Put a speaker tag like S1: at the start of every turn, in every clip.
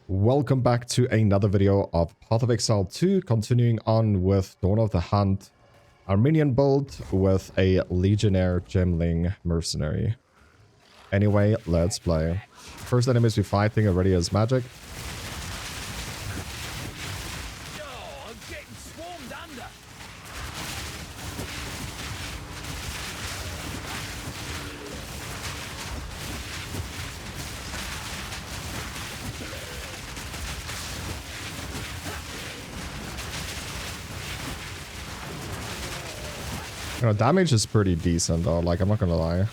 S1: Welcome back to another video of Path of Exile 2, continuing on with Dawn of the Hunt, our minion build with a Legionnaire Gemling mercenary. Anyway, let's play. First enemies we're fighting already is magic.
S2: I'm getting swarmed under.
S1: You know, damage is pretty decent though, like I'm not gonna lie.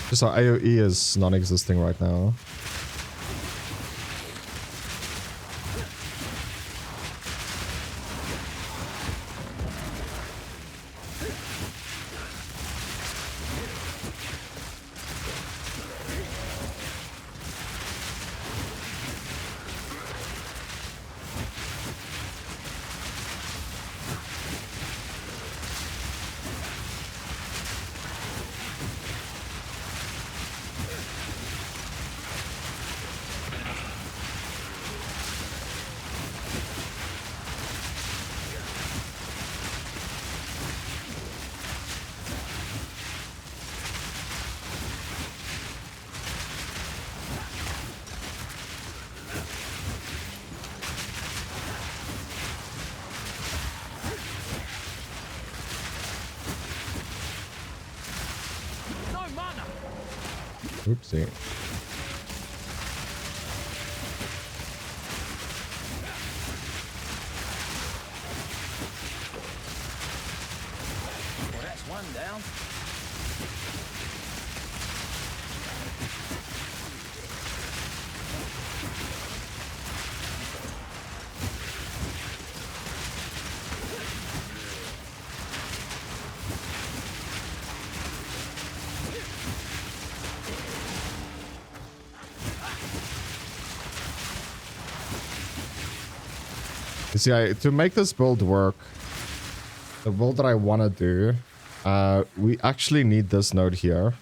S1: Just our AoE is non-existing right now. Oopsie.
S2: Well, that's one down.
S1: You see, to make this build work, the build that I want to do, we actually need this node here.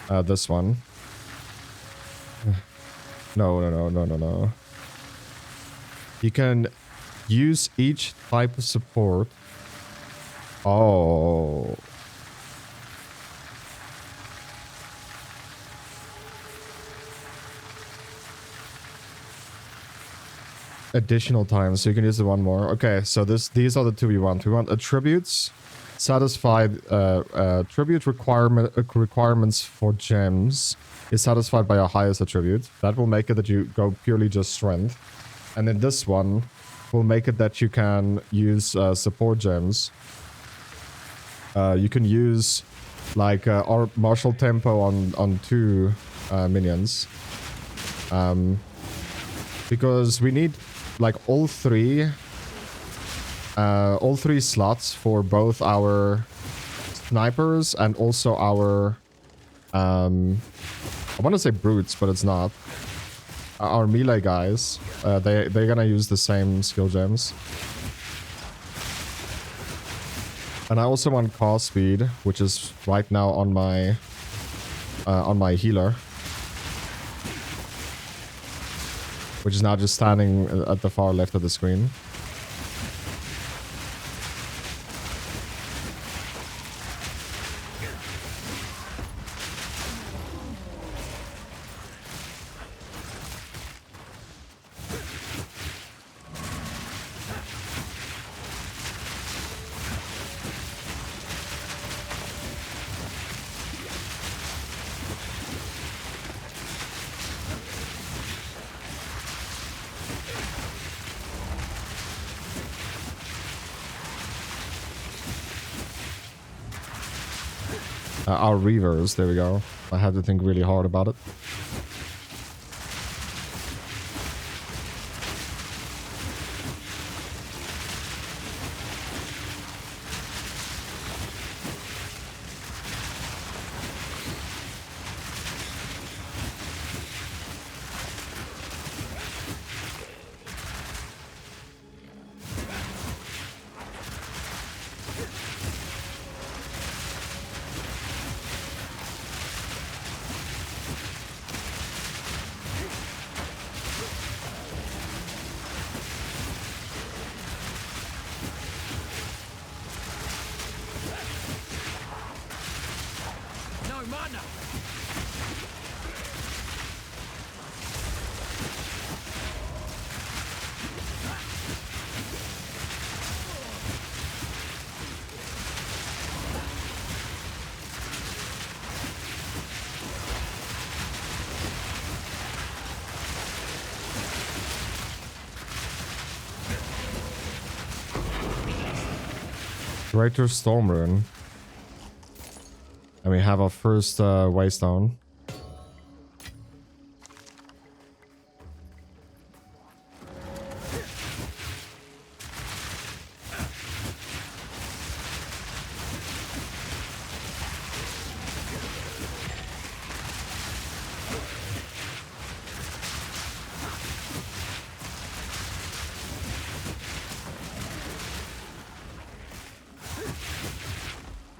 S1: This one. No. You can use each type of support. Oh. Additional time, so you can use the one more. Okay, so these are the two we want. We want attributes, satisfied tribute requirements for gems is satisfied by our highest attribute. That will make it that you go purely just strength. And then this one will make it that you can use support gems. You can use like our martial tempo on two minions. Because we need like all three slots for both our snipers and also our I want to say brutes, but it's not. Our melee guys, they're gonna use the same skill gems. And I also want car speed, which is right now on my healer, which is now just standing at the far left of the screen. Our reavers, there we go. I had to think really hard about it.
S2: No mana.
S1: Greater Storm Rune. And we have our first Waystone.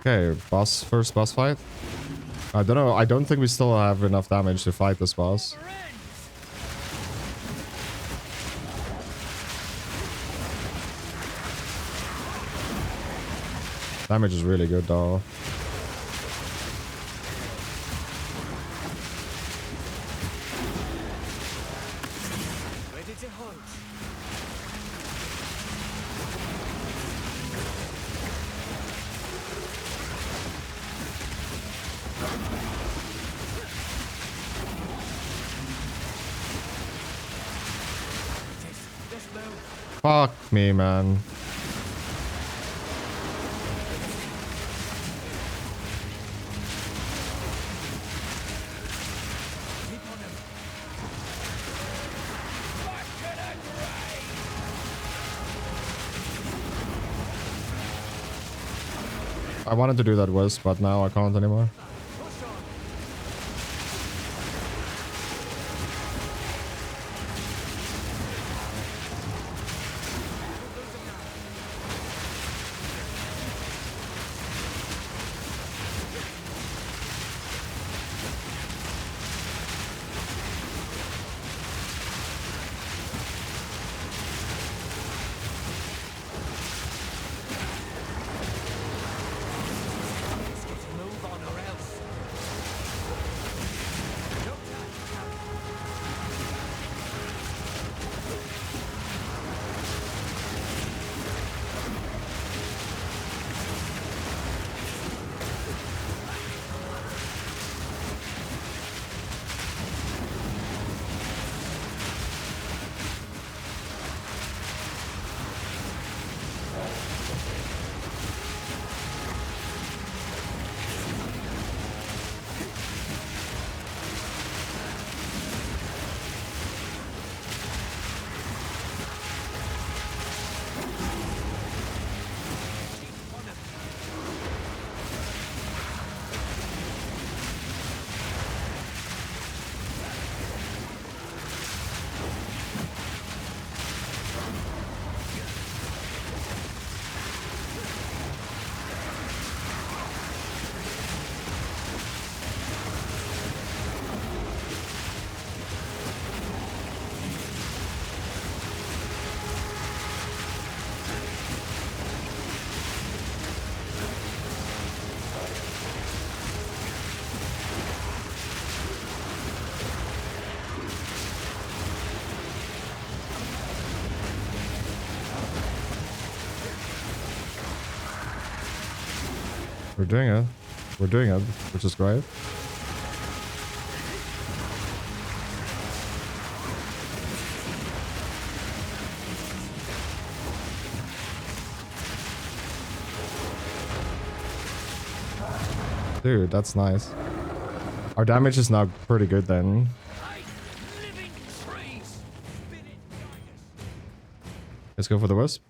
S1: Okay, first boss fight. I don't know, I don't think we still have enough damage to fight this boss. Damage is really good though.
S2: Ready to hunt. Let's move.
S1: Fuck me, man.
S2: Keep on him.
S1: I wanted to do that wisp, but now I can't anymore.
S2: Push on. Let's get a move on or else.
S1: We're doing it. We're doing it, which is great. Dude, that's nice. Our damage is now pretty good then.
S2: Living trees. Spin it, Giants.
S1: Let's go for the wisp.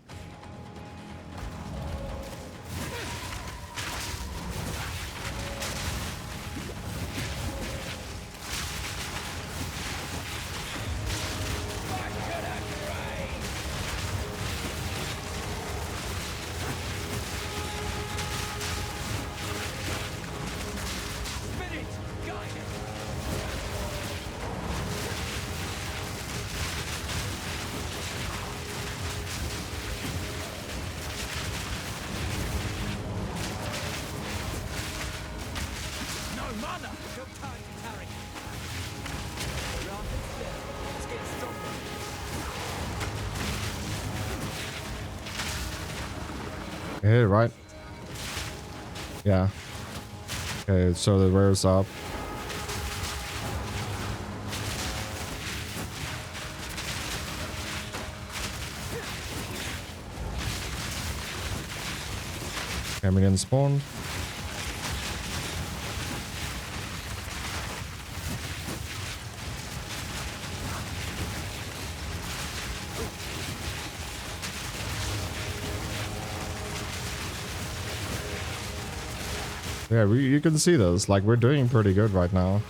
S2: Spin it, Giants. No mana. Your turn, Tarek. Round and still. Let's get stronger.
S1: You hit it right. Yeah. Okay, so the wears up. Okay, Minion spawned. Yeah, you can see this. Like, we're doing pretty good right now.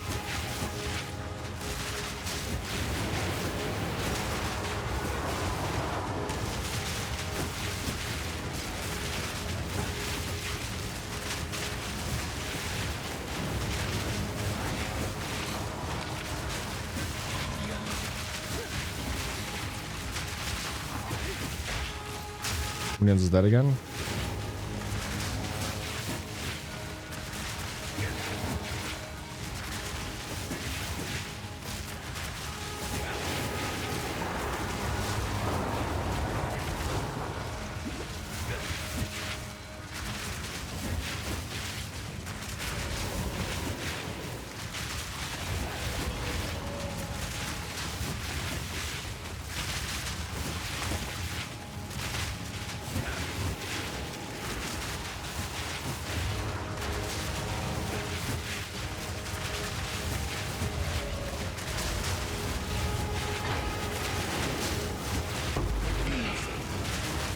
S1: Minions is dead again.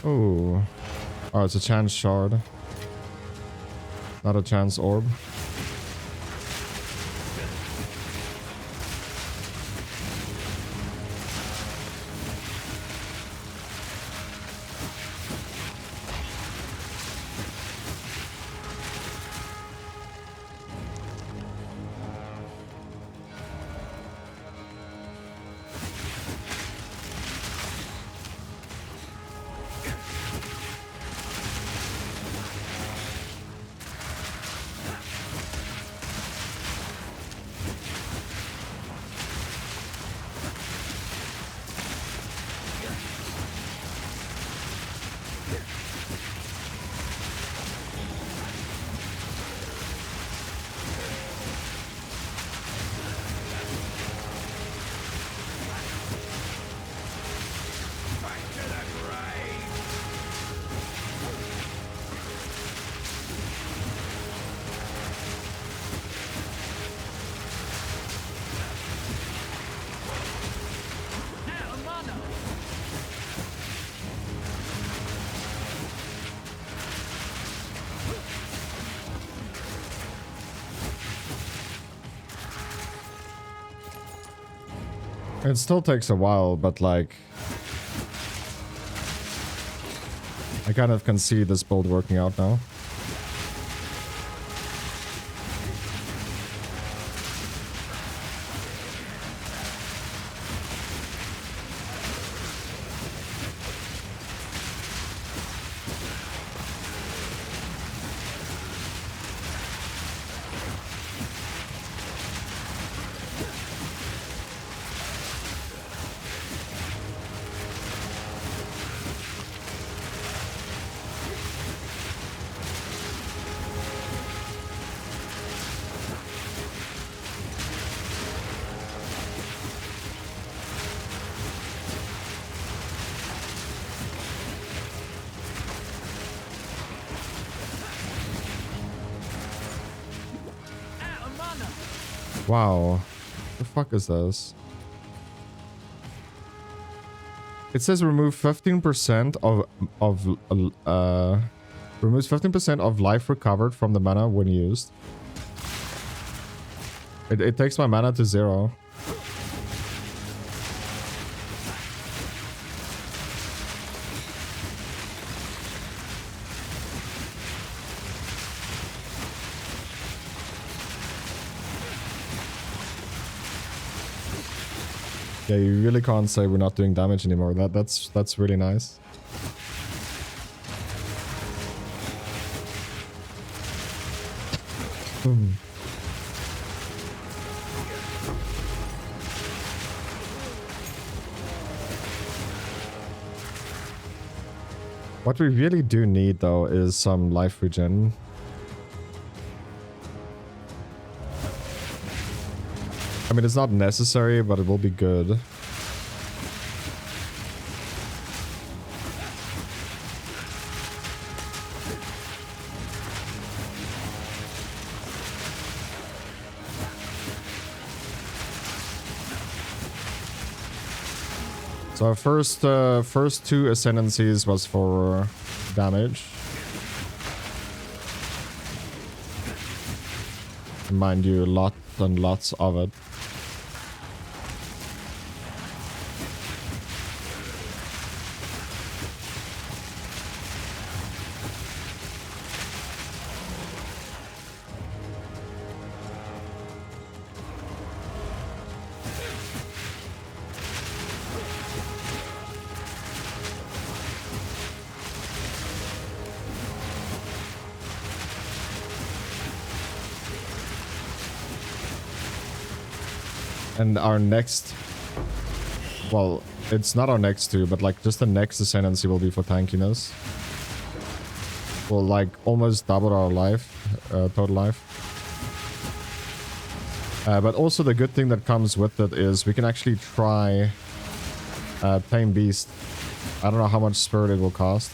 S1: Oh. Oh, it's a chance shard. Not a chance orb.
S2: Now, mana.
S1: It still takes a while, but like... I kind of can see this build working out now. Wow. The fuck is this? It says remove 15% removes 15% of life recovered from the mana when used. It takes my mana to 0. Yeah, you really can't say we're not doing damage anymore. That's really nice. What we really do need though is some life regen. I mean, it's not necessary, but it will be good. So our first 2 ascendancies was for damage. Mind you, lots and lots of it. And our next... Well, it's not our next 2, but like just the next ascendancy will be for tankiness. We'll like almost double our life, total life. But also the good thing that comes with it is we can actually try Tame Beast. I don't know how much spirit it will cost.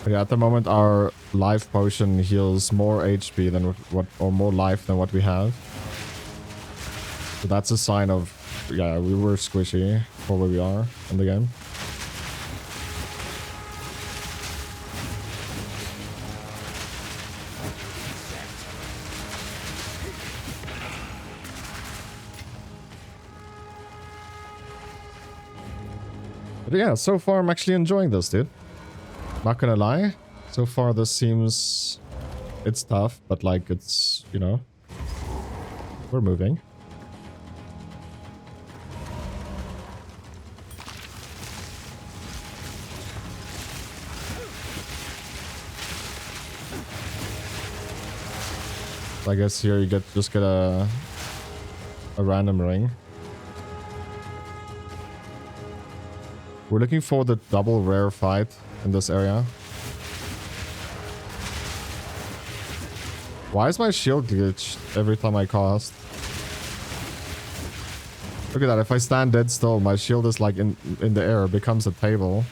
S1: Yeah, at the moment our life potion heals more HP than or more life than what we have. So that's a sign of, yeah, we were squishy for where we are in the game. But yeah, so far I'm actually enjoying this, dude. Not gonna lie, so far this seems... It's tough, but like it's, you know... We're moving. I guess here you just get a random ring. We're looking for the double rare fight in this area. Why is my shield glitched every time I cast? Look at that, if I stand dead still, my shield is like in the air, it becomes a table.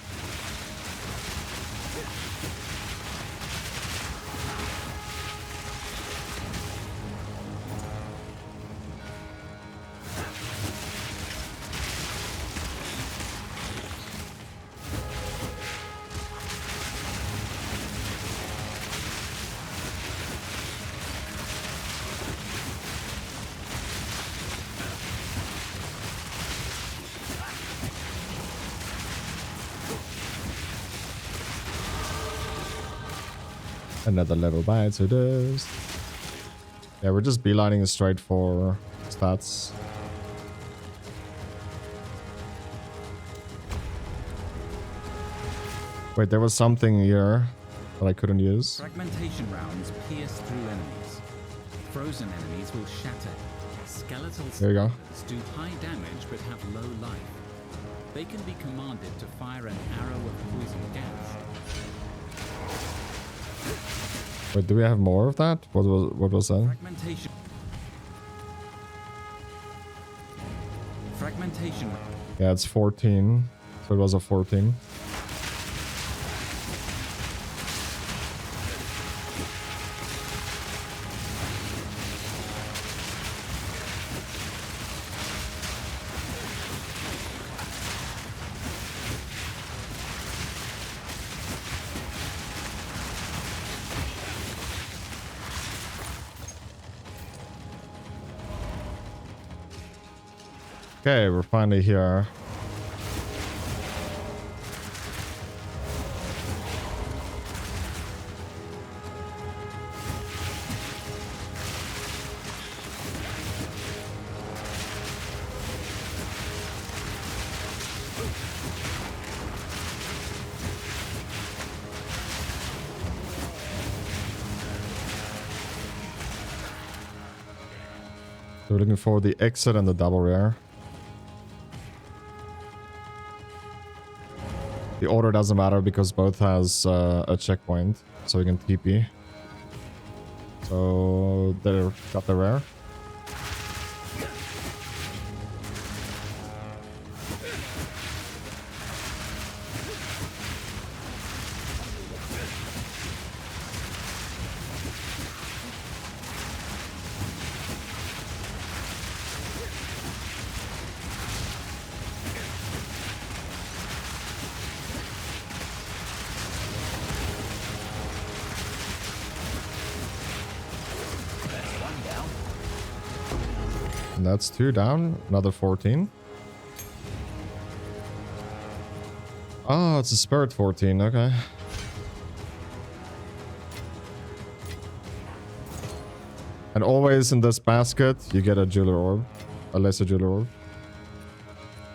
S1: Another level by to this. Yeah, we're just beelining straight for stats. Wait, there was something here that I couldn't use.
S3: Fragmentation rounds pierce through enemies. Frozen enemies will shatter. Skeletal
S1: There you go.
S3: snipers do high damage but have low life. They can be commanded to fire an arrow of poison gas.
S1: Wait, do we have more of that? What was that?
S3: Fragmentation. Fragmentation.
S1: Yeah, it's 14. So it was a 14. Okay, we're finally here. So we're looking for the exit and the double rare. The order doesn't matter because both has a checkpoint, so we can TP. So they got the rare. And that's 2 down. Another 14. Oh, it's a spirit 14. Okay. And always in this basket, you get a jeweler orb. A lesser jeweler orb.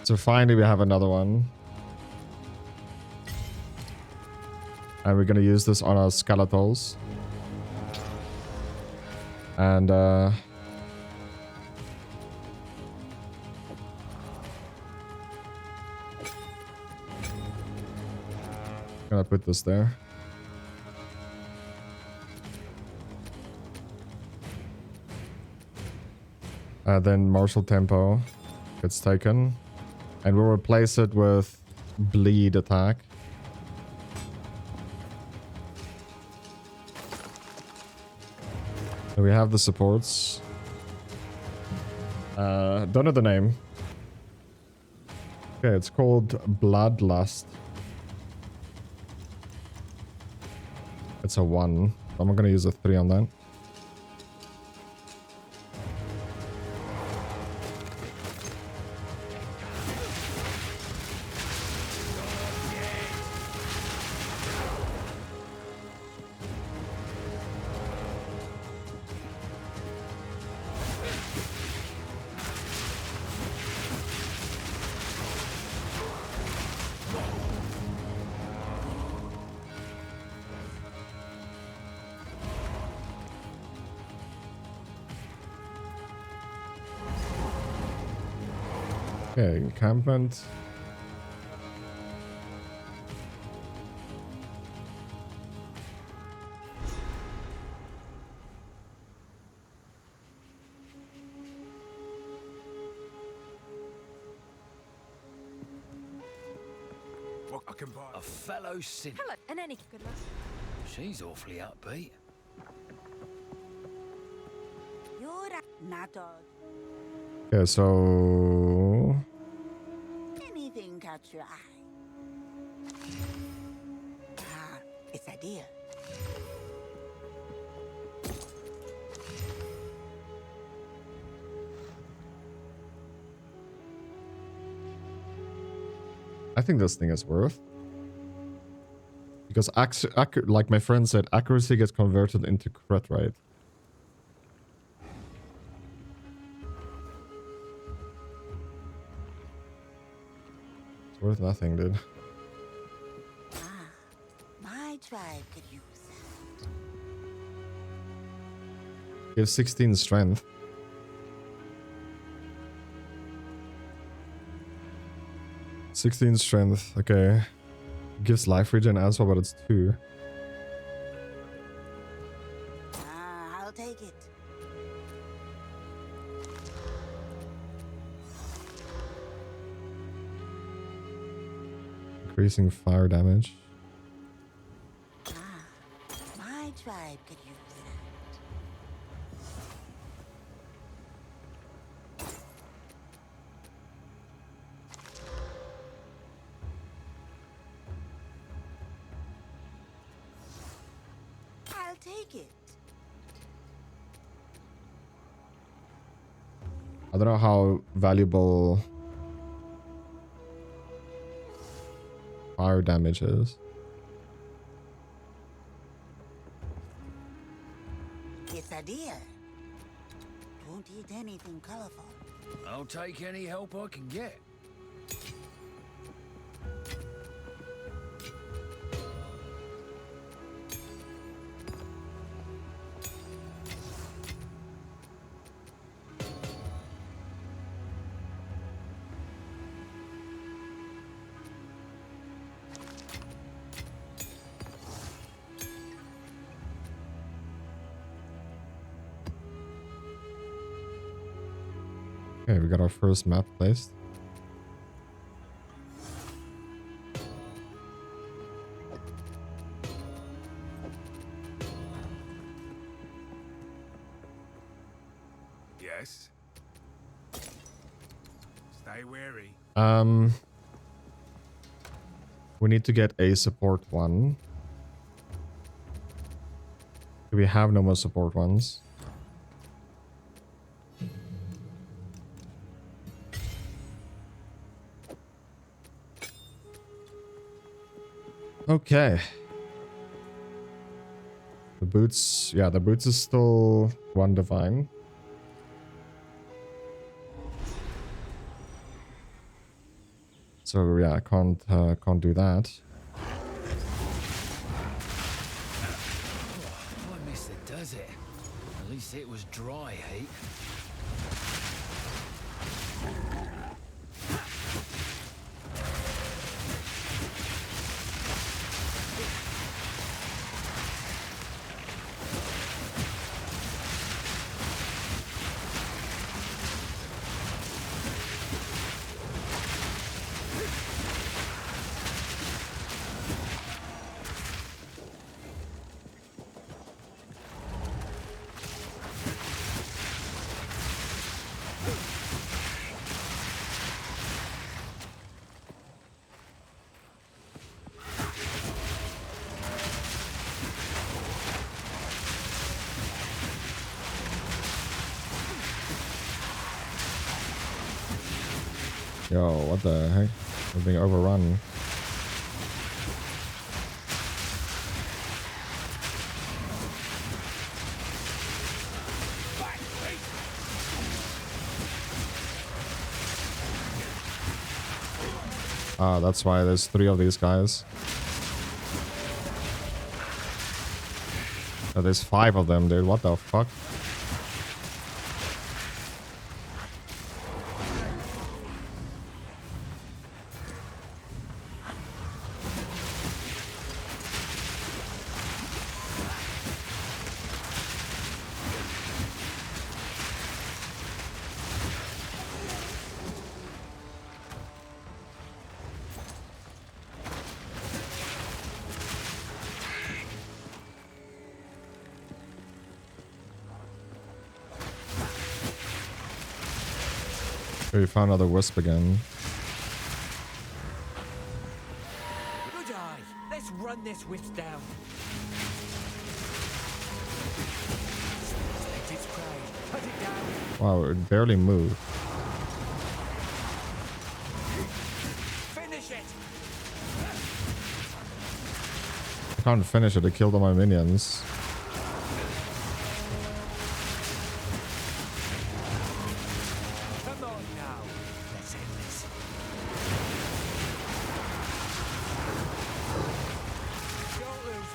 S1: So finally we have another one. And we're gonna use this on our skeletals. And gonna put this there. Then martial tempo gets taken, and we'll replace it with bleed attack. So we have the supports. Don't know the name. Okay, it's called Bloodlust. It's a 1. I'm gonna use a 3 on that. Okay, encampment.
S4: What I can buy?
S5: A fellow sin.
S6: Hello, and any good luck.
S5: She's awfully upbeat.
S6: You're not odd.
S1: Okay, so
S6: Anything catch your eye? Ah, it's a deal.
S1: I think this thing is worth. Because like my friend said, accuracy gets converted into crit rate. It's worth nothing, dude.
S6: Ah, tribe could use that.
S1: Give 16 strength. "16 strength, okay. Gives life regen as well, but it's 2.
S6: I'll take it.
S1: Increasing fire damage.
S6: My tribe could use that. I'll take it.
S1: I don't know how valuable fire damage is.
S6: It's a deal. Don't eat anything colorful.
S5: I'll take any help I can get.
S1: Okay, we got our first map placed.
S4: Yes. Stay wary.
S1: We need to get a support one. We have no more support ones. Okay. The boots, yeah, the boots is still 1 divine. So yeah, I can't do that.
S5: I miss the desert. At least it was dry heat.
S1: Yo, what the heck? We're being overrun. Ah, that's why there's 3 of these guys. Oh, there's 5 of them, dude. What the fuck? We found another wisp again.
S2: Good eye. Let's run this wisp down. Select its prey. Put it down.
S1: Wow, it barely moved.
S2: Finish it.
S1: I can't finish it. It killed all my minions.
S2: Come on now. Let's end this. Don't lose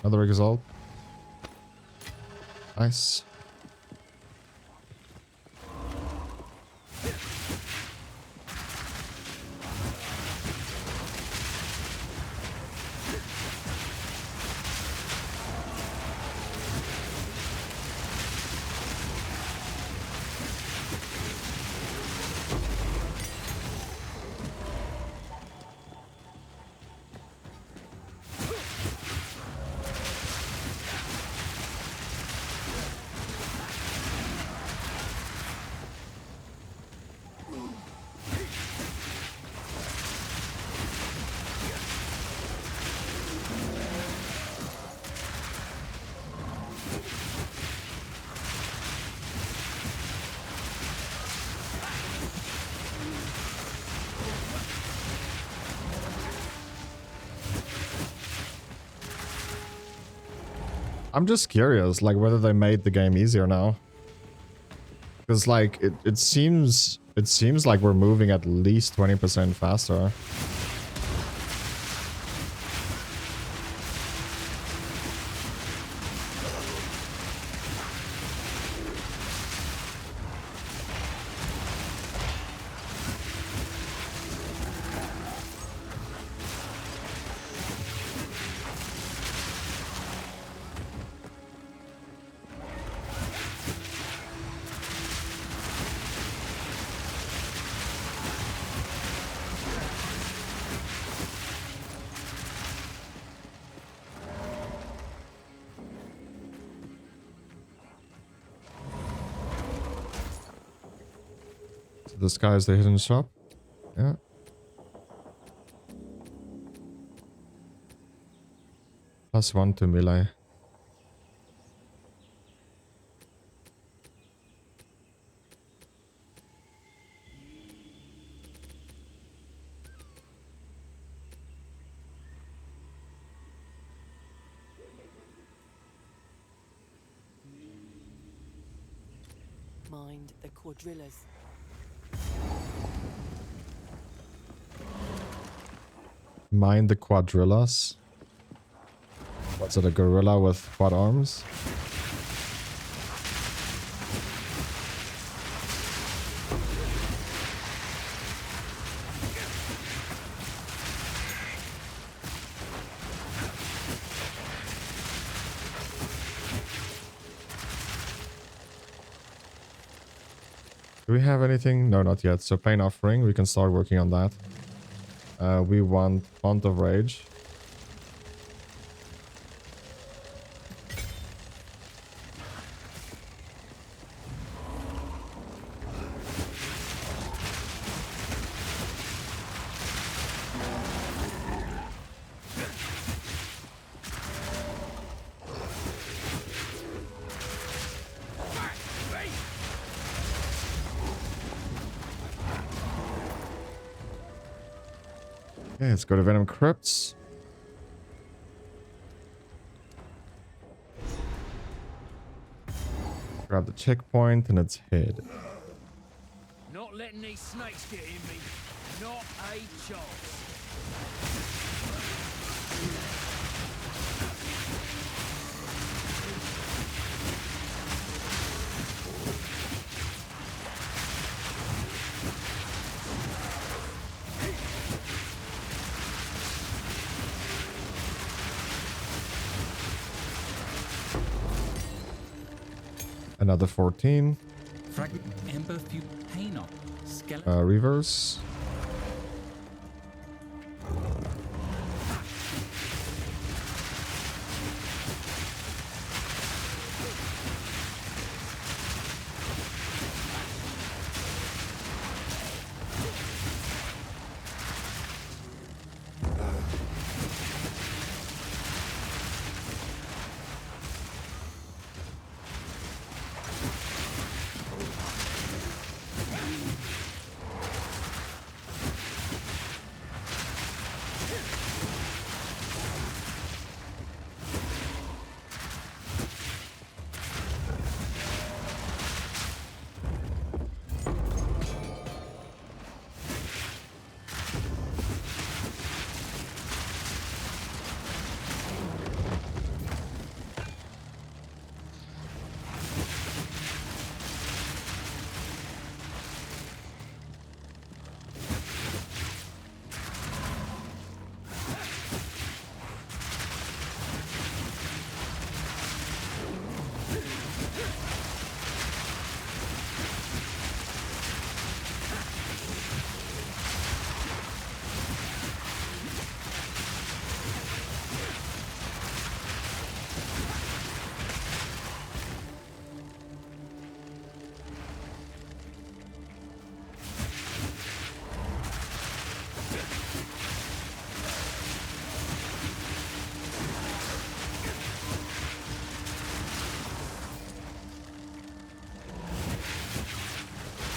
S1: Another exalt. Nice. I'm just curious, like, whether they made the game easier now. Because, like, it seems like we're moving at least 20% faster. This guy is the hidden shop. Yeah. +1 to melee.
S7: Mind the quadrillas.
S1: Mind the quadrillas. What's it, a gorilla with quad arms? Do we have anything? No, not yet. So pain offering, we can start working on that. We want Font of Rage. Okay, let's go to Venom Crypts. Grab the checkpoint and it's hid.
S2: Not letting these snakes get in me. Not a chance.
S1: Another 14.
S3: Fragment Ember Few Pain on. Skeleton.
S1: Reverse.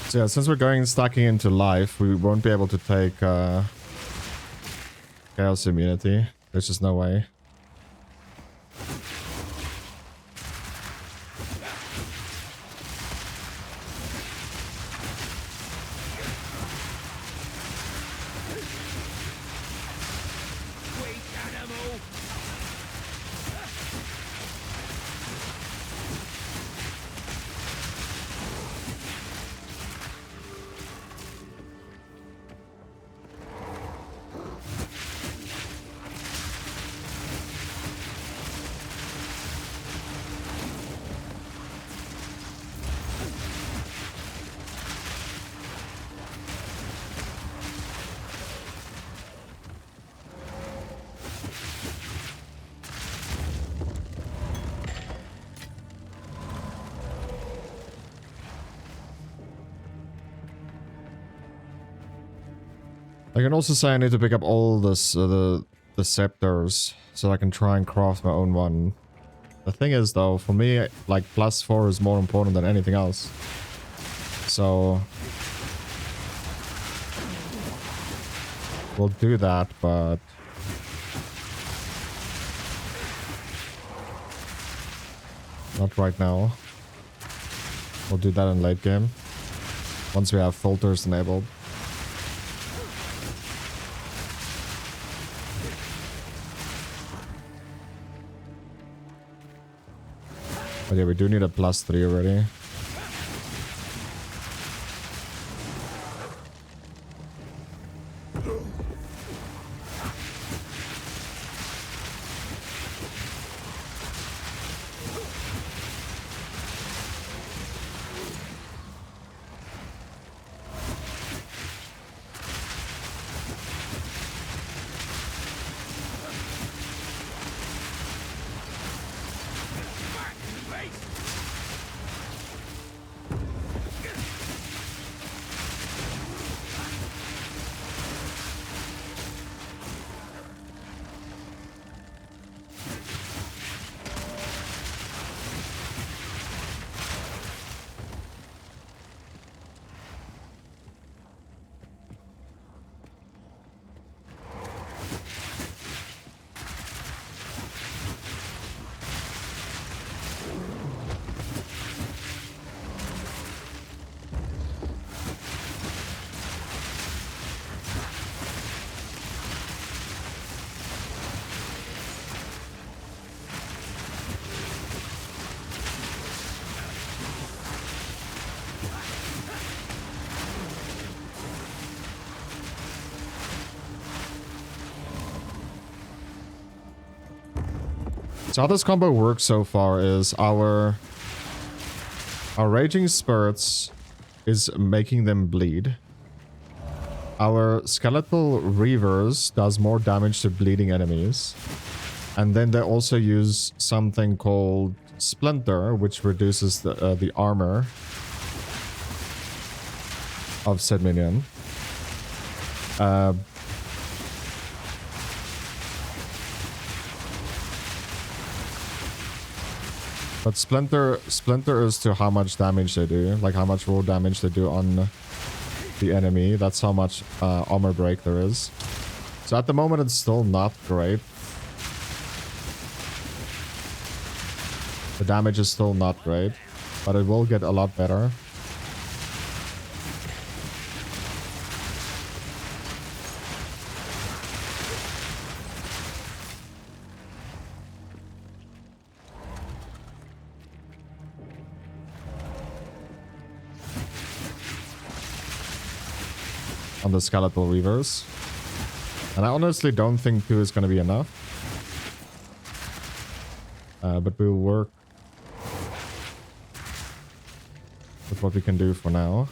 S1: So yeah, since we're going stacking into life, we won't be able to take chaos immunity. There's just no way. I can also say I need to pick up all this, the scepters so I can try and craft my own one. The thing is though, for me, like +4 is more important than anything else. So we'll do that, but not right now. We'll do that in late game once we have filters enabled. But yeah, we do need a +3 already. So how this combo works so far is our Raging Spirits is making them bleed. Our Skeletal Reavers does more damage to bleeding enemies. And then they also use something called Splinter, which reduces the armor of said minion. But Splinter is to how much damage they do, like how much raw damage they do on the enemy. That's how much armor break there is. So at the moment it's still not great. The damage is still not great, but it will get a lot better. On the Skeletal Reavers. And I honestly don't think 2 is going to be enough. But we'll work with what we can do for now.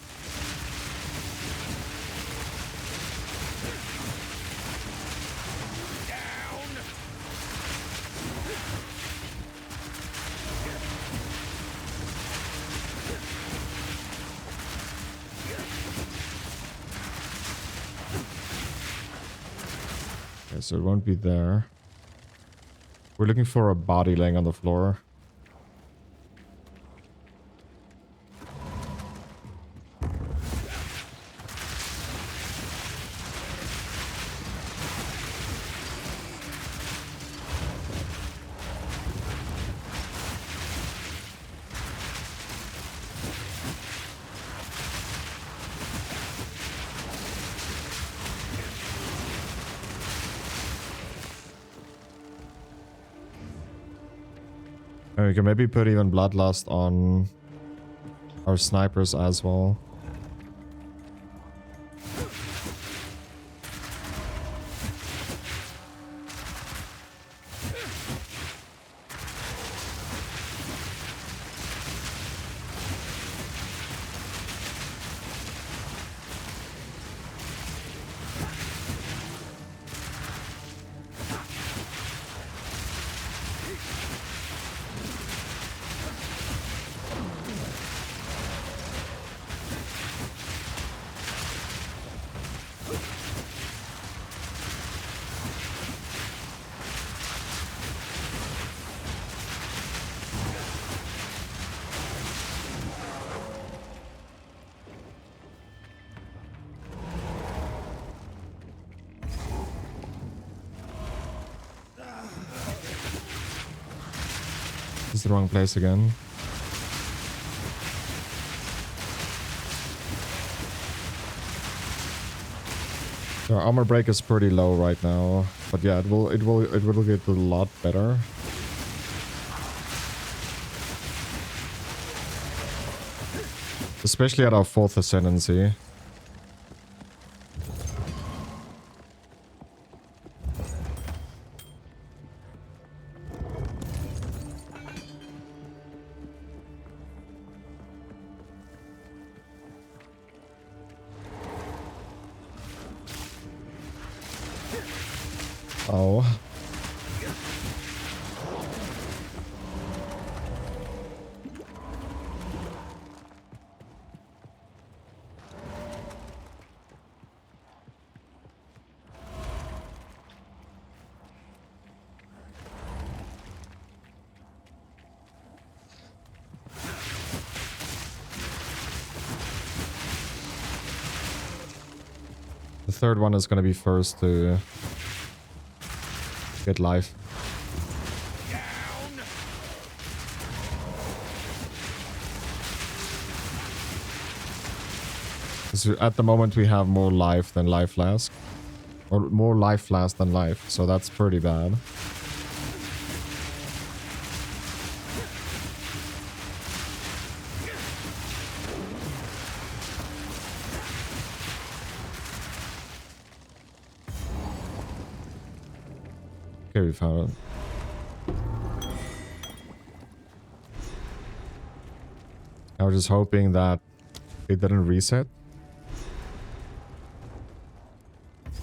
S1: So it won't be there. We're looking for a body laying on the floor. And we can maybe put even Bloodlust on our snipers as well. This is the wrong place again. Our armor break is pretty low right now, but yeah, it will get a lot better. Especially at our 4th ascendancy. Oh. The third one is going to be first to get life. So at the moment we have more life than life flask. Or more life flask than life, so that's pretty bad. Okay, we found it. I was just hoping that it didn't reset.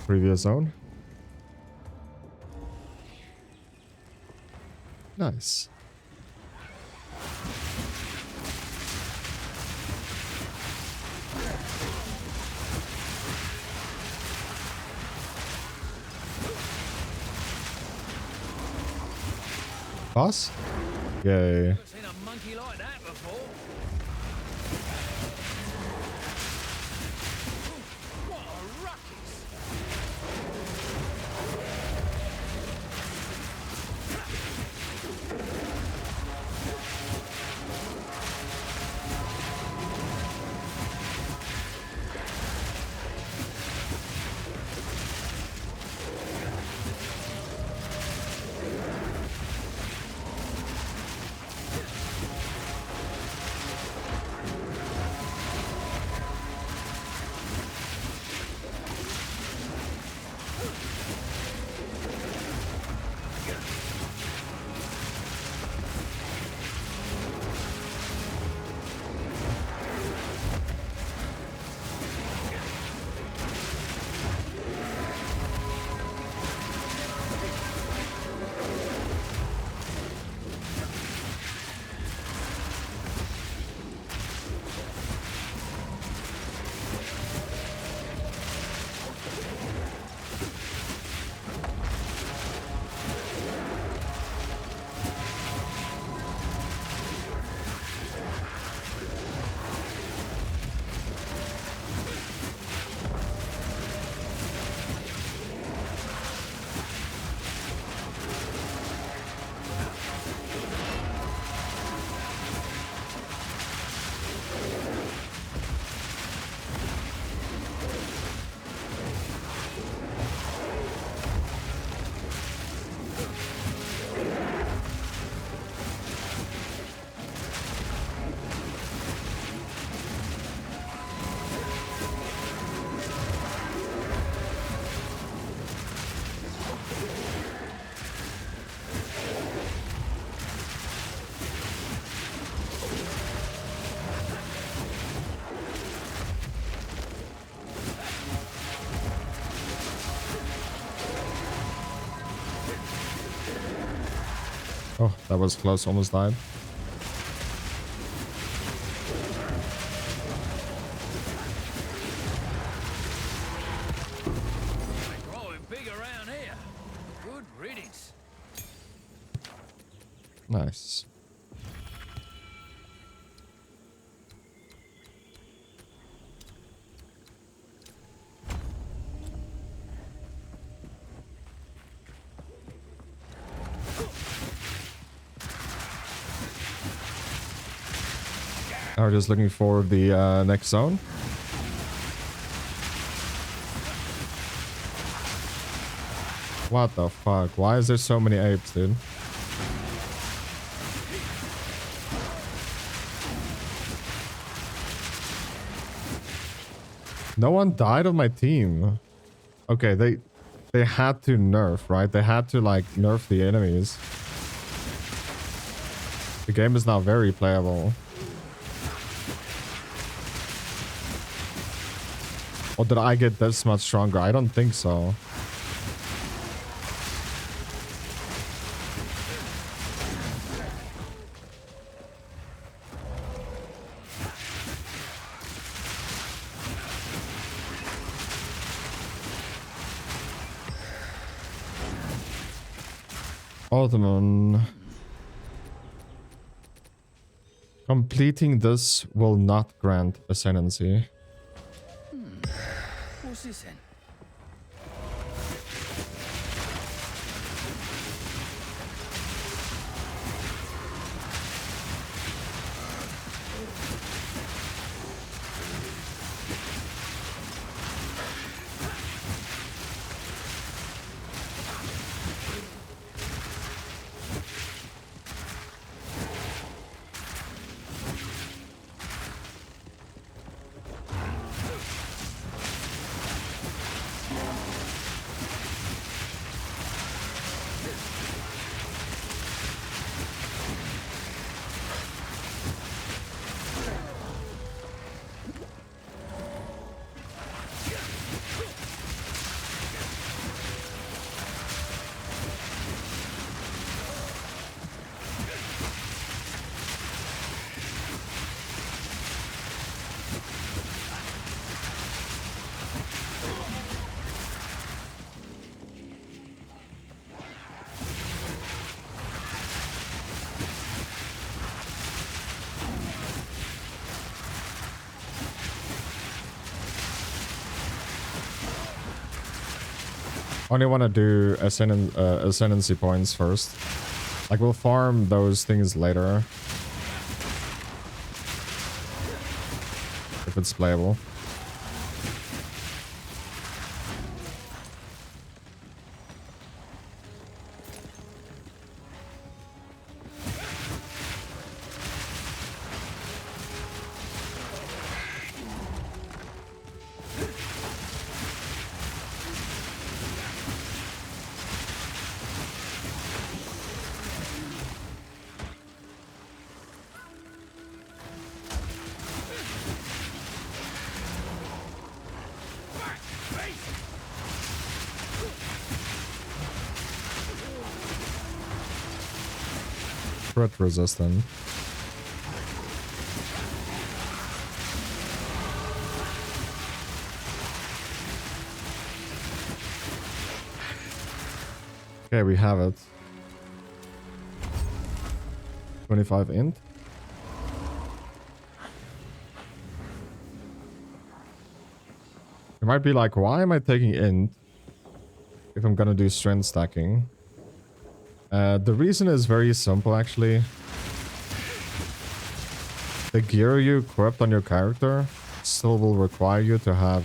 S1: Previous zone. Nice. Boss? Yay.
S2: Never seen a monkey like that before. What a ruckus!
S1: Oh, that was close. Almost died.
S5: They're growing big around here. Good riddance.
S1: Nice. We're just looking for the next zone. What the fuck? Why is there so many apes, dude? No one died on my team. Okay, they had to nerf, right? They had to like nerf the enemies. The game is now very playable. Or did I get this much stronger? I don't think so. Ottoman. Completing this will not grant ascendancy.
S5: What's this then?
S1: Only want to do ascendancy points first. Like, we'll farm those things later. If it's playable. Threat resistant. Okay, we have it. 25 int. You might be like, why am I taking int if I'm gonna do strength stacking? The reason is very simple, actually. The gear you equipped on your character still will require you to have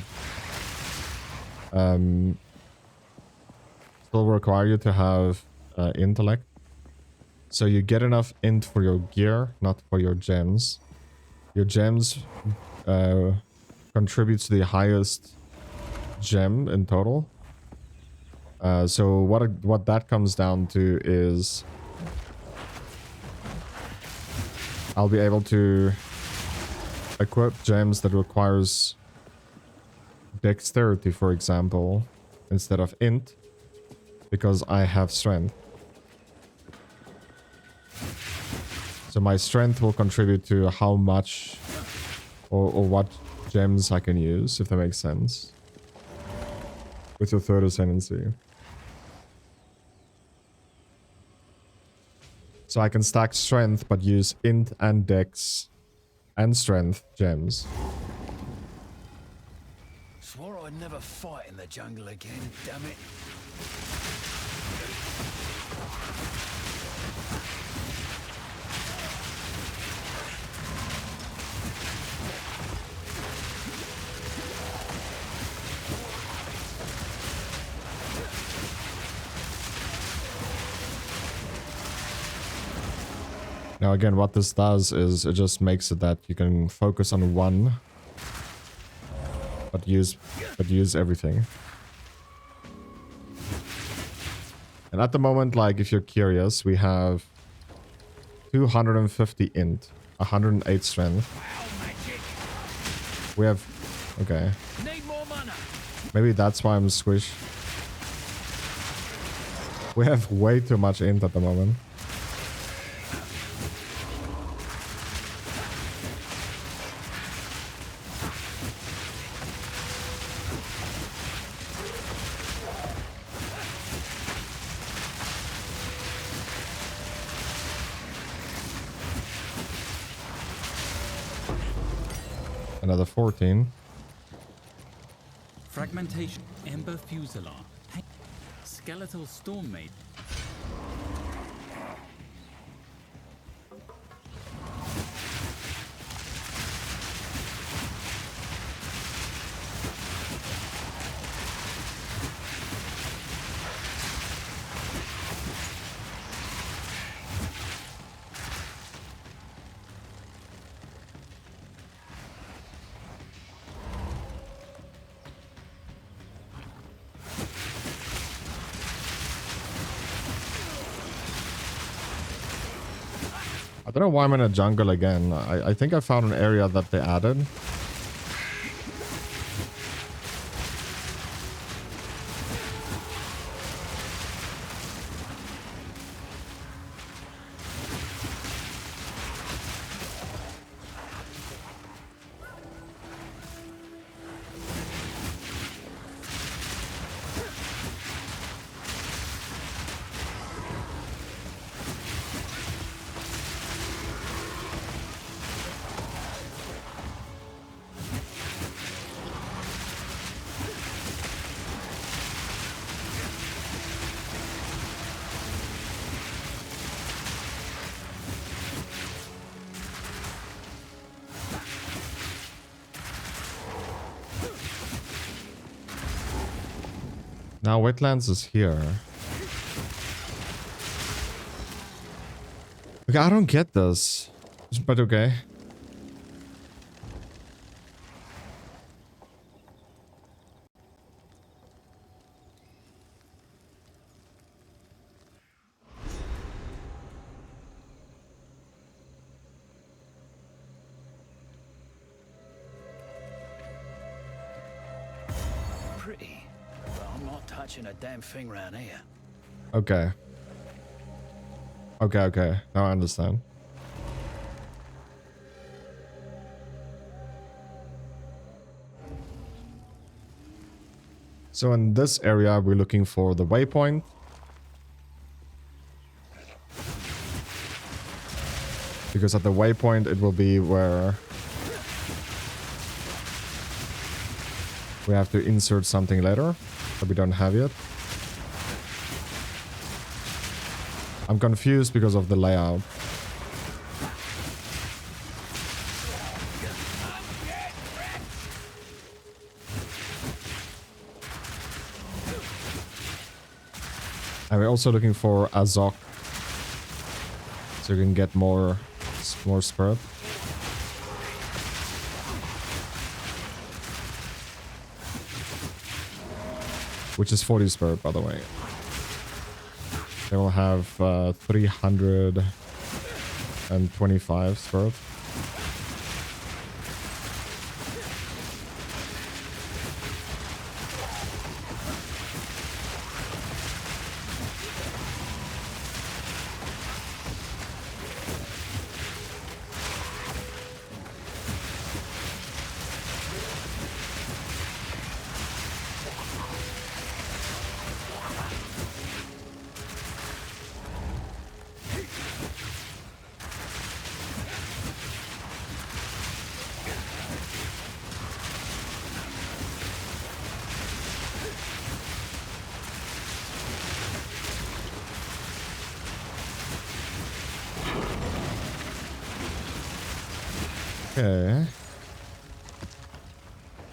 S1: intellect. So you get enough int for your gear, not for your gems. Your gems contributes to the highest gem in total. So what that comes down to is I'll be able to equip gems that requires dexterity, for example, instead of int, because I have strength. So my strength will contribute to how much or what gems I can use, if that makes sense. With your third ascendancy. So I can stack strength, but use int and dex and strength gems.
S5: Swore I'd never fight in the jungle again, damn it.
S1: Now again, what this does is it just makes it that you can focus on one, but use everything. And at the moment, like if you're curious, we have 250 int, 108 strength. We have, okay.
S2: Need more mana.
S1: Maybe that's why I'm squished. We have way too much int at the moment. Another 14.
S3: Fragmentation. Ember Fusilier. Skeletal Stormmaid.
S1: I don't know why I'm in a jungle again. I think I found an area that they added. Now wetlands is here. Okay, I don't get this. But okay.
S5: Pretty, but I'm not touching a damn thing round here.
S1: Okay. Okay. Now I understand. So in this area, we're looking for the waypoint. Because at the waypoint, it will be where we have to insert something later that we don't have yet. I'm confused because of the layout. And we're also looking for Azok, so you can get more spirit. Which is 40 spirit, by the way. They will have 325 spirit. Okay.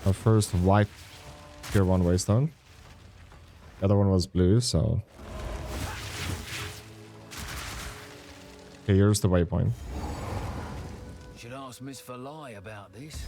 S1: Our first white tier 1 waystone. The other one was blue, so... Okay, here's the waypoint.
S5: Should ask Miss Verlai about this.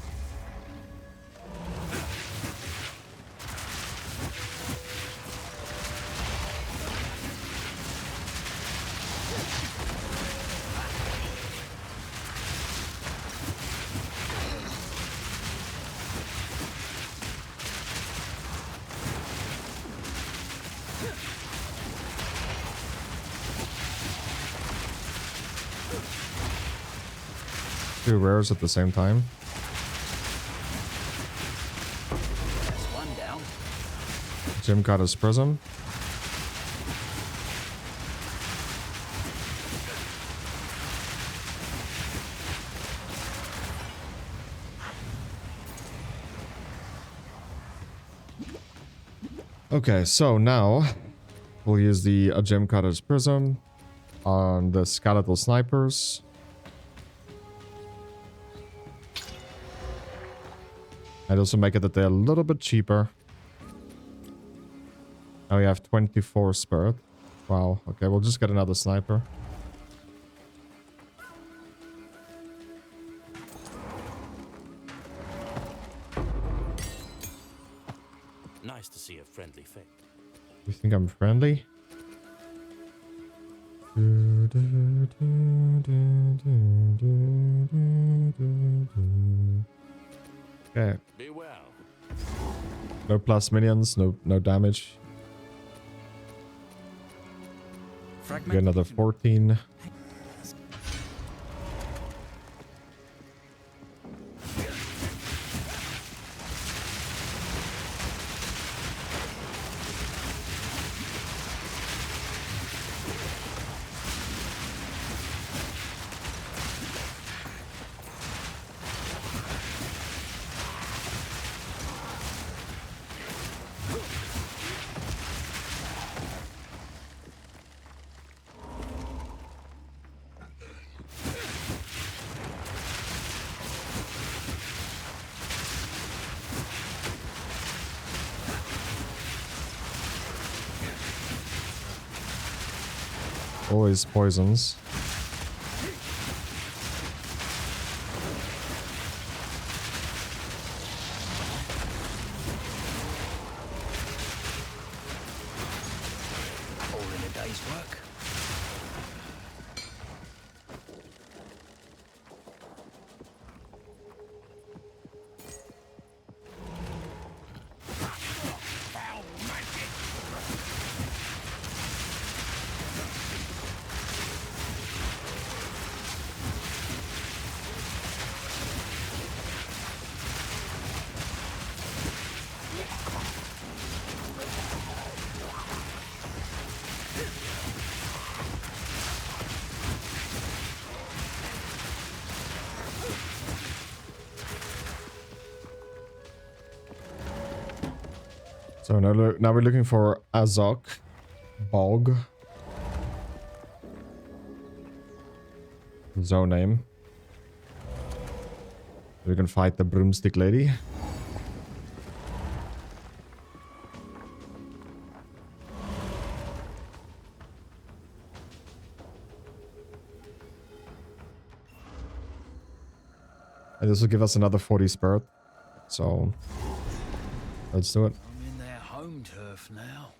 S1: Two rares at the same time.
S5: That's one down.
S1: Jim got his prism. Okay, so now we'll use the Jim Cutter's Prism on the skeletal snipers. I'd also make it that they're a little bit cheaper. Now we have 24 spirit. Wow, okay, we'll just get another sniper.
S7: Nice to see a friendly face.
S1: You think I'm friendly? Okay.
S7: Be well.
S1: No plus minions, no damage. Get another 14. Always poisons.
S5: All in a day's work.
S1: So now we're looking for Azok Bog. Zone name. We can fight the broomstick lady. And this will give us another 40 spirit. So let's do it.
S5: I'm in their home turf now.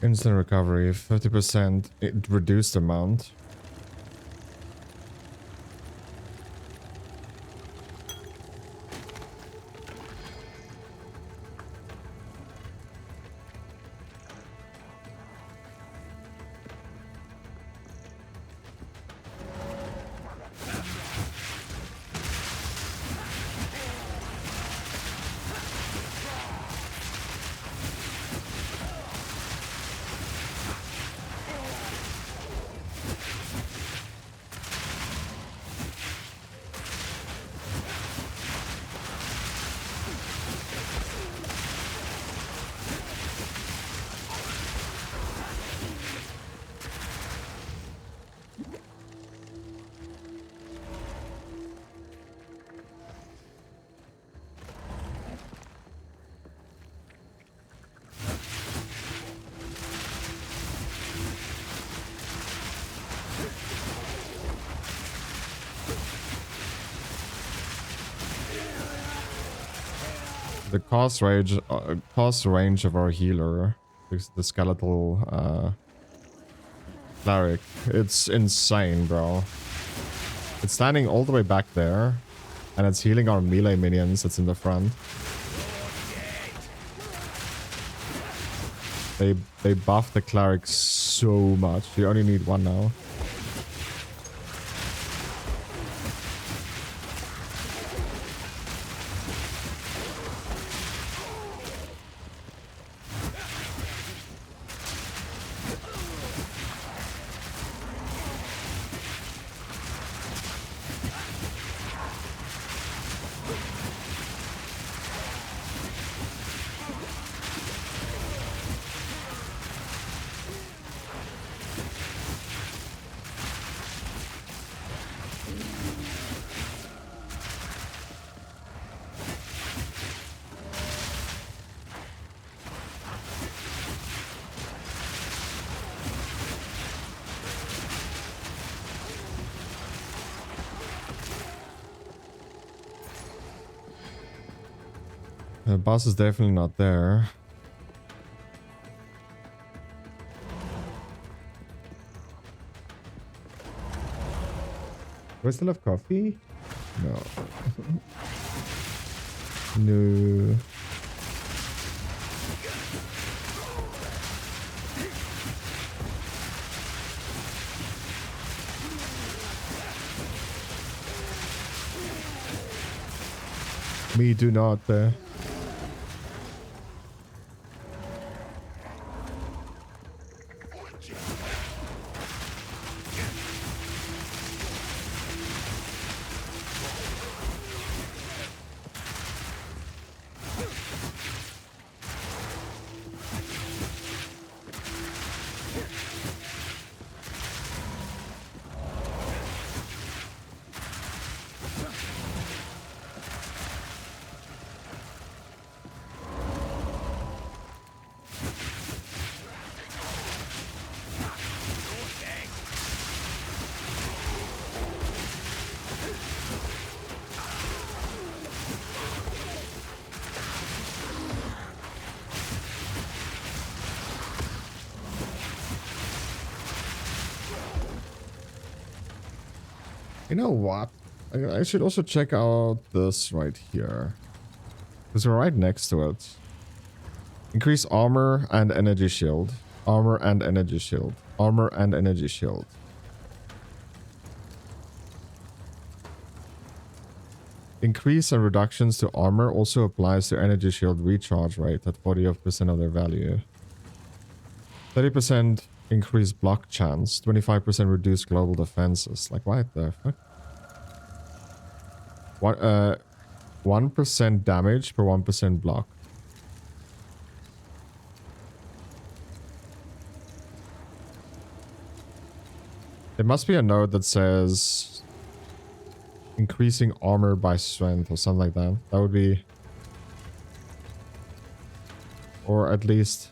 S1: Instant recovery, 50% reduced amount. The cost range of our healer, the skeletal cleric, it's insane, bro. It's standing all the way back there, and it's healing our melee minions that's in the front. They buff the cleric so much. You only need one now. The boss is definitely not there. Do I still have coffee? No. No. Me do not. You know what? I should also check out this right here. Because we're right next to it. Increase armor and energy shield. Armor and energy shield. Armor and energy shield. Increase and reductions to armor also applies to energy shield recharge rate at 40% of their value. 30% increased block chance. 25% reduced global defenses. Like, what the fuck? 1% damage per 1% block. There must be a note that says increasing armor by strength or something like that. That would be... Or at least...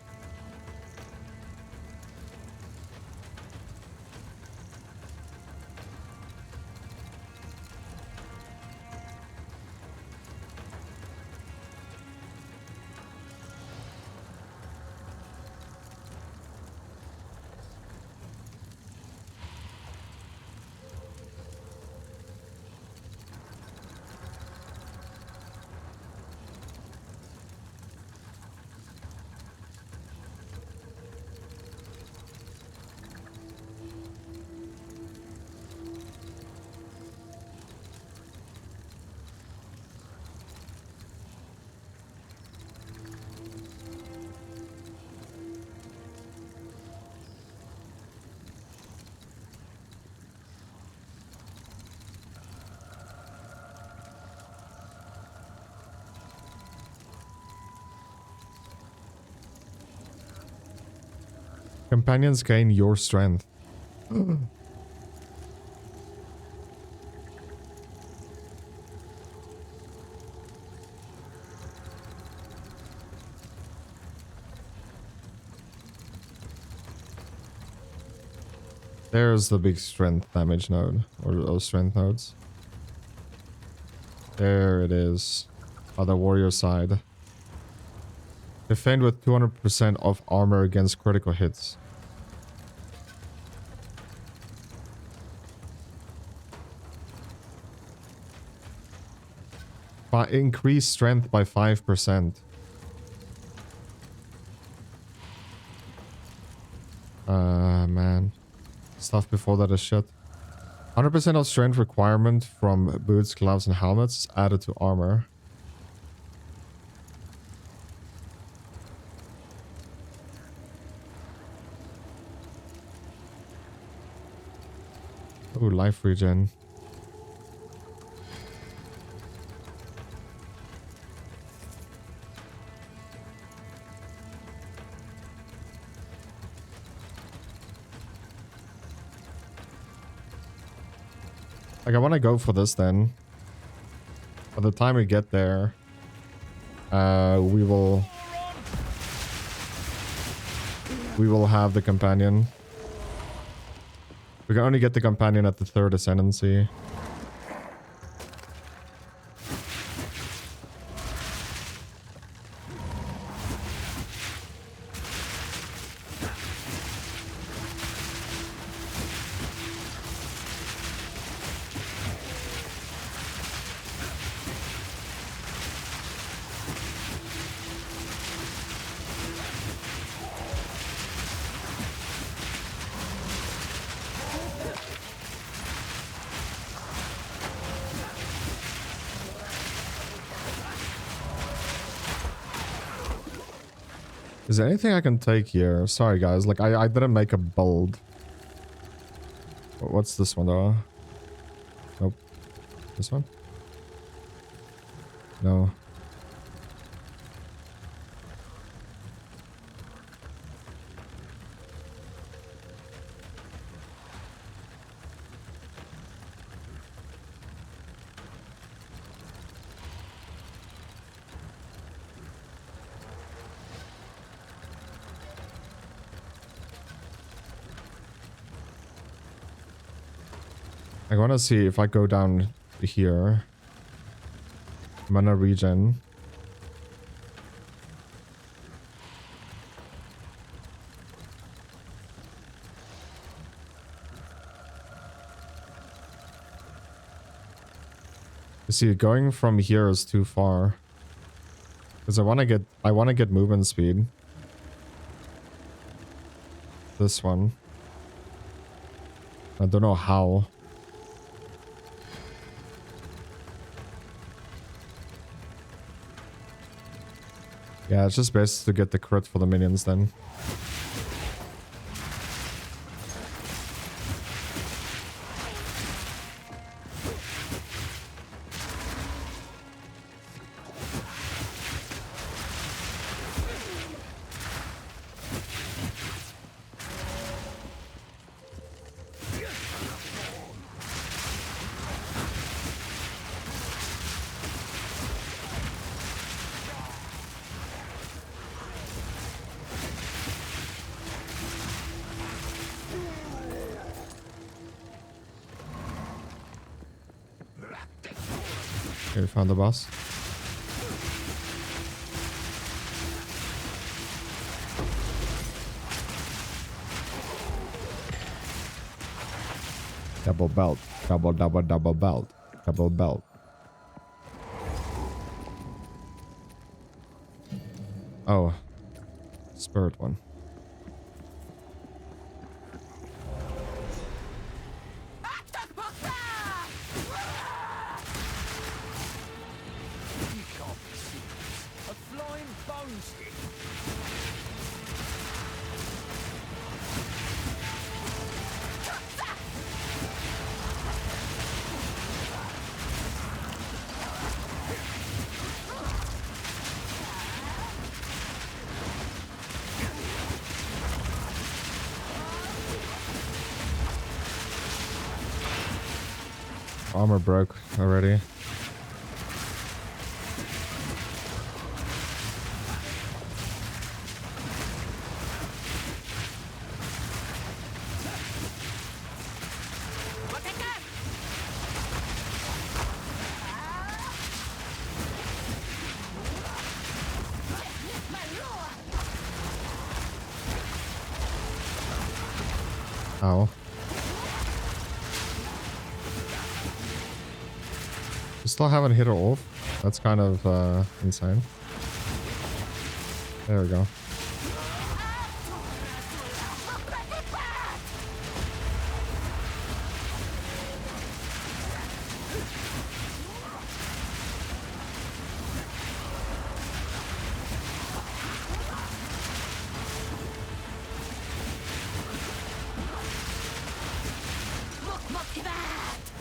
S1: Companions gain your strength. There's the big strength damage node, or strength nodes. There it is. On the warrior side. Defend with 200% of armor against critical hits. Increase strength by 5%. Man. Stuff before that is shit. 100% of strength requirement from boots, gloves, and helmets is added to armor. Ooh, life regen. Like, I want to go for this then. By the time we get there, we will have the companion. We can only get the companion at the 3rd ascendancy. Is there anything I can take here? Sorry guys, like I didn't make a build. What's this one though? Nope. This one? No. I want to see if I go down here. Mana regen. You see, going from here is too far. Because I want to get movement speed. This one. I don't know how. Yeah, it's just best to get the crit for the minions then. Okay, we found the boss. Double belt. Double belt. Double belt. Oh. Spirit one. Armor broke already. Ow. We still haven't hit her off. That's kind of insane. There we go.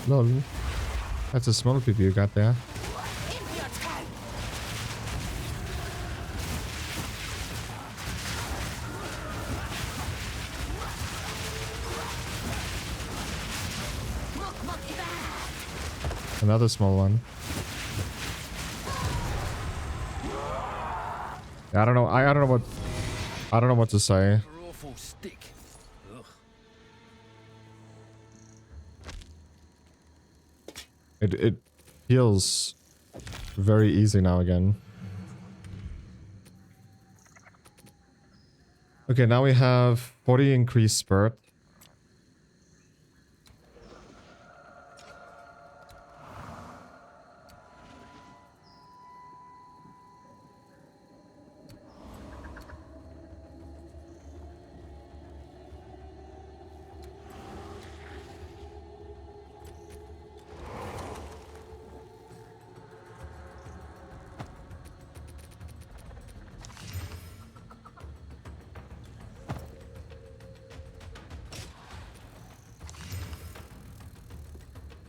S1: Lol. That's a small people you got there. Another small one. Yeah, I don't know. I don't know what to say.
S5: Awful stick. Ugh.
S1: It feels very easy now again. Okay, now we have 40 increased spurt.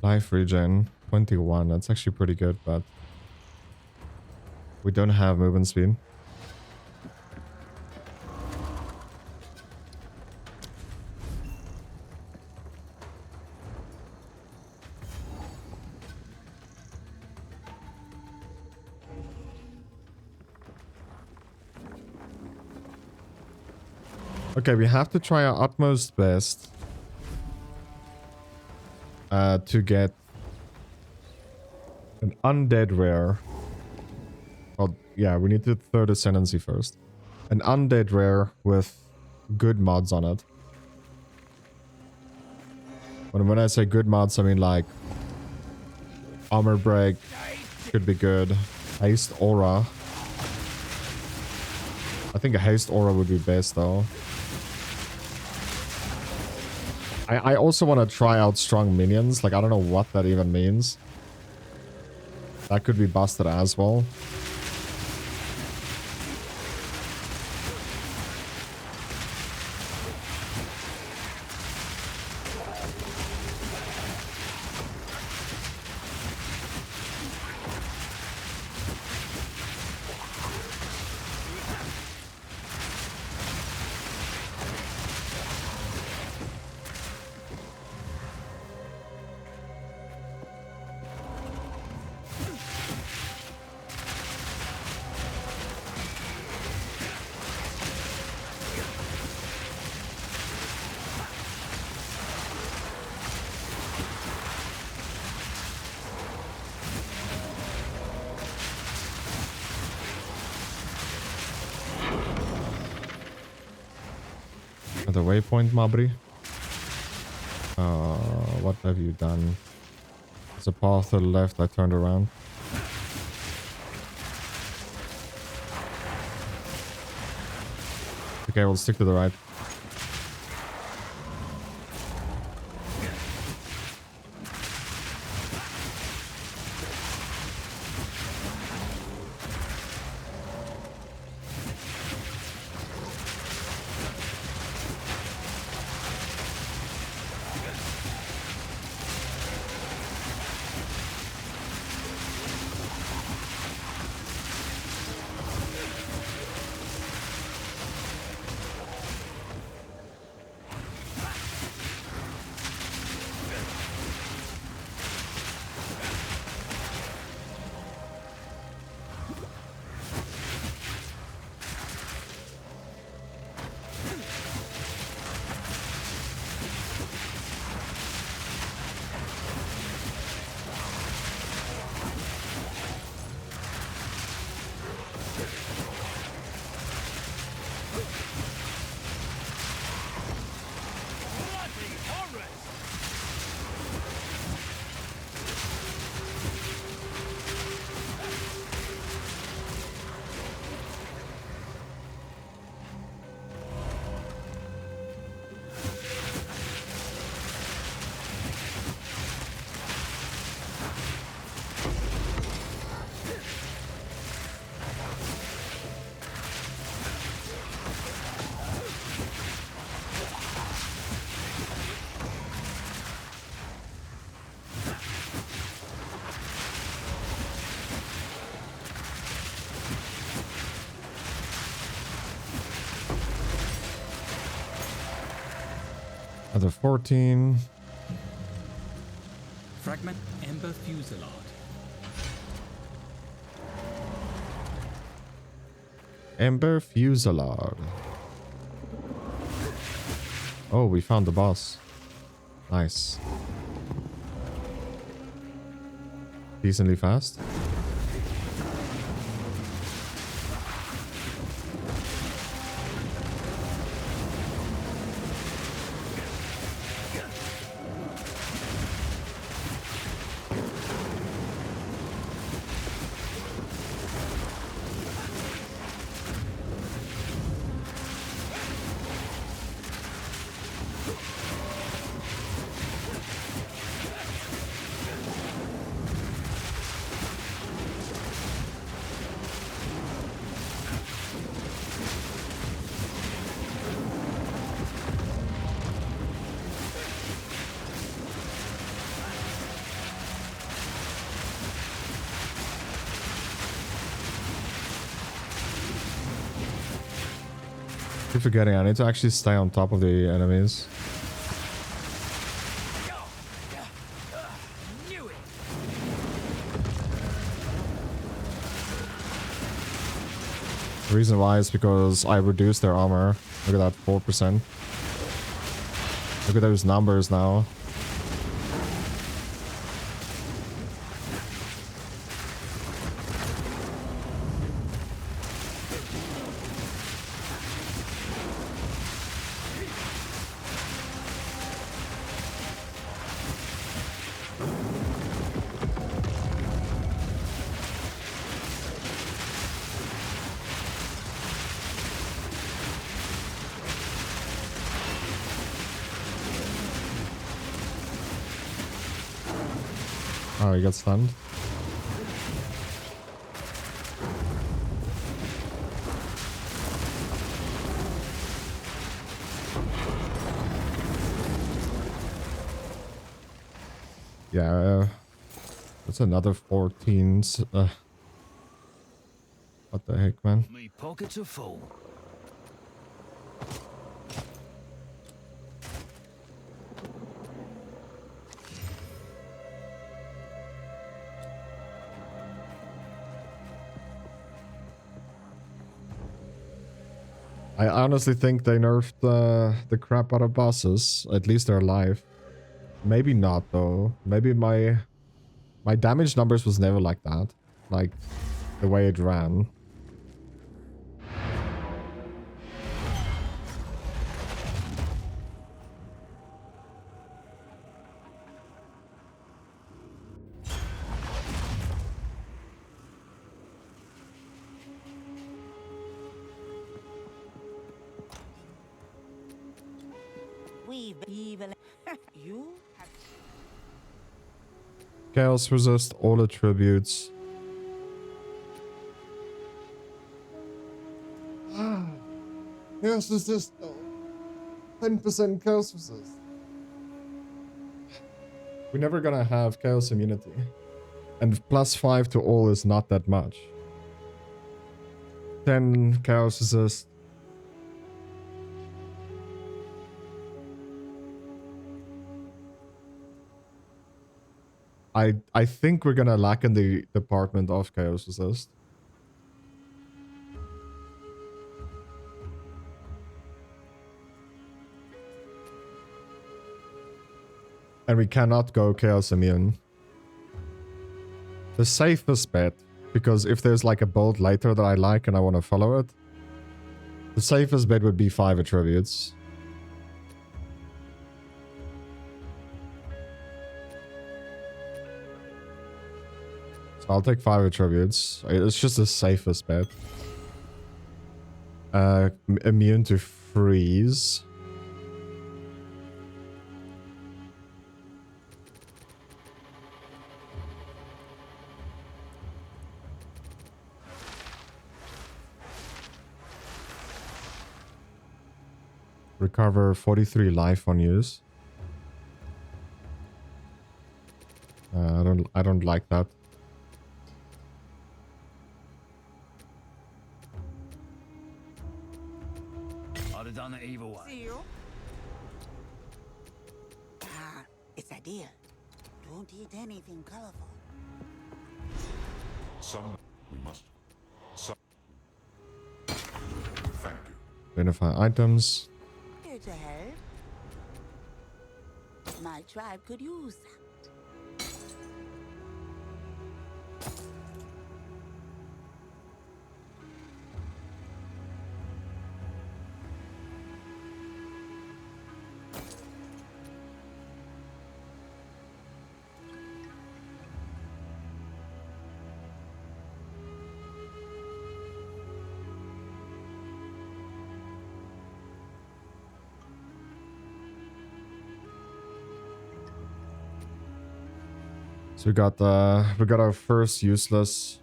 S1: Life regen 21. That's actually pretty good, but we don't have movement speed. Okay, we have to try our utmost best to get an undead rare. Oh, yeah, we need to third ascendancy first. An undead rare with good mods on it. When I say good mods, I mean like armor break could be good. Haste aura. I think a haste aura would be best though. I also want to try out strong minions. Like, I don't know what that even means. That could be busted as well. The waypoint, Mabri. What have you done? There's a path to the left. I turned around. Okay, we'll stick to the right. Another 14.
S3: Fragment Ember Fusillade.
S1: Ember Fusillade. Oh, we found the boss. Nice. Decently fast. Keep forgetting, I need to actually stay on top of the enemies.
S2: Knew it.
S1: The reason why is because I reduced their armor. Look at that, 4%. Look at those numbers now. Oh, he got stunned. Yeah, that's another 14. What the heck, man?
S5: Me pockets are full.
S1: I honestly think they nerfed the crap out of bosses. At least they're alive. Maybe not though. Maybe my damage numbers was never like that. Like the way it ran.
S6: We evil. You have
S1: Chaos resist all attributes. Chaos resist. 10% chaos resist. We're never gonna have chaos immunity. And +5 to all is not that much. 10 chaos resist. I think we're gonna lack in the department of chaos resist. And we cannot go chaos immune. The safest bet, because if there's like a build later that I like and I want to follow it, the safest bet would be 5 attributes. So I'll take 5 attributes. It's just the safest bet. Immune to freeze. Recover 43 life on use. I don't like that.
S5: I'd have done it either way.
S6: see you. idea. Don't eat anything colorful.
S4: Some we must. Some. Thank you.
S1: Identify items.
S6: Here to help. My tribe could use that.
S1: So we got our first useless.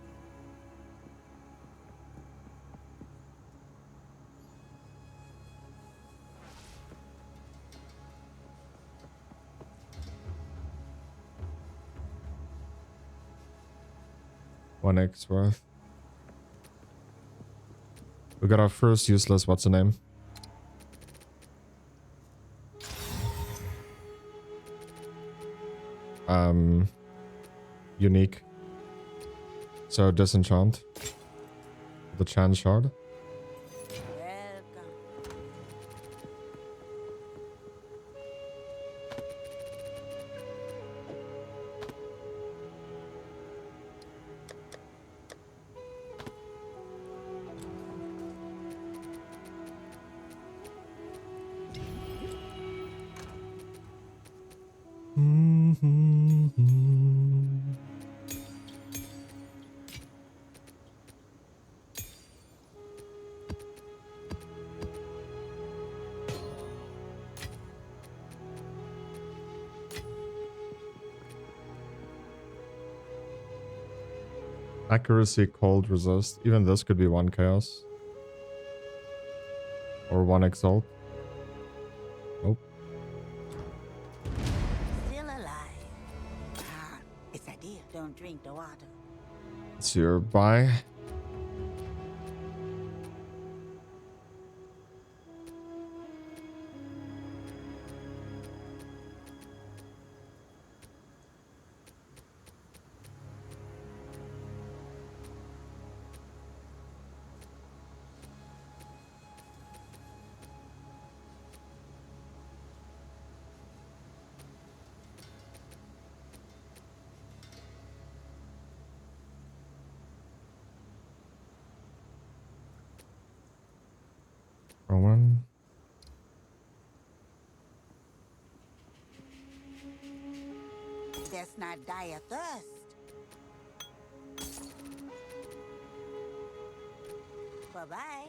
S1: One X worth. We got our first useless. What's the name? Unique. So disenchant. The Chan shard.
S6: Welcome.
S1: Accuracy, cold, resist. Even this could be one chaos. Or one exalt. Nope.
S6: Still alive. Ah, it's a deal. Don't drink the water.
S1: It's your buy. One.
S6: Let's not die of thirst. Bye-bye.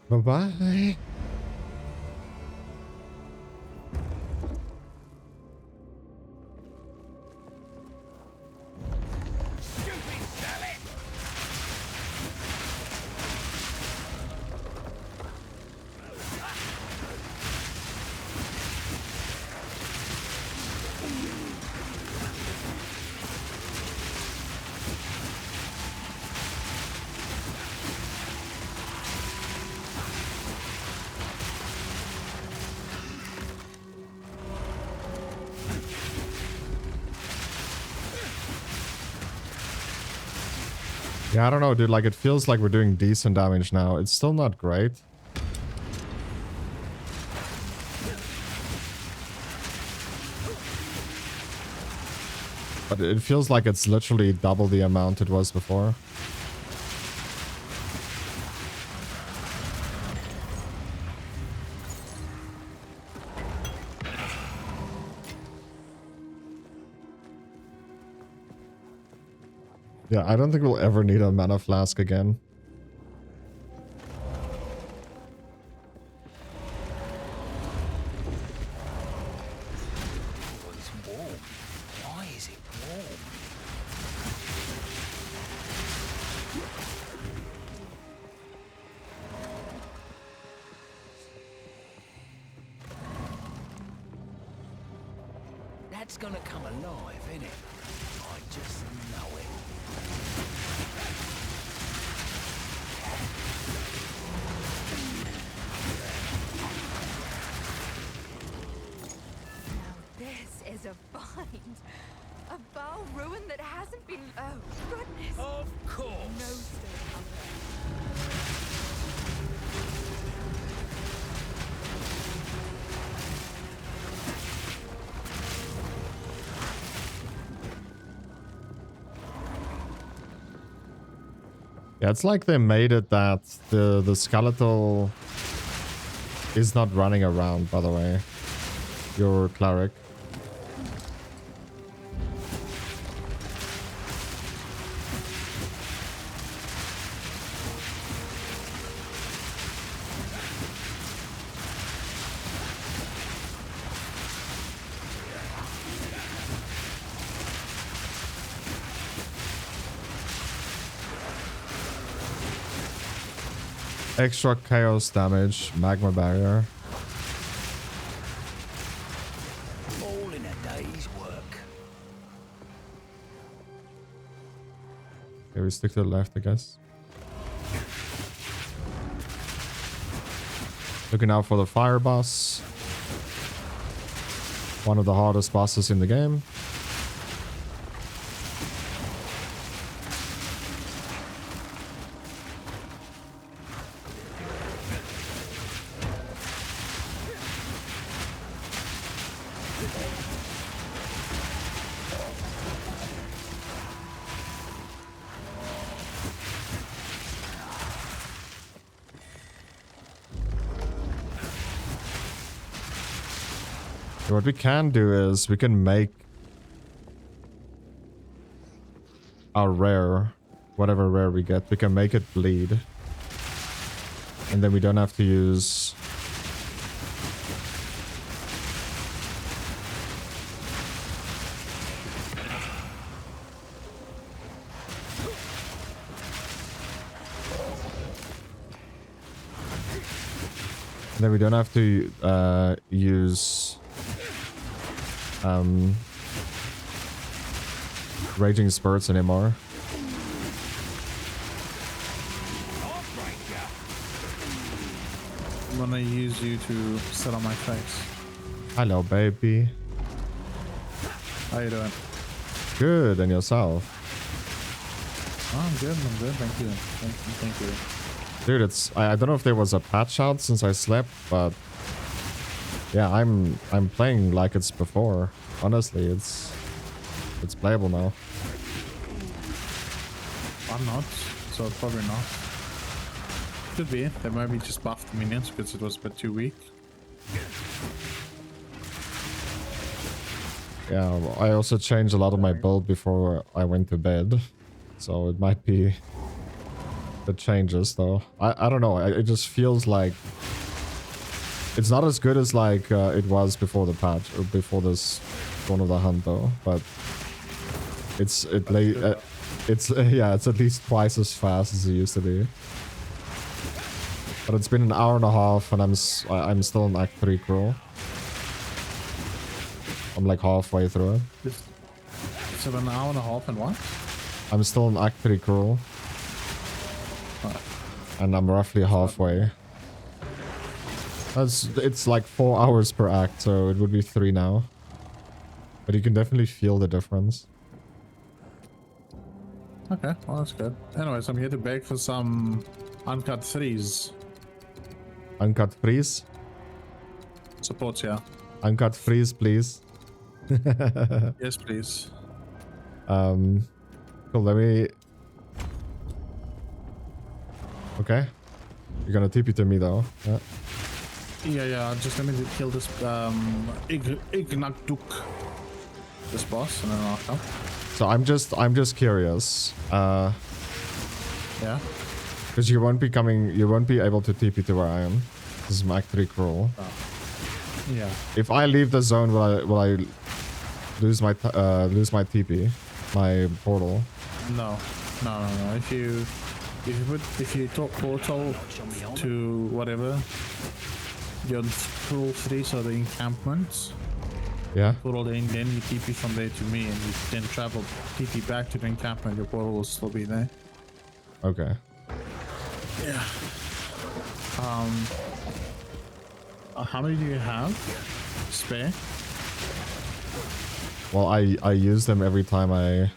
S1: Bye-bye. Yeah, I don't know, dude. Like, it feels like we're doing decent damage now. It's still not great. But it feels like it's literally double the amount it was before. Yeah, I don't think we'll ever need a mana flask again.
S5: Oh, it's warm. Why is it warm? That's gonna come alive, isn't it? I just know it.
S8: Now this is a ruined. A bow ruin that hasn't been. Oh, goodness.
S5: Of course.
S8: No stone unturned.
S1: Yeah, it's like they made it that the skeletal is not running around, by the way. Your cleric. Extra chaos damage, magma barrier.
S5: All in a day's work.
S1: Okay, we stick to the left, I guess. Looking out for the fire boss. One of the hardest bosses in the game. What we can do is we can make our rare, whatever rare we get, we can make it bleed. And then we don't have to use... And then we don't have to use... raging spurts anymore.
S9: I'm gonna use you to sit on my face.
S1: Hello, baby.
S9: How you doing?
S1: Good, and yourself?
S9: Oh, I'm good, thank you. Thank you.
S1: Dude, it's... I don't know if there was a patch out since I slept, but... Yeah, I'm playing like it's before. Honestly, it's playable now.
S9: I'm not, so probably not. Could be. They maybe just buffed the minions because it was a bit too weak.
S1: Yeah, I also changed a lot of my build before I went to bed. So it might be the changes though. I don't know, it just feels like it's not as good as like it was before the patch or before this one of the hunt though, but it's yeah, it's at least twice as fast as it used to be. But it's been an hour and a half and I'm still in Act 3 crawl. I'm like halfway through it.
S9: So an hour and a half and what?
S1: I'm still in Act 3 crawl. And I'm roughly halfway. It's like 4 hours per act, so it would be 3 now. But you can definitely feel the difference.
S9: Okay, well that's good. Anyways, I'm here to beg for some uncut threes.
S1: Uncut freeze?
S9: Support, yeah.
S1: Uncut freeze, please.
S9: Yes, please.
S1: Cool, let me... Okay. You're gonna TP to me though. Yeah.
S9: Yeah, just let me kill this Ignakduk. This boss, and then I'll come.
S1: So I'm just curious.
S9: Yeah.
S1: Because you won't be able to TP to where I am. This is Mac 3 crawl.
S9: Oh. Yeah.
S1: If I leave the zone, will I lose my TP, my portal?
S9: No. If you talk portal to whatever, your portal 3, so the encampments.
S1: Yeah.
S9: Portal in, then you TP from there to me, and you then travel TP back to the encampment. Your portal will still be there.
S1: Okay.
S9: Yeah. How many do you have? Spare?
S1: Well, I use them every time I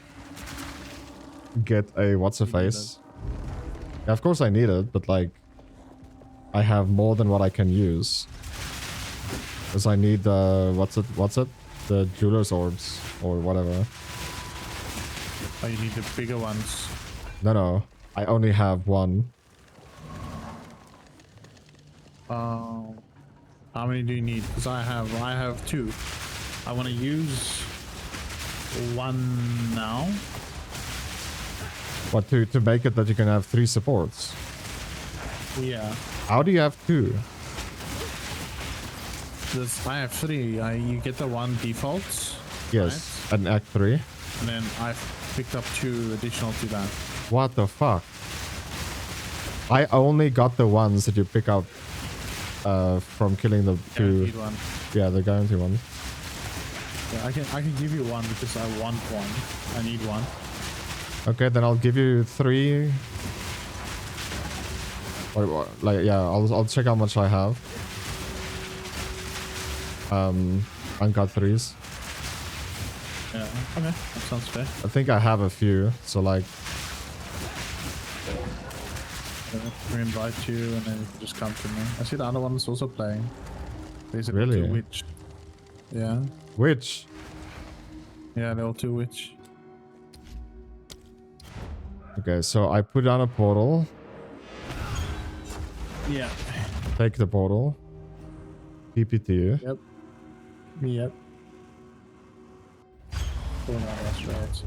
S1: get a what's-a-face. Yeah, of course I need it, but like I have more than what I can use. Because I need what's it? The jeweler's orbs or whatever.
S9: Oh, you need the bigger ones.
S1: No. I only have one.
S9: How many do you need? Because I have 2. I want to use one now.
S1: What, to make it that you can have 3 supports?
S9: Yeah.
S1: How do you have 2?
S9: I have 3. You get the 1 defaults.
S1: Yes, and Act 3.
S9: And then I've picked up 2 additional to that.
S1: What the fuck? I only got the ones that you pick up from killing the 2.
S9: Guaranteed one.
S1: Yeah, the guaranteed one.
S9: Yeah, I can give you 1 because I want 1. I need 1.
S1: Okay, then I'll give you 3. Or, like, yeah, I'll check how much I have. Uncut 3s.
S9: Yeah, okay, that sounds fair.
S1: I think I have a few, so like...
S9: We invite you and then you can just come to me. I see the other one's also playing. There's a
S1: Really?
S9: 2 witch. Yeah.
S1: Which?
S9: Yeah, they're all 2 witch.
S1: Okay, so I put down a portal.
S9: Yeah.
S1: Take the portal. PPT.
S9: Yep. Yep. Oh no, that's right.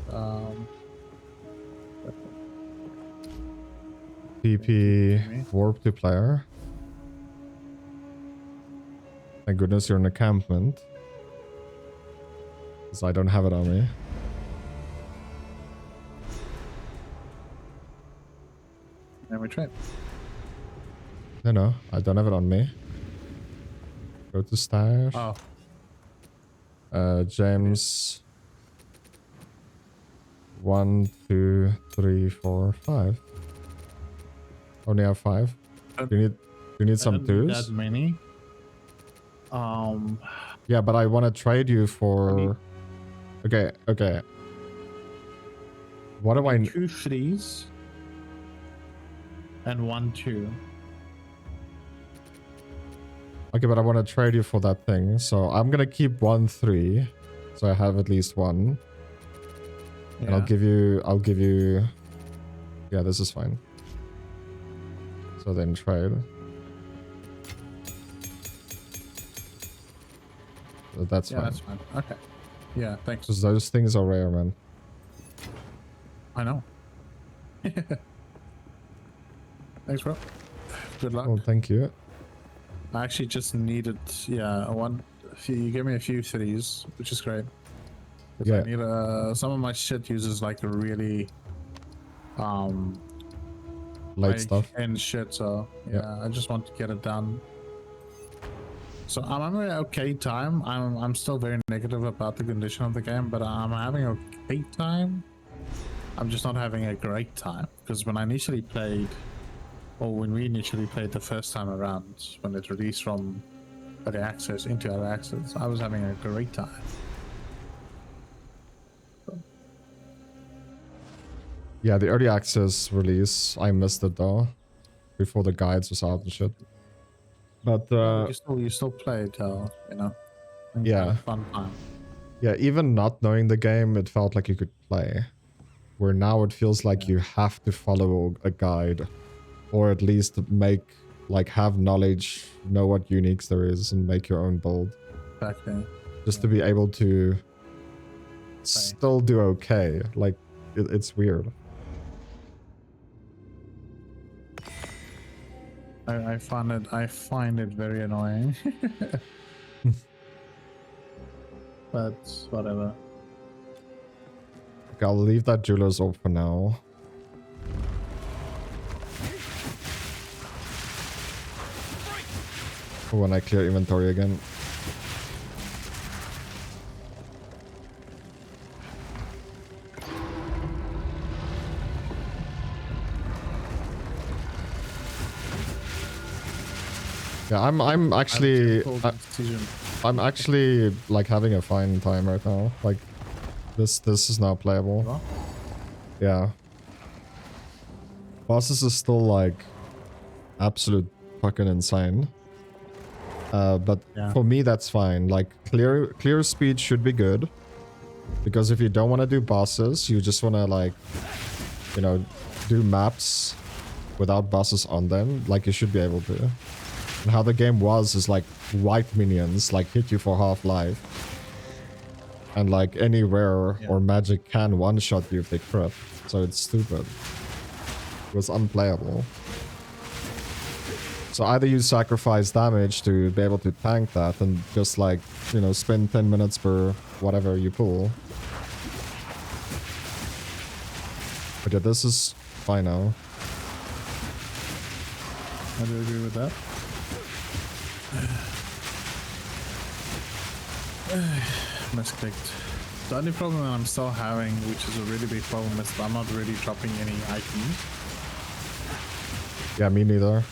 S1: PP warp to player. Thank goodness you're in encampment. Because I don't have it on me.
S9: And we try.
S1: No, I don't have it on me. Go to stash.
S9: Oh.
S1: James. 1, 2, 3, 4, 5. Only have 5. You need some 2s?
S9: That many.
S1: Yeah, but I want to trade you for... Okay. What do I...
S9: 2 3s. And 1 2.
S1: Okay, but I want to trade you for that thing. So I'm going to keep 1 3. So I have at least 1. And I'll give you... Yeah, this is fine. So then trade. So that's fine.
S9: That's fine. Okay. Yeah, thanks.
S1: Because those things are rare, man.
S9: I know. Thanks, bro. Good luck.
S1: Well, thank you.
S9: I actually just needed, you gave me a few 3s, which is great. 'Cause
S1: Yeah.
S9: I need some of my shit uses like a really
S1: Light stuff.
S9: and shit, so yeah, I just want to get it done. So I'm having an okay time. I'm still very negative about the condition of the game, but I'm having a okay time. I'm just not having a great time because when we initially played the first time around, when it released from early access into early access, I was having a great time.
S1: Yeah, the early access release, I missed it though. Before the guides was out and shit. But
S9: You still played, you know. And
S1: Yeah.
S9: had a fun time.
S1: yeah, even not knowing the game, it felt like you could play. Where now it feels like you have to follow a guide. Or at least have knowledge, know what uniques there is, and make your own build.
S9: Exactly.
S1: Just to be able to still do okay. Like, it's weird.
S9: I find it very annoying. But whatever.
S1: Okay, I'll leave that jeweler's orb for now. For when I clear inventory again. Yeah, I'm actually like having a fine time right now. Like This is now playable.
S9: Well,
S1: Yeah. Bosses is still like absolute fucking insane. But
S9: Yeah.
S1: for me that's fine. Like clear speed should be good. Because if you don't want to do bosses, you just want to like, you know, do maps without bosses on them, like you should be able to. And how the game was is like white minions like hit you for half life. And like any rare or magic can one-shot you if they crit. So it's stupid. It was unplayable. So either you sacrifice damage to be able to tank that and just like, you know, spend 10 minutes per whatever you pull. But yeah, this is fine now.
S9: I do agree with that. Misclicked. The only problem that I'm still having, which is a really big problem, is that I'm not really dropping any items.
S1: Yeah, me neither.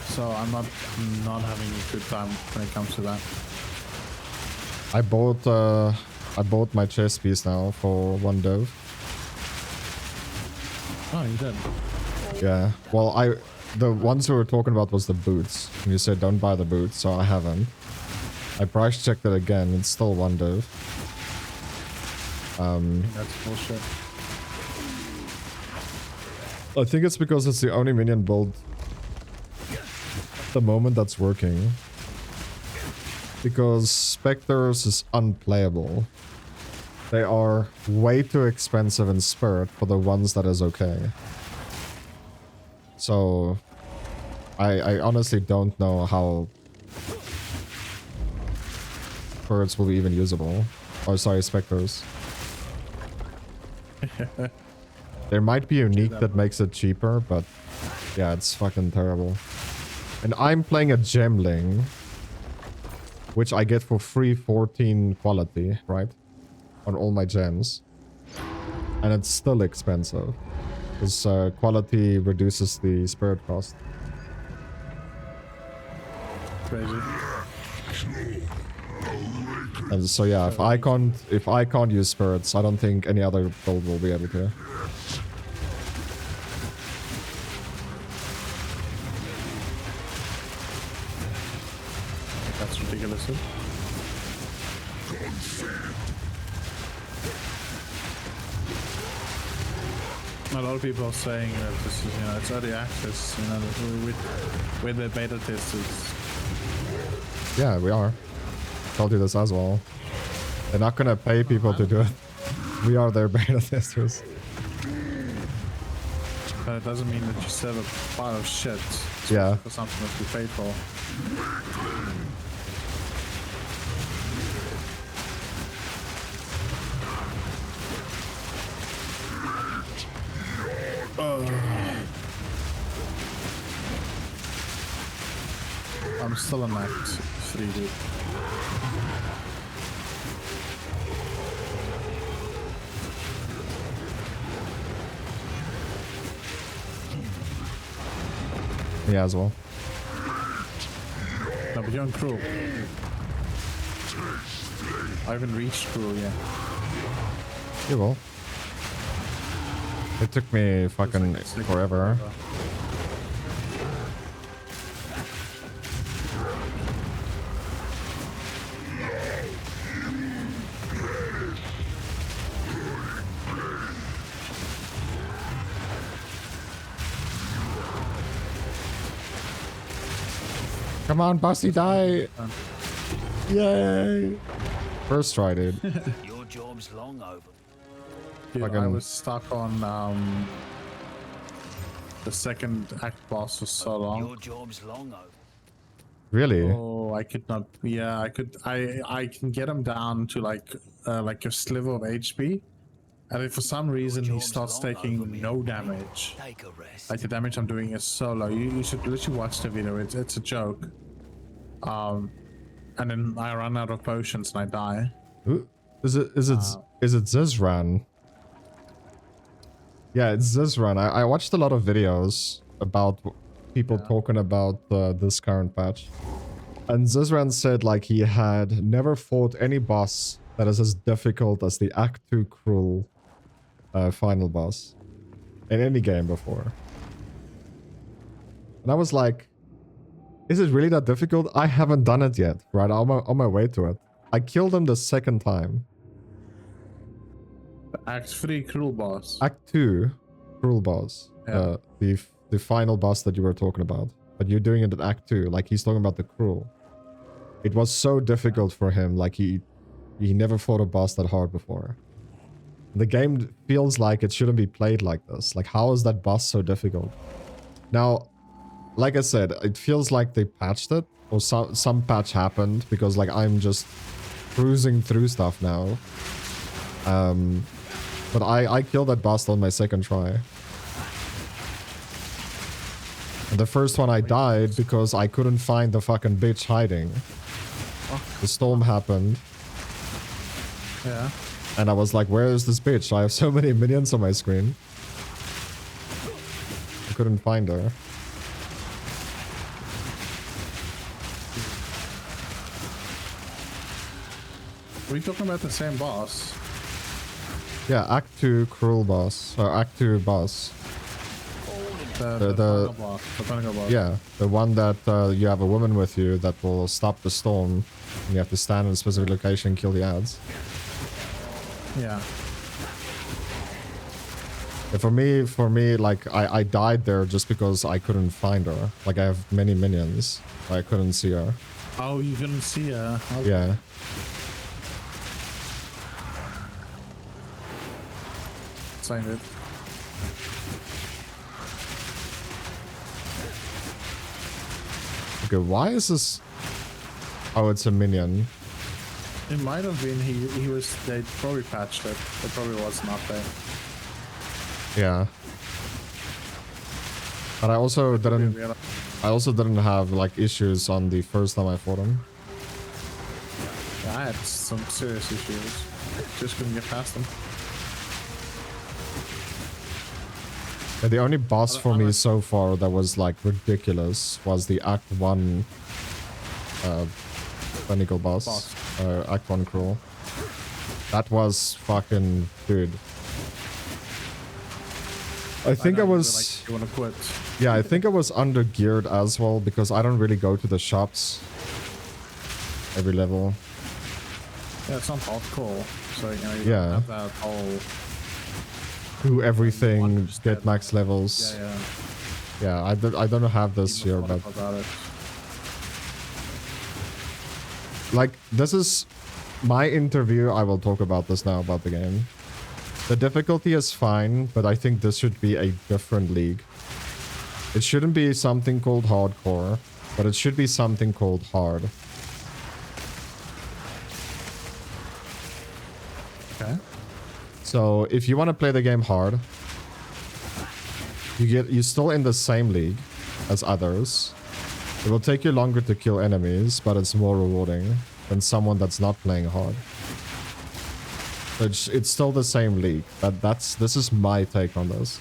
S9: So I'm not having a good time when it comes to that.
S1: I bought my chess piece now for 1 DoTH.
S9: Oh, you did?
S1: Yeah. Well, the ones we were talking about was the boots. And you said don't buy the boots, so I haven't. I price checked it again. It's still 1 DoTH.
S9: That's bullshit.
S1: I think it's because it's the only minion build at the moment that's working. Because Spectres is unplayable. They are way too expensive in Spirit for the ones that is okay. So I honestly don't know how Spirits will be even usable. Oh, sorry, Spectres. There might be a unique that makes it cheaper, but yeah, it's fucking terrible. And I'm playing a Gemling, which I get for free 14 quality, right? On all my gems. And it's still expensive. Because quality reduces the spirit cost.
S9: Crazy.
S1: And so yeah, if I can't use spirits, I don't think any other build will be able to.
S9: That's ridiculous. A lot of people are saying that this is, you know, it's early access, you know, with the beta testers.
S1: Yeah, we are. Told you this as well. They're not gonna pay people to do it. We are their beta testers.
S9: But it doesn't mean that you serve a pile of shit.
S1: Yeah.
S9: For something that you paid for. I'm still on Act 3, dude.
S1: Yeah, as well.
S9: No, but you're on Cruel. I haven't reached Cruel yet.
S1: You will. It took me fucking forever. Come on, Bossy, die! Yay! First try, dude.
S5: Your job's long over.
S9: Dude, I
S1: Fucking-
S9: was stuck on the second act boss for so long.
S5: Your job's long over.
S1: Really?
S9: Oh, I could not. Yeah, I could. I can get him down to like a sliver of HP, and if for some reason he starts taking no damage,
S5: Take a rest.
S9: like the damage I'm doing is so low. You should literally watch the video. It's a joke. And then I run out of potions and I die.
S1: Ooh, is it Zizran? Yeah, it's Zizran. I watched a lot of videos about people talking about this current patch. And Zizran said like he had never fought any boss that is as difficult as the Act 2 Cruel final boss in any game before. And I was like, is it really that difficult? I haven't done it yet, right? I'm on my way to it. I killed him the second time.
S9: The Act 3 Cruel Boss.
S1: Act 2 Cruel boss.
S9: Yeah.
S1: The final boss that you were talking about. But you're doing it in Act 2, like he's talking about the Cruel. It was so difficult for him, like he never fought a boss that hard before. The game feels like it shouldn't be played like this. Like, how is that boss so difficult? Now, like I said, it feels like they patched it, or some patch happened, because like I'm just cruising through stuff now. But I killed that boss on my second try. And the first one I died because I couldn't find the fucking bitch hiding. The storm happened.
S9: Yeah.
S1: And I was like, where is this bitch? I have so many minions on my screen. I couldn't find her.
S9: Are we talking about the same boss?
S1: Yeah, Act 2 Cruel boss. Or Act 2 boss.
S9: The final boss. The final boss.
S1: Yeah, the one that you have a woman with you that will stop the storm. And you have to stand in a specific location and kill the ads.
S9: Yeah.
S1: And for me, like, I died there just because I couldn't find her. Like, I have many minions. I couldn't see her.
S9: Oh, you couldn't see her. Okay.
S1: Yeah.
S9: Signed it.
S1: Okay, why is this... Oh, it's a minion.
S9: It might have been he was. They probably patched it. It probably was not there.
S1: Yeah. But I also didn't have like issues on the first time I fought him.
S9: Yeah, I had some serious issues. Just couldn't get past them.
S1: And the only boss for me so far that was like ridiculous was the Act 1 clinical boss. Act 1 Cruel. That was fucking... Dude. I think I was...
S9: Like, you wanna quit.
S1: Yeah, I think I was under geared as well because I don't really go to the shops every level.
S9: Yeah, it's not hardcore. So, you know, you
S1: Yeah.
S9: don't have that whole...
S1: Do everything, get max levels.
S9: Yeah,
S1: Yeah, I don't have this here, but...
S9: about it.
S1: Like, this is my interview. I will talk about this now, about the game. The difficulty is fine, but I think this should be a different league. It shouldn't be something called hardcore, but it should be something called hard.
S9: Okay.
S1: So, if you want to play the game hard, you're still in the same league as others. It will take you longer to kill enemies, but it's more rewarding than someone that's not playing hard. It's still the same league. This is my take on this.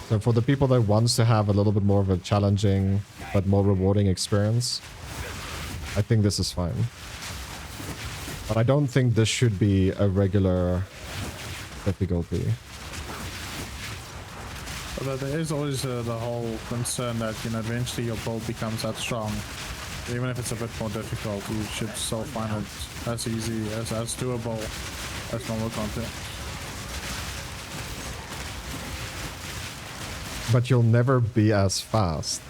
S1: So for the people that wants to have a little bit more of a challenging but more rewarding experience, I think this is fine. But I don't think this should be a regular difficulty.
S9: But there is always the whole concern that, you know, eventually your build becomes that strong. Even if it's a bit more difficult, you should still find it as easy, as doable as normal content.
S1: But you'll never be as fast.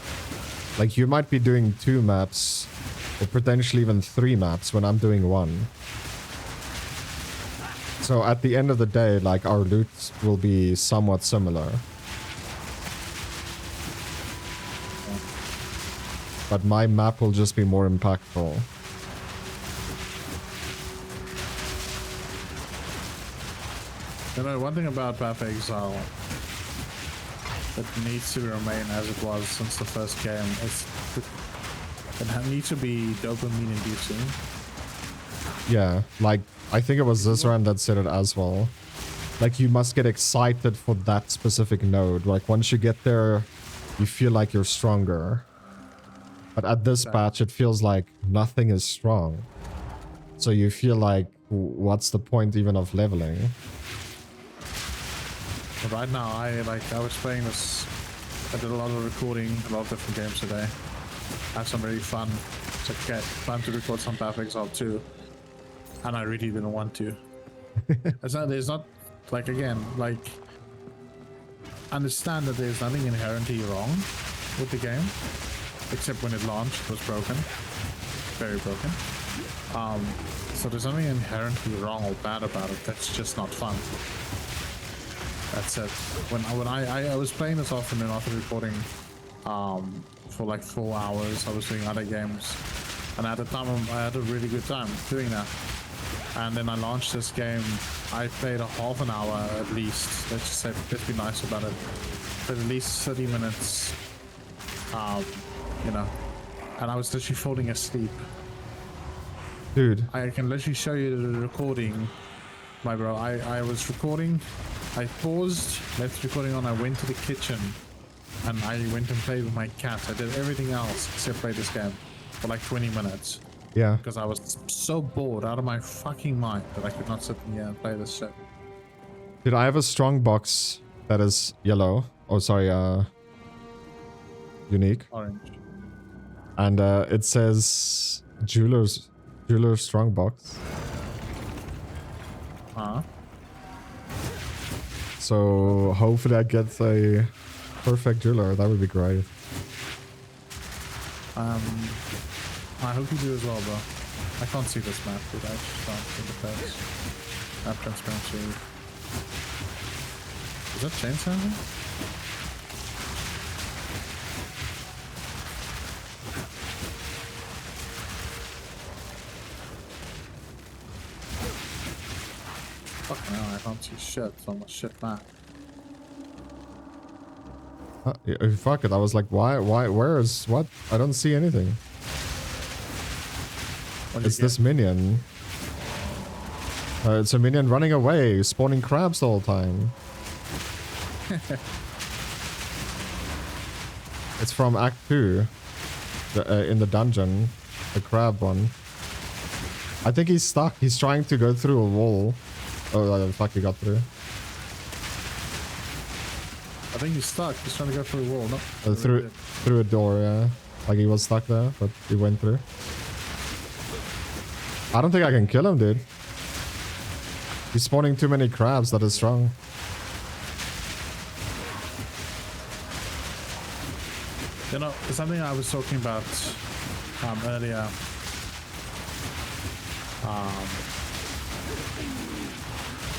S1: Like, you might be doing 2 maps, or potentially even 3 maps when I'm doing 1. So at the end of the day, like, our loot will be somewhat similar. But my map will just be more impactful.
S9: You know, one thing about Path of Exile that needs to remain as it was since the first game is it needs to be dopamine inducing.
S1: Yeah, like, I think it was this round that said it as well. Like, you must get excited for that specific node. Like, once you get there, you feel like you're stronger. But at this patch, it feels like nothing is strong. So you feel like, what's the point even of leveling?
S9: But right now, I was playing this. I did a lot of recording, a lot of different games today. I had some really fun. It's like, okay, time to record some PoE2 too. And I really didn't want to. There's not, like, again, like, understand that there's nothing inherently wrong with the game, except when it launched, it was broken, very broken. So there's nothing inherently wrong or bad about it. That's just not fun. That's it. When I was playing this afternoon after recording, for like 4 hours. I was doing other games, and at the time I had a really good time doing that. And then I launched this game. I played a half an hour at least. Let's just say, let's be nice about it. But at least 30 minutes, you know. And I was literally falling asleep.
S1: Dude.
S9: I can literally show you the recording, my bro. I was recording. I paused, left recording on. I went to the kitchen, and I went and played with my cat. I did everything else except play this game for like 20 minutes.
S1: Yeah.
S9: Because I was so bored out of my fucking mind that I could not sit in here and play this shit.
S1: Dude, I have a strong box that is yellow. Oh, sorry, unique.
S9: Orange.
S1: And it says Jeweler's strong box. So hopefully I get a perfect jeweler. That would be great.
S9: I hope you do as well, bro. I can't see this map, dude. I just can't see the face. Map transparency. Is that chain sounding? Fuck no, I can't see shit. It's on the shit map.
S1: Fuck it. I was like, why, where is, what? I don't see anything. It's this minion. It's a minion running away, spawning crabs the whole time. It's from Act 2. In the dungeon. The crab one. I think he's stuck. He's trying to go through a wall. Oh, fuck, he got through.
S9: I think he's stuck. He's trying to go through a wall. No,
S1: through a door, yeah. Like he was stuck there, but he went through. I don't think I can kill him, dude. He's spawning too many crabs that is strong.
S9: You know, something I was talking about earlier.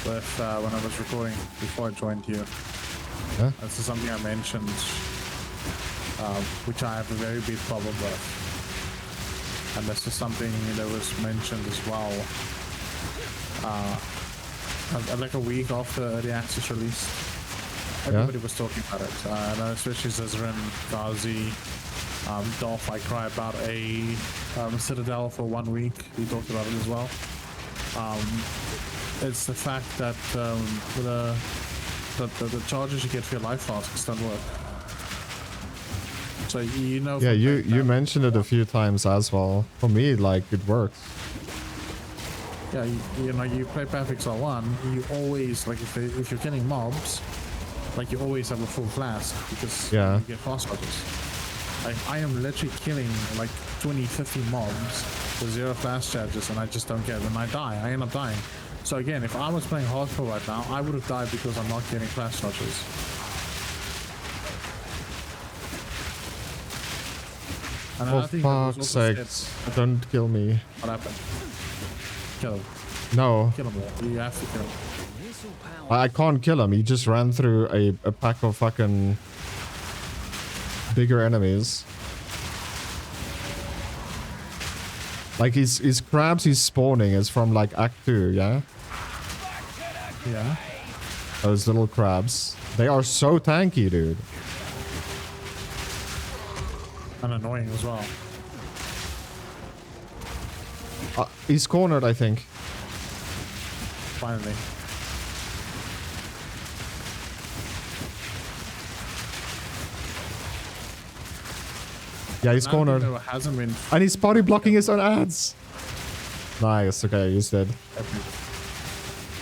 S9: With when I was recording before I joined you.
S1: Yeah?
S9: This is something I mentioned, which I have a very big problem with. And this is something that was mentioned as well. Like a week after Early Access release, everybody was talking about it. Especially Zizrin, Gazi, DoTH. I cry about a Citadel for 1 week. We talked about it as well. It's the fact that the charges you get for your life flasks don't work. So you know.
S1: Yeah, you mentioned it a few times as well. For me, like, it works.
S9: Yeah, you know, you play PoE2 1, you always, like, if you're killing mobs, like, you always have a full flask because you get fast charges. Like, I am literally killing like 20, 50 mobs with 0 flash charges, and I just don't get it. When I die, I end up dying. So again, if I was playing hardcore right now, I would have died because I'm not getting flash charges. And
S1: For fuck's sakes, don't kill me.
S9: What happened? Kill him.
S1: No.
S9: Kill him. You have to kill him.
S1: I can't kill him. He just ran through a pack of fucking bigger enemies. Like his crabs he's spawning is from like Act 2, yeah?
S9: Yeah.
S1: Those little crabs. They are so tanky, dude.
S9: And annoying as well.
S1: He's cornered, I think.
S9: Finally.
S1: Yeah, he's cornered.
S9: Hasn't been.
S1: And he's body blocking his own ads. Nice. Okay, you said.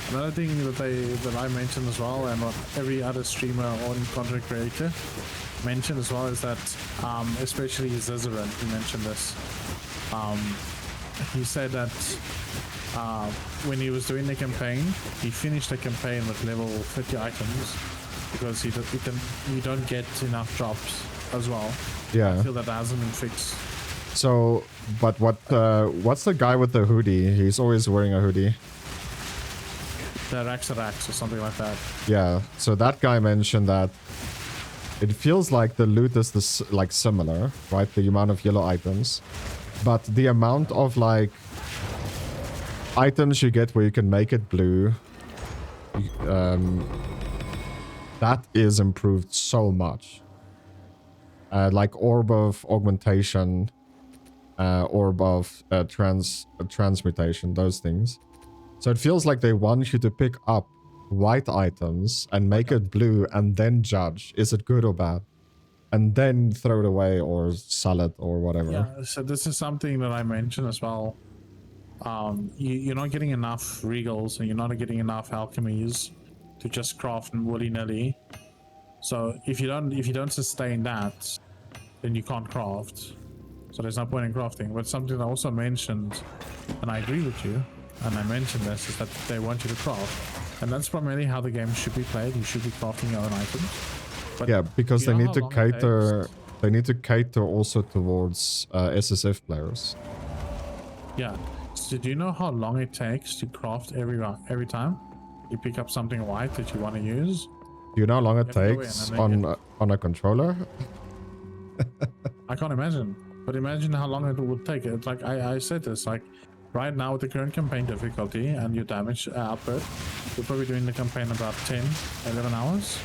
S9: Another thing that I mentioned as well, and what every other streamer or content creator mentioned as well, is that especially Zizaran, he mentioned this. He said that when he was doing the campaign, he finished the campaign with level 50 items because you don't get enough drops as well.
S1: Yeah.
S9: I feel that hasn't been fixed.
S1: So, but what's the guy with the hoodie? He's always wearing a hoodie.
S9: The Rax or something like that.
S1: Yeah. So that guy mentioned that it feels like the loot is like similar, right? The amount of yellow items, but the amount of like items you get where you can make it blue, that is improved so much. Like orb of augmentation, orb of transmutation, those things. So it feels like they want you to pick up white items and make it blue and then judge, is it good or bad? And then throw it away or sell it or whatever.
S9: Yeah, so this is something that I mentioned as well. You're not getting enough regals and you're not getting enough alchemies to just craft willy-nilly. So if you don't sustain that, then you can't craft. So there's no point in crafting. But something I also mentioned, and I agree with you, and I mentioned this, is that they want you to craft. And that's primarily how the game should be played. You should be crafting your own items. But
S1: yeah, because they need to cater. They need to cater also towards SSF players.
S9: Yeah. So do you know how long it takes to craft every time you pick up something white that you want to use?
S1: Do you know how long it takes on a controller?
S9: I can't imagine. But imagine how long it would take. It's like I said this, like right now with the current campaign difficulty and your damage output, you're probably doing the campaign about 10, 11 hours,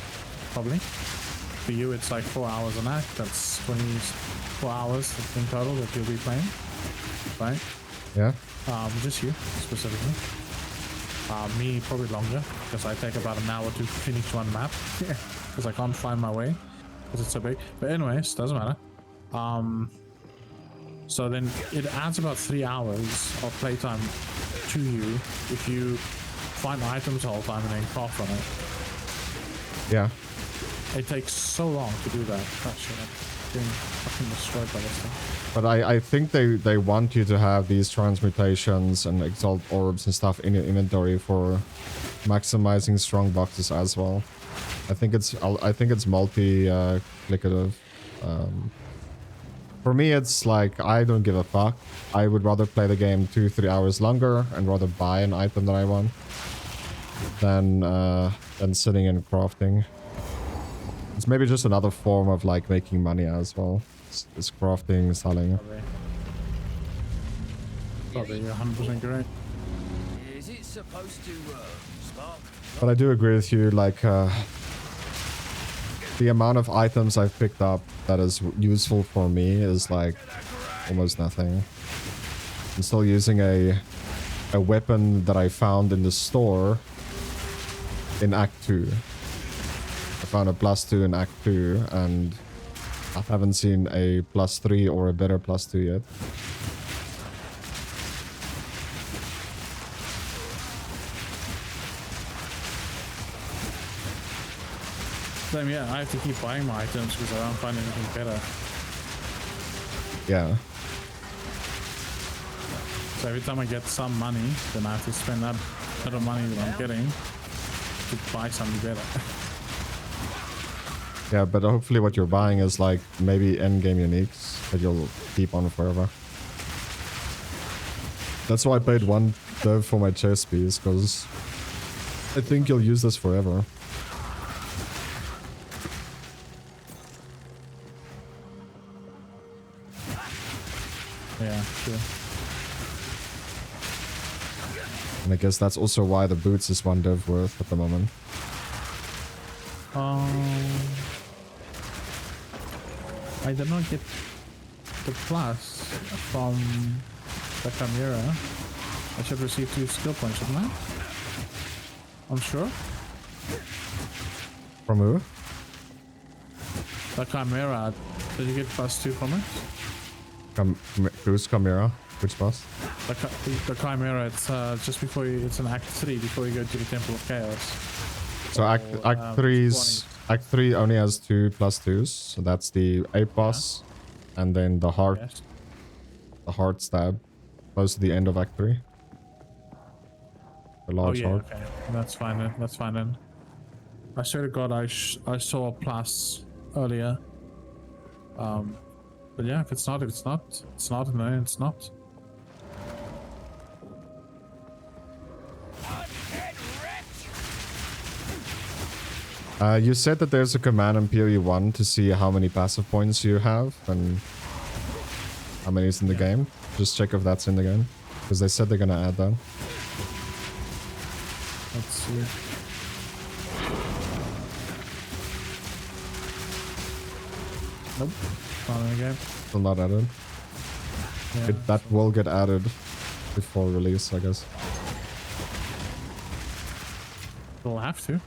S9: probably. For you, it's like 4 hours an act. That's 24 hours in total that you'll be playing, right?
S1: Yeah.
S9: Just you specifically. Me probably longer because I take about an hour to finish one map because I can't find my way because it's so big. But anyways, doesn't matter. So then it adds about 3 hours of playtime to you if you find items the whole time and then craft on it.
S1: Yeah.
S9: It takes so long to do that. Gosh, I'm getting fucking destroyed by this thing.
S1: But I think they want you to have these transmutations and exalt orbs and stuff in your inventory for maximizing strong boxes as well. I think it's multi-clicative. For me, it's like I don't give a fuck. I would rather play the game 2-3 hours longer and rather buy an item that I want than sitting and crafting. It's maybe just another form of like making money as well. It's crafting, selling.
S9: Probably 100% correct.
S5: Is it supposed to spark?
S1: But I do agree with you, like the amount of items I've picked up that is useful for me is like almost nothing. I'm still using a weapon that I found in the store in Act 2. I found a +2 in Act 2 and I haven't seen a +3 or a better +2 yet.
S9: Same, yeah, I have to keep buying my items because I don't find anything better.
S1: Yeah.
S9: So every time I get some money, then I have to spend that little money that I'm getting to buy something better.
S1: Yeah, but hopefully what you're buying is like maybe endgame uniques that you'll keep on forever. That's why I paid 1 dev for my chest piece, because I think you'll use this forever.
S9: Yeah, sure.
S1: And I guess that's also why the boots is 1 dev worth at the moment.
S9: I did not get the plus from the Chimera. I should receive 2 skill points, shouldn't I? I'm sure.
S1: From who?
S9: The Chimera. Did you get +2 from it?
S1: Who's Chimera? Which boss?
S9: The Chimera, it's just before you, it's an Act 3 before you go to the Temple of Chaos.
S1: So Act 3 only has 2+2s, so that's the ape boss, and then the heart,
S9: Yes.
S1: the heart stab, close to the end of Act 3. The
S9: Oh
S1: large
S9: yeah,
S1: heart.
S9: okay. That's fine then. That's fine then. I swear to God, I saw a plus earlier. But yeah, if it's not, it's not. It's not, no, it's not.
S1: You said that there's a command in PoE1 to see how many passive points you have and how many is in the game. Just check if that's in the game, because they said they're gonna add that.
S9: Let's see. Nope, not in the game.
S1: Still not added.
S9: Yeah,
S1: That will get added before release, I guess.
S9: we'll have to.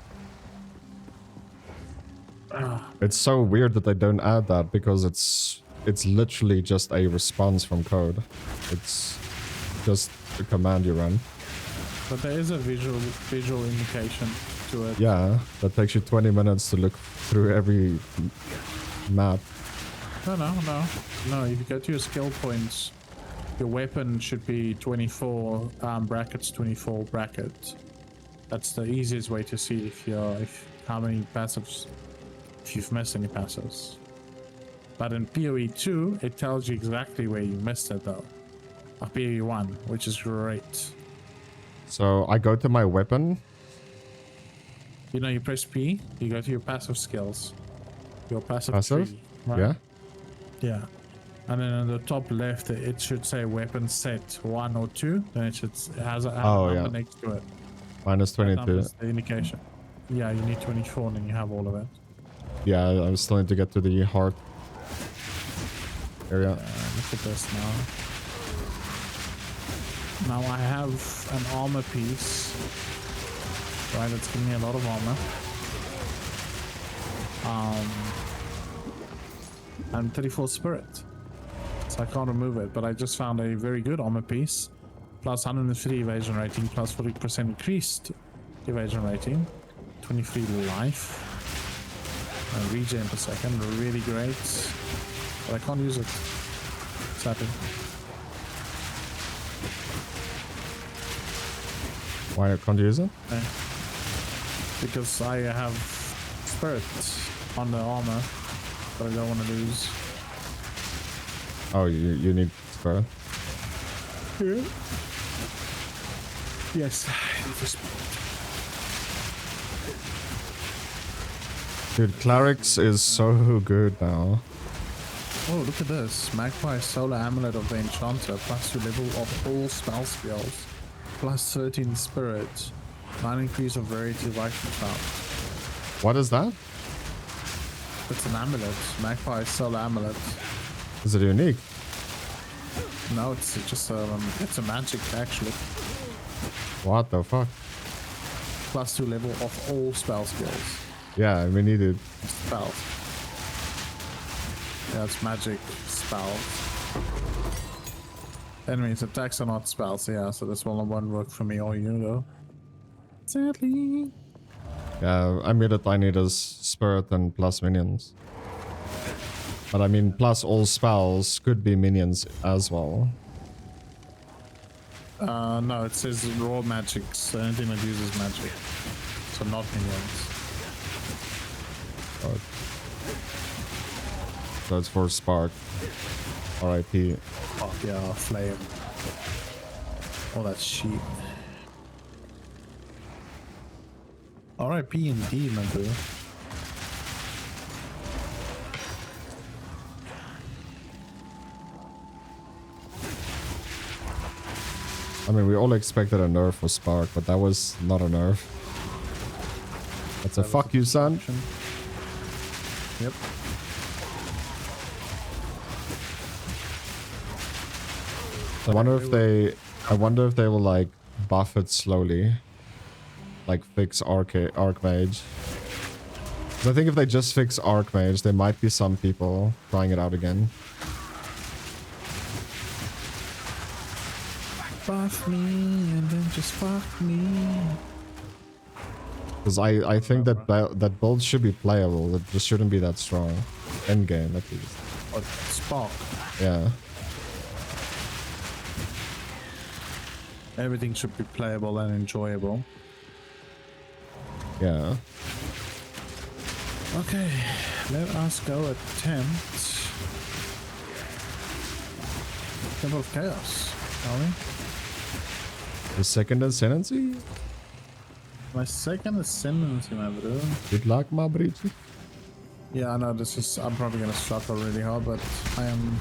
S1: It's so weird that they don't add that, because it's literally just a response from code. It's just a command you run.
S9: But there is a visual indication to it.
S1: Yeah, that takes you 20 minutes to look through every map.
S9: No. If you go to your skill points, your weapon should be 24 brackets, 24 bracket. That's the easiest way to see if how many passives, if you've missed any passives. But in PoE2, it tells you exactly where you missed it though. Of PoE1, which is great.
S1: So I go to my weapon.
S9: You know, you press P, you go to your passive skills. Your passive tree, right?
S1: Yeah.
S9: Yeah. And then on the top left, it should say weapon set 1 or 2. Then it has a number next to it.
S1: Minus
S9: That
S1: 22.
S9: number's the indication. Yeah, you need 24 and then you have all of it.
S1: Yeah, I still need to get to the heart area.
S9: Look at this now. Now I have an armor piece. Right, it's giving me a lot of armor. And 34 spirit. So I can't remove it, but I just found a very good armor piece. Plus 103 evasion rating, plus 40% increased evasion rating. 23 life. And regen per second, really great. But I can't use it. Sadly.
S1: Why can't you use it?
S9: Because I have spirit on the armor that I don't want to lose.
S1: Oh, you need spirit.
S9: Yeah. Yes, I need the spirit.
S1: Dude, clerics is so good now.
S9: Oh, look at this. Magpie Solar Amulet of the Enchanter. Plus 2 level of all spell skills. Plus 13 spirit. 9 increase of rarity vital power.
S1: What is that?
S9: It's an amulet. Magpie Solar Amulet.
S1: Is it unique?
S9: No, it's just it's a magic actually.
S1: What the fuck?
S9: Plus 2 level of all spell skills.
S1: Yeah, we need it.
S9: Spells. Yeah, it's magic spells. Enemies attacks are not spells, yeah, so this one won't work for me or you though. Sadly.
S1: Yeah, I made it. I need a spirit and plus minions. But I mean, plus all spells could be minions as well.
S9: No, it says raw magics, anything that uses magic. So not minions.
S1: Oh. So it's for Spark. RIP.
S9: Fuck yeah, flame. All that shit. RIP indeed, my bro.
S1: I mean, we all expected a nerf for Spark, but that was not a nerf. That's a fuck you, son.
S9: Yep.
S1: I wonder if they will like buff it slowly, like fix Archmage. 'Cause I think if they just fix Archmage, there might be some people trying it out again.
S9: buff me and then just fuck me.
S1: Because I think that that build should be playable. It just shouldn't be that strong. End game, at least.
S9: Or spark.
S1: Yeah.
S9: Everything should be playable and enjoyable.
S1: Yeah.
S9: Okay, let us go attempt Temple of Chaos, shall we?
S1: The second ascendancy?
S9: My second ascendancy, my bro.
S1: Good luck, my bridge.
S9: Yeah, I know this is. I'm probably gonna struggle really hard, but I am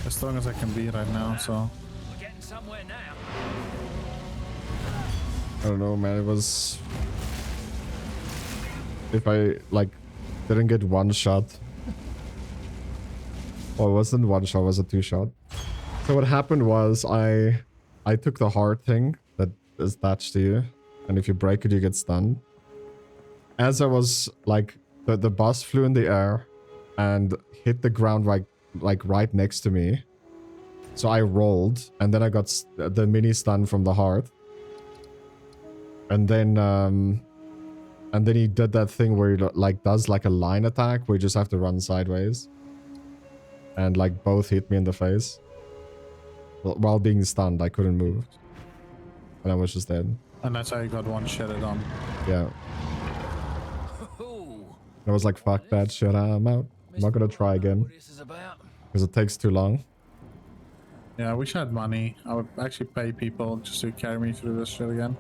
S9: as strong as I can be right now. So
S5: We're getting somewhere now.
S1: I don't know, man. It was... If I, like, didn't get one shot... Well, it wasn't one shot, it was a two shot. So what happened was I took the heart thing that is attached to you. And if you break it, you get stunned. As I was, like... The boss flew in the air and hit the ground right next to me. So I rolled, and then I got the mini stun from the heart. And then he did that thing where he like does like a line attack where you just have to run sideways. And like both hit me in the face. While being stunned, I couldn't move. And I was just dead.
S9: and that's how you got one shitted on.
S1: Yeah. I was like, fuck that shit, I'm out. I'm not gonna try again. Because it takes too long.
S9: Yeah, I wish I had money. I would actually pay people just to carry me through this shit again.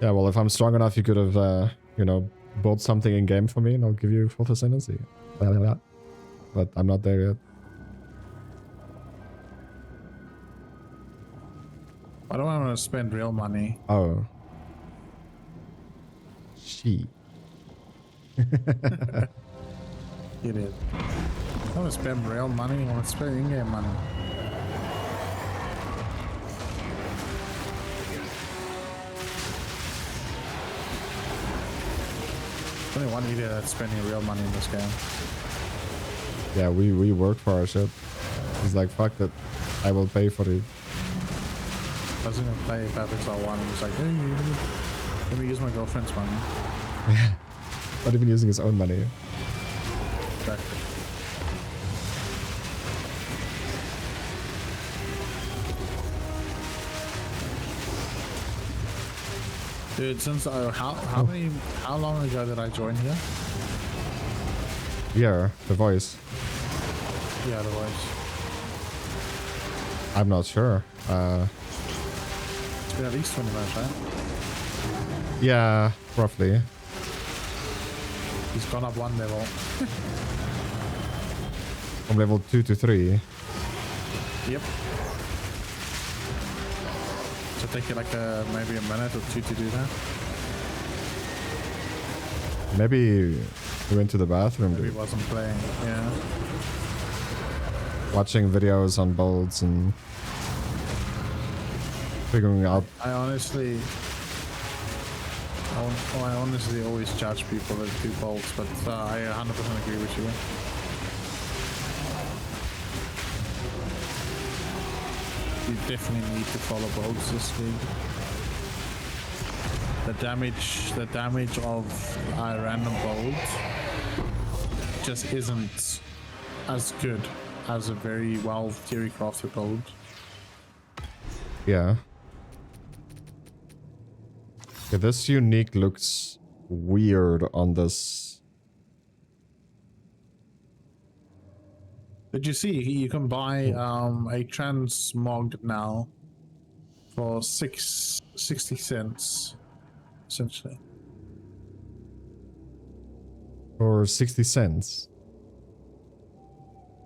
S1: Yeah, well, if I'm strong enough, you could have, you know, bought something in game for me and I'll give you full ascendancy. But I'm not there yet.
S9: I don't want to spend real money.
S1: Oh. She.
S9: You did. I want to spend real money. I want to spend in-game money. Only one idiot that's spending real money in this game.
S1: Yeah, we work for our shit. He's like, fuck that. I will pay for it.
S9: Doesn't even play Perfect Star 1. He's like, hey, let me use my girlfriend's money.
S1: Not even using his own money.
S9: Exactly. Dude, since how long ago did I join here?
S1: Yeah, the voice.
S9: Yeah, the voice.
S1: I'm not sure.
S9: It's been at least 20 minutes, right?
S1: Yeah, roughly.
S9: He's gone up one level.
S1: From level 2 to 3.
S9: Yep. So take you like maybe a minute or two to do that.
S1: Maybe he went to the bathroom,
S9: Maybe
S1: dude.
S9: he wasn't playing. Yeah.
S1: Watching videos on builds and figuring out.
S9: I honestly always judge people that do bolts, but I 100% agree with you. You definitely need to follow bolts this league. The damage of a random bolt just isn't as good as a very well theory crafted bolt.
S1: Yeah. Okay, this unique looks weird on this.
S9: Did you see you can buy a transmog now for 60 cents essentially.
S1: For 60 cents.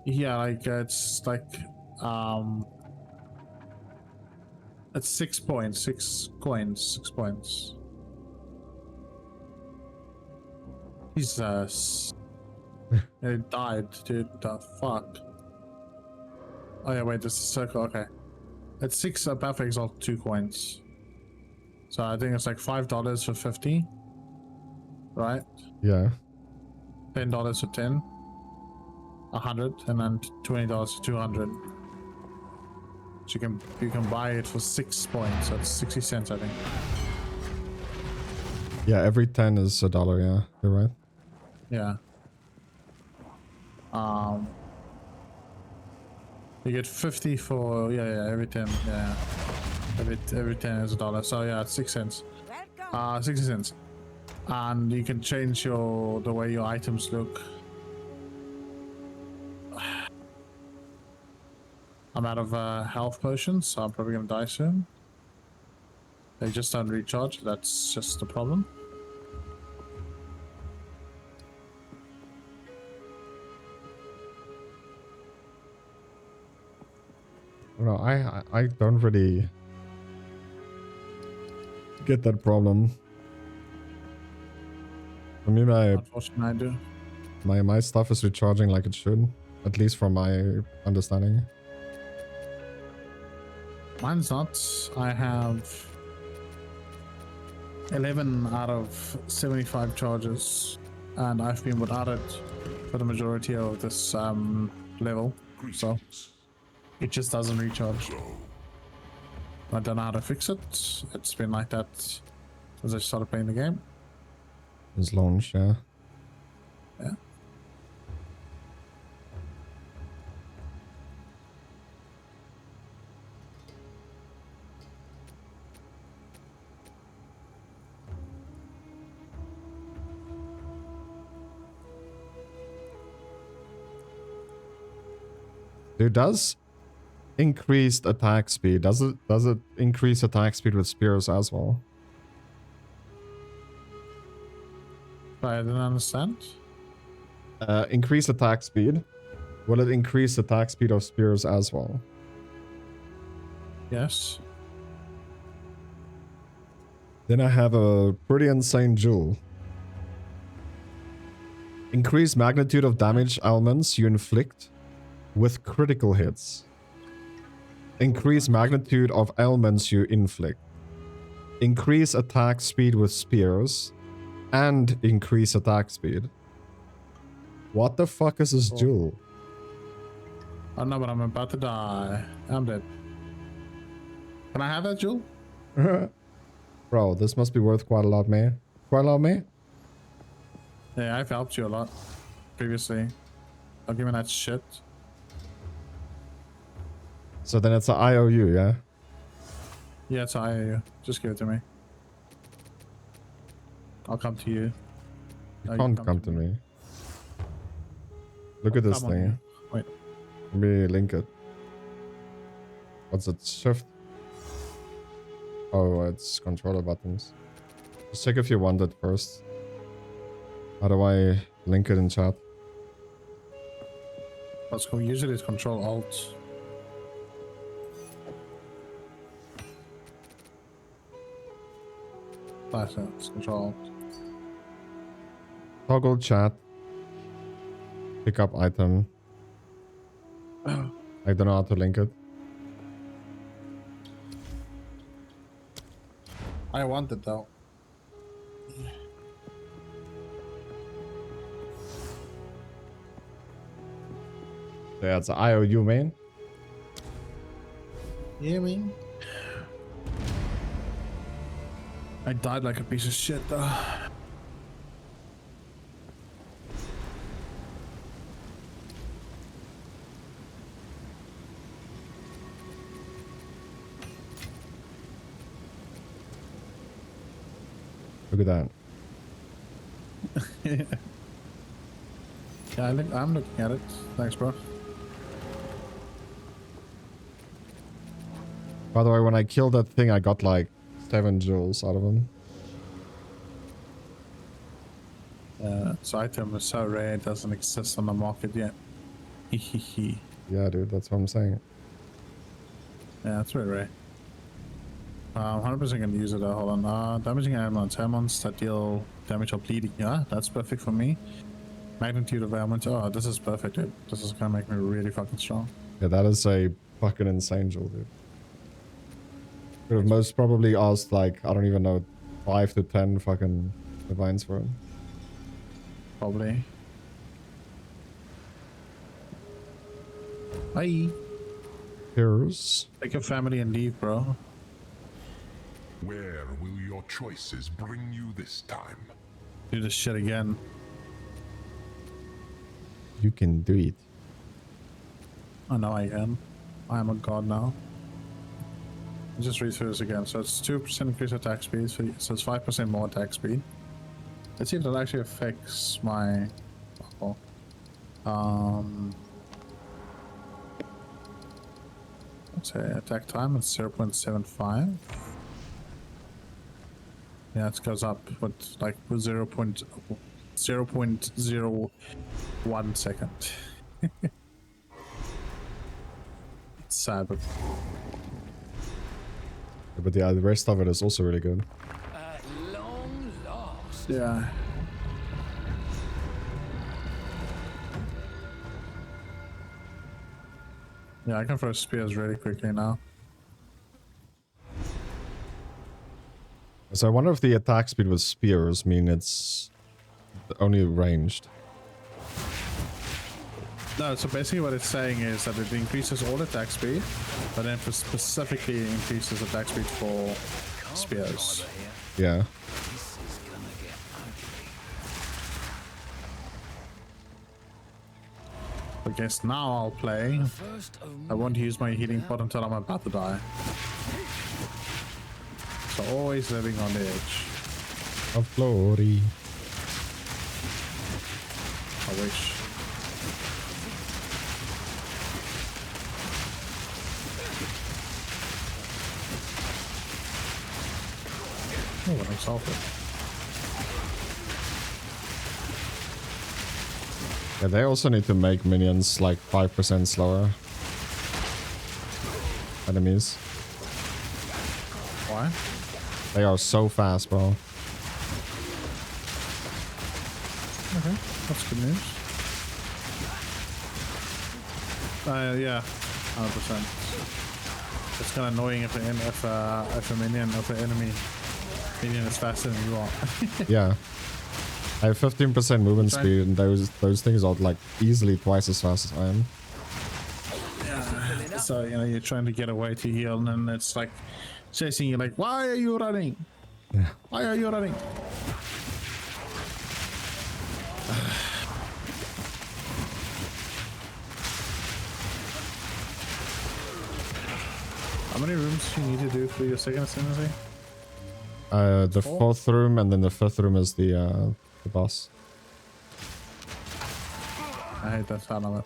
S9: Yeah, like it's like it's 6 points, 6 coins, 6 points. Jesus. It died, dude. The fuck. Oh yeah, wait, this is a circle. Okay, it's 6 Path Exalt 2 coins. So I think it's like $5 for 50, right?
S1: Yeah.
S9: $10 for 10, 100, and then $20 for 200. So you can buy it for 6 points. That's 60 cents, I think.
S1: Yeah, every 10 is $1. Yeah, you're right.
S9: Yeah. You get 50 for every 10. Yeah. Every 10 is $1. So yeah, it's 6 cents.
S6: Welcome.
S9: 60 cents. And you can change the way your items look. I'm out of health potions, so I'm probably gonna die soon. They just don't recharge. That's just the problem.
S1: No, I don't really get that problem. For me,
S9: Unfortunately, I do.
S1: my stuff is recharging like it should, at least from my understanding.
S9: Mine's not. I have 11 out of 75 charges, and I've been without it for the majority of this level. So it just doesn't recharge. I don't know how to fix it. It's been like that since I started playing the game.
S1: It's launch, yeah.
S9: Yeah.
S1: Dude, does increased attack speed, does it increase attack speed with spears as well?
S9: I didn't understand.
S1: Increased attack speed. Will it increase attack speed of spears as well?
S9: Yes.
S1: Then I have a pretty insane jewel. Increase magnitude of damage elements you inflict with critical hits. Increase magnitude of elements you inflict. Increase attack speed with spears. And increase attack speed. What the fuck is this jewel?
S9: I know, but I'm about to die. I'm dead. Can I have that jewel?
S1: Bro, this must be worth quite a lot, man. Quite a lot, man?
S9: Yeah, I've helped you a lot previously. Don't give me that shit.
S1: So then it's an IOU, yeah?
S9: Yeah, it's IAU. Just give it to me. I'll come to you.
S1: You can't come to me. Look at this
S9: Come on,
S1: thing.
S9: wait.
S1: Let me link it. What's it? Shift? Oh, it's controller buttons. Just check if you want it first. How do I link it in chat?
S9: Let's go. Usually it's Control Alt. That's it. It's Control Alt.
S1: Toggle chat. Pick up item. I don't know how to link it.
S9: I want it though.
S1: Yeah, it's an IOU, man.
S9: Yeah, man. I died like a piece of shit though.
S1: Look at that.
S9: Yeah, I'm looking at it. Thanks, bro.
S1: By the way, when I killed that thing, I got like 7 jewels out of him.
S9: This item is so rare, it doesn't exist on the market yet. Hehehe.
S1: Yeah, dude, that's what I'm saying.
S9: Yeah, it's very rare. 100% gonna use it though. Hold on. Damaging ailments. Ailments that deal damage or bleeding. Yeah, that's perfect for me. Magnitude of ailments. Oh, this is perfect, dude. This is gonna make me really fucking strong.
S1: Yeah, that is a fucking insane jewel, dude. Could have most probably asked like, I don't even know, 5 to 10 fucking divines for him.
S9: Probably. Bye.
S1: Here's.
S9: Take your family and leave, bro.
S4: Where will your choices bring you this time?
S9: Do this shit again.
S1: You can do it.
S9: I know I can. I am a god now. I'll just read through this again. So it's 2% increase attack speed, so it's 5% more attack speed. Let's see if that actually affects my... let's say attack time is 0.75. Yeah, it goes up with like 0.01 second. It's sad, but
S1: But yeah, the rest of it is also really good.
S5: At long last.
S9: yeah. Yeah, I can throw spears really quickly now.
S1: So I wonder if the attack speed with spears mean it's only ranged.
S9: No, so basically what it's saying is that it increases all attack speed, but then for specifically increases attack speed for spears.
S1: Yeah.
S5: This is gonna get ugly.
S9: I guess now I'll play.
S5: First
S9: I won't use my healing pot until I'm about to die. So always living on the edge.
S1: Of glory.
S9: I wish. Oh, what I'm salted.
S1: Yeah, they also need to make minions like 5% slower. Enemies.
S9: Why?
S1: They are so fast, bro.
S9: Okay, that's good news. Yeah, 100%. It's kind of annoying if a minion of an enemy minion is faster than you are.
S1: Yeah. I have 15% movement speed, and those things are like easily twice as fast as I am.
S9: So you know you're trying to get away to heal, and then it's like chasing you. Like, why are you running?
S1: Yeah.
S9: Why are you running? How many rooms do you need to do for your second ascendancy?
S1: The fourth room, and then the fifth room is the boss.
S9: I hate that sound of it.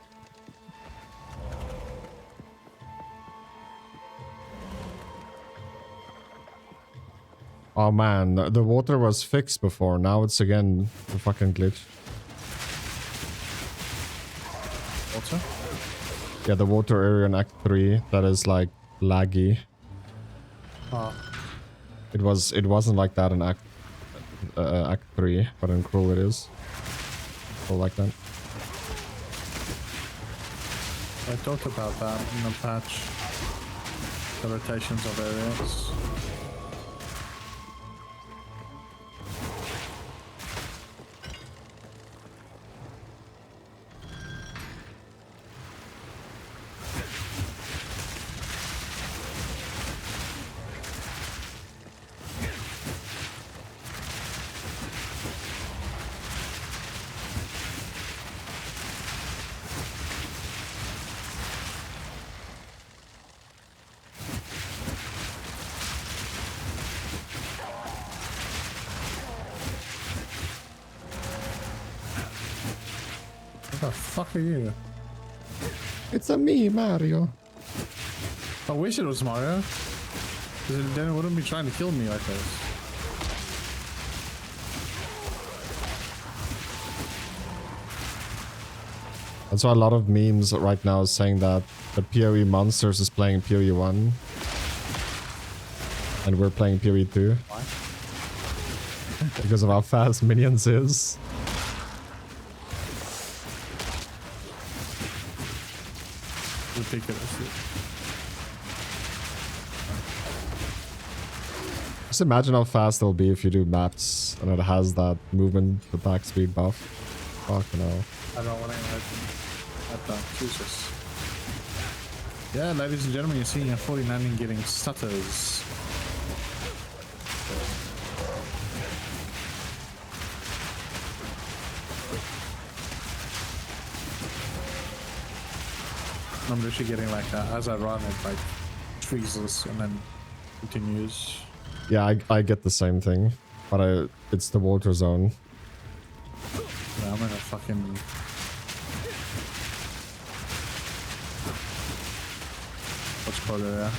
S1: Oh man, the water was fixed before. Now it's again the fucking glitch.
S9: Water?
S1: Yeah, the water area in Act 3 that is like laggy.
S9: Oh.
S1: It wasn't like that in Act 3, but in Cruel it is. Or like that.
S9: I talked about that in the patch. The rotations of areas. What the fuck are you?
S1: It's a me, Mario.
S9: I wish it was Mario. Because then it wouldn't be trying to kill me like this.
S1: That's why a lot of memes right now is saying that the PoE Monsters is playing PoE 1. And we're playing PoE 2.
S9: Why?
S1: Because of how fast Minions is.
S9: Ridiculous.
S1: Just imagine how fast it'll be if you do maps and it has that movement attack speed buff. Fucking hell.
S9: I don't want to imagine. What the? Jesus. Yeah, ladies and gentlemen, you're seeing a 49 getting stutters. I'm literally getting like, as I run, it like freezes and then continues.
S1: Yeah, I get the same thing, but it's the water zone.
S9: Yeah, I'm in a fucking... What's called it there?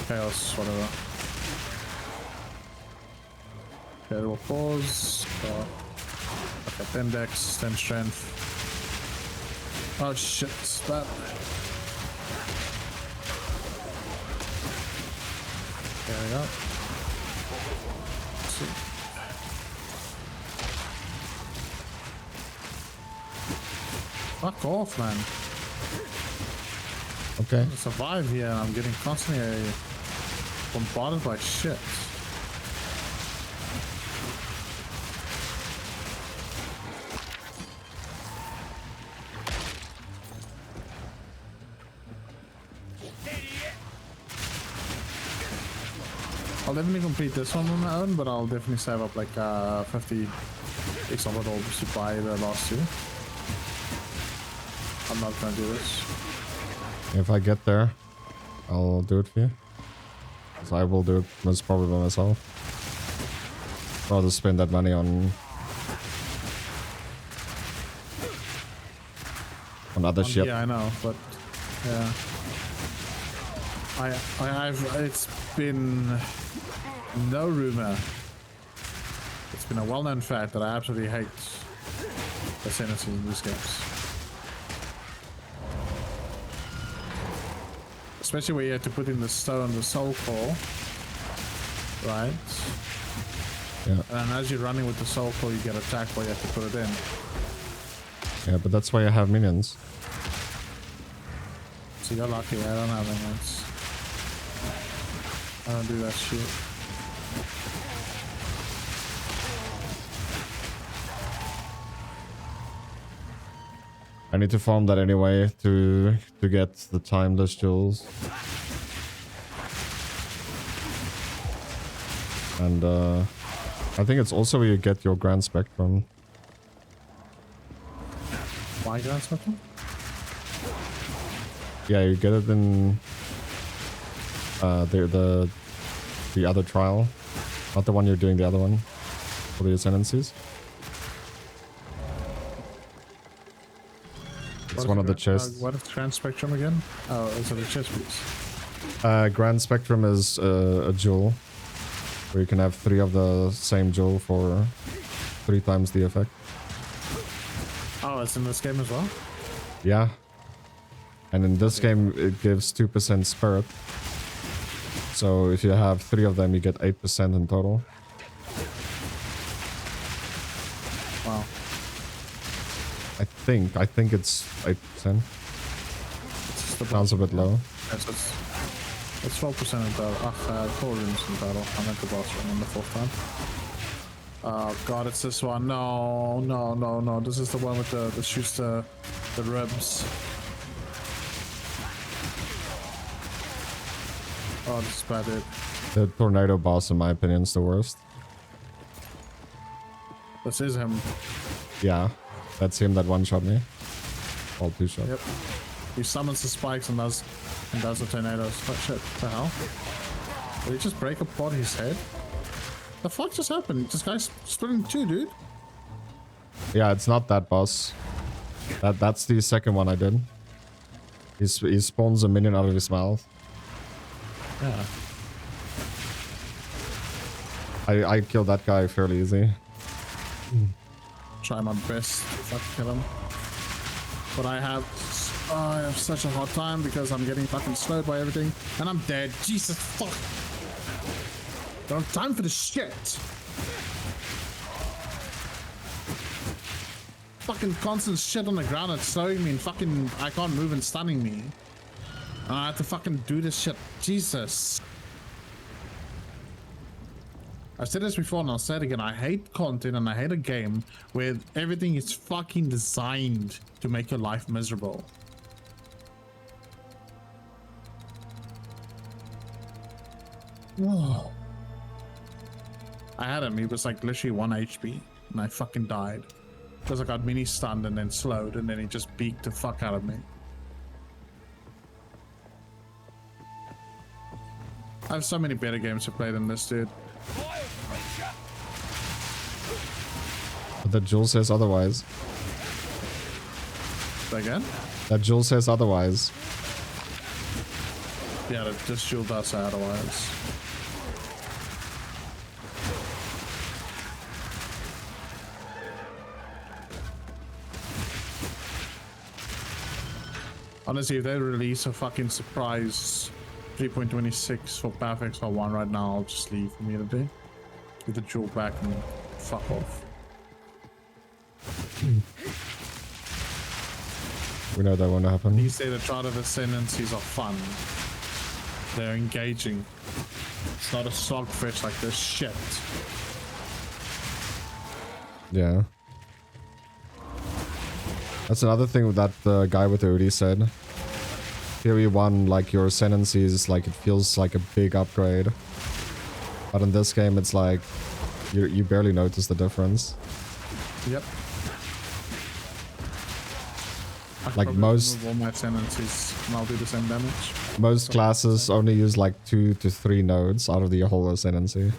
S9: Chaos, whatever. Okay, we'll pause. Okay, 10 dex, 10 strength. Oh shit, that. There we go. Let's see. Fuck off, man.
S1: Okay.
S9: I survive here and I'm getting constantly bombarded by shit. I'll definitely complete this one on my own, but I'll definitely save up like 50 extra dollars to buy the last two. I'm not gonna do this.
S1: If I get there, I'll do it for you. So I will do it most probably by myself. Rather spend that money on other shit.
S9: Yeah, I know, but yeah. It's been no rumor. It's been a well-known fact that I absolutely hate the sentences in these games. Especially where you have to put in the stone, the soul core, right?
S1: Yeah.
S9: And then as you're running with the soul core, you get attacked while you have to put it in.
S1: Yeah, but that's why I have minions.
S9: So you're lucky, I don't have minions. I don't do that shit.
S1: I need to farm that anyway to get the timeless jewels. And I think it's also where you get your Grand Spectrum.
S9: My Grand Spectrum?
S1: Yeah, you get it in the other trial, not the one you're doing, the other one for the ascendancies. It's one of the chests.
S9: What is Grand Spectrum again? Oh, is it a chest piece?
S1: Grand Spectrum is a jewel where you can have 3 of the same jewel for 3 times the effect.
S9: Oh, it's in this game as well?
S1: Yeah. And in this game, it gives 2% spirit. So if you have 3 of them, you get 8% in total.
S9: Wow.
S1: I think it's 8%. Sounds a bit low.
S9: Yes, it's 12% in total. 4 rooms in total. I'm at the boss room on the 4th time. Oh god, it's this one. No, no, no, no. This is the one with the shoots the ribs. Oh, this is bad, dude.
S1: The tornado boss, in my opinion, is the worst.
S9: This is him.
S1: Yeah, that's him that one-shot me. All 2-shot.
S9: Yep. He summons the spikes and does the tornadoes. What shit? The hell? Did he just break apart his head? The fuck just happened? This guy's split in 2, dude.
S1: Yeah, it's not that boss. That's the second one I did. He spawns a minion out of his mouth.
S9: Yeah.
S1: I killed that guy fairly easy.
S9: Try my best to fucking kill him. But I have such a hard time because I'm getting fucking slowed by everything. And I'm dead. Jesus fuck. Don't have time for this shit. Fucking constant shit on the ground that's slowing me and fucking I can't move and stunning me. And I have to fucking do this shit. Jesus. I've said this before and I'll say it again. I hate content and I hate a game where everything is fucking designed to make your life miserable. Oh. I had him. He was like literally 1 HP, and I fucking died because I got mini stunned and then slowed, and then he just beaked the fuck out of me. I have so many better games to play than this, dude.
S1: But that Jewel says otherwise.
S9: Again?
S1: That Jewel says otherwise.
S9: Yeah, this Jewel does say otherwise. Honestly, if they release a fucking surprise 3.26 for Perfect for 1 right now, I'll just leave immediately. Get the Jewel back and fuck off.
S1: We know that won't happen.
S9: These say the Trial of Ascendancies are fun. They're engaging. It's not a slogfish like this shit.
S1: Yeah. That's another thing that the guy with the hoodie said. Theory 1, like your ascendancies, like it feels like a big upgrade. But in this game, it's like you barely notice the difference.
S9: Yep.
S1: Like most
S9: all my ascendancies and I'll do the same damage.
S1: most classes only use like 2 to 3 nodes out of the whole ascendancy.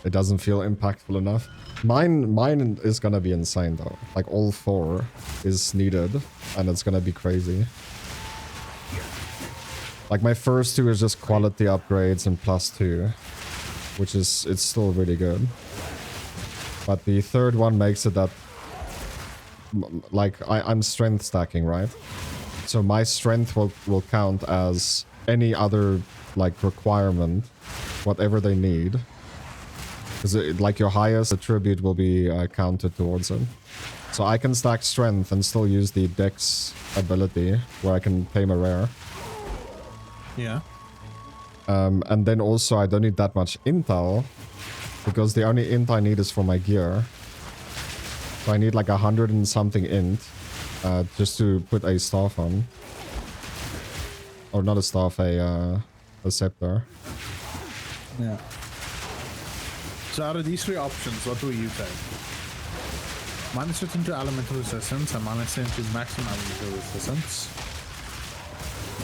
S1: It doesn't feel impactful enough. Mine is gonna be insane though. Like all 4 is needed, and it's gonna be crazy. Like my first 2 is just quality upgrades and +2, which is it's still really good. But the third one makes it that like I'm strength stacking, right? So my strength will count as any other like requirement, whatever they need. Because like your highest attribute will be counted towards it. So I can stack strength and still use the dex ability where I can tame a rare.
S9: Yeah.
S1: And then also I don't need that much intel, because the only int I need is for my gear. So I need like 100 and something int just to put a staff on. Or not a staff, a scepter.
S9: Yeah. So out of these 3 options, what will you take? Minus 15 to elemental resistance and minus 10 to maximum elemental resistance.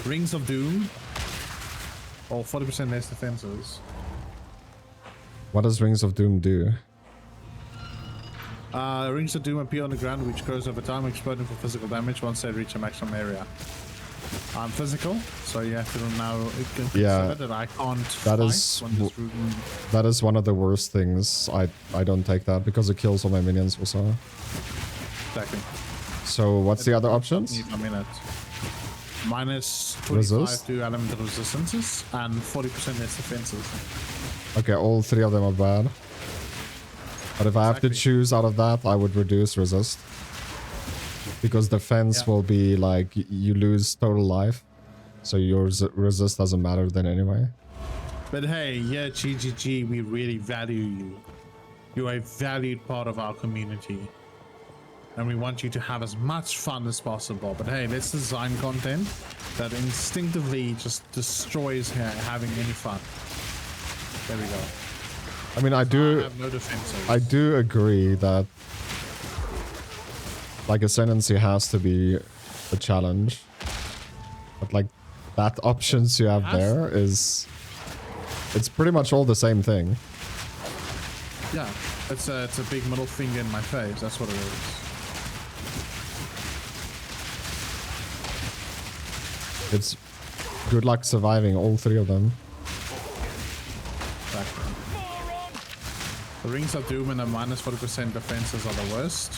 S9: Rings of Doom. Or 40% less defenses.
S1: What does Rings of Doom do?
S9: Rings of Doom appear on the ground, which grows over time, exploding for physical damage once they reach a maximum area. I'm physical, so you have to now consider that I can't
S1: that is one of the worst things. I don't take that because it kills all my minions also.
S9: Exactly.
S1: So what's the other options?
S9: Need a minute. Minus 25 to elemental resistances and 40% less defenses.
S1: Okay, all 3 of them are bad. But if I have to choose out of that, I would reduce resist. Because defense will be like, you lose total life. So your resist doesn't matter then anyway.
S9: But hey, yeah, GGG, we really value you. You're a valued part of our community. And we want you to have as much fun as possible. But hey, let's design content that instinctively just destroys having any fun. There we go.
S1: I mean, I do agree that like ascendancy has to be a challenge, but like that options you have there is, it's pretty much all the same thing.
S9: Yeah, it's a big middle finger in my face. That's what it is.
S1: It's good luck surviving all 3 of them.
S9: Exactly. The Rings of Doom and the minus 40% defenses are the worst.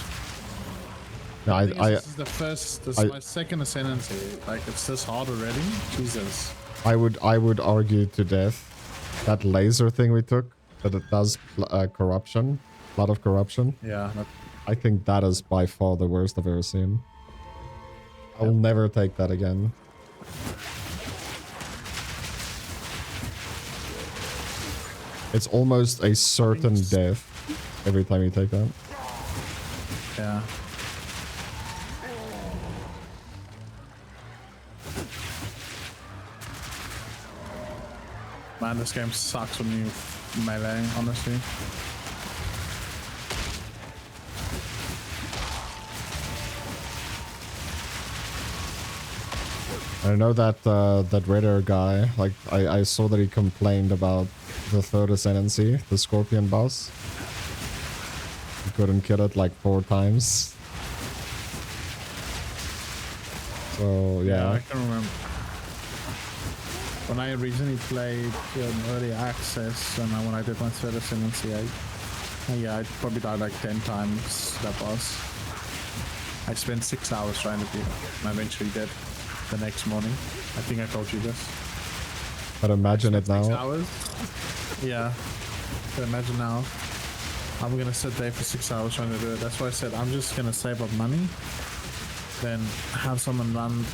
S1: No,
S9: this is the first. This is my second ascendancy. Like it's this hard already. Jesus.
S1: I would argue to death that laser thing we took, that it does corruption, a lot of corruption.
S9: Yeah.
S1: I think that is by far the worst I've ever seen. I will never take that again. It's almost a certain death every time you take that.
S9: Yeah. man, this game sucks when you melee, honestly.
S1: I know that that Raider guy, like I saw that he complained about the third ascendancy, the Scorpion boss. He couldn't kill it like 4 times. So yeah.
S9: I can remember. When I originally played early access and when I did my third ascendancy, I probably died like 10 times that boss. I spent 6 hours trying to beat him and I eventually did the next morning. I think I told you this.
S1: But imagine it now.
S9: 6 hours? Yeah. So imagine now. I'm gonna sit there for 6 hours trying to do it. That's why I said I'm just gonna save up money. Then have someone run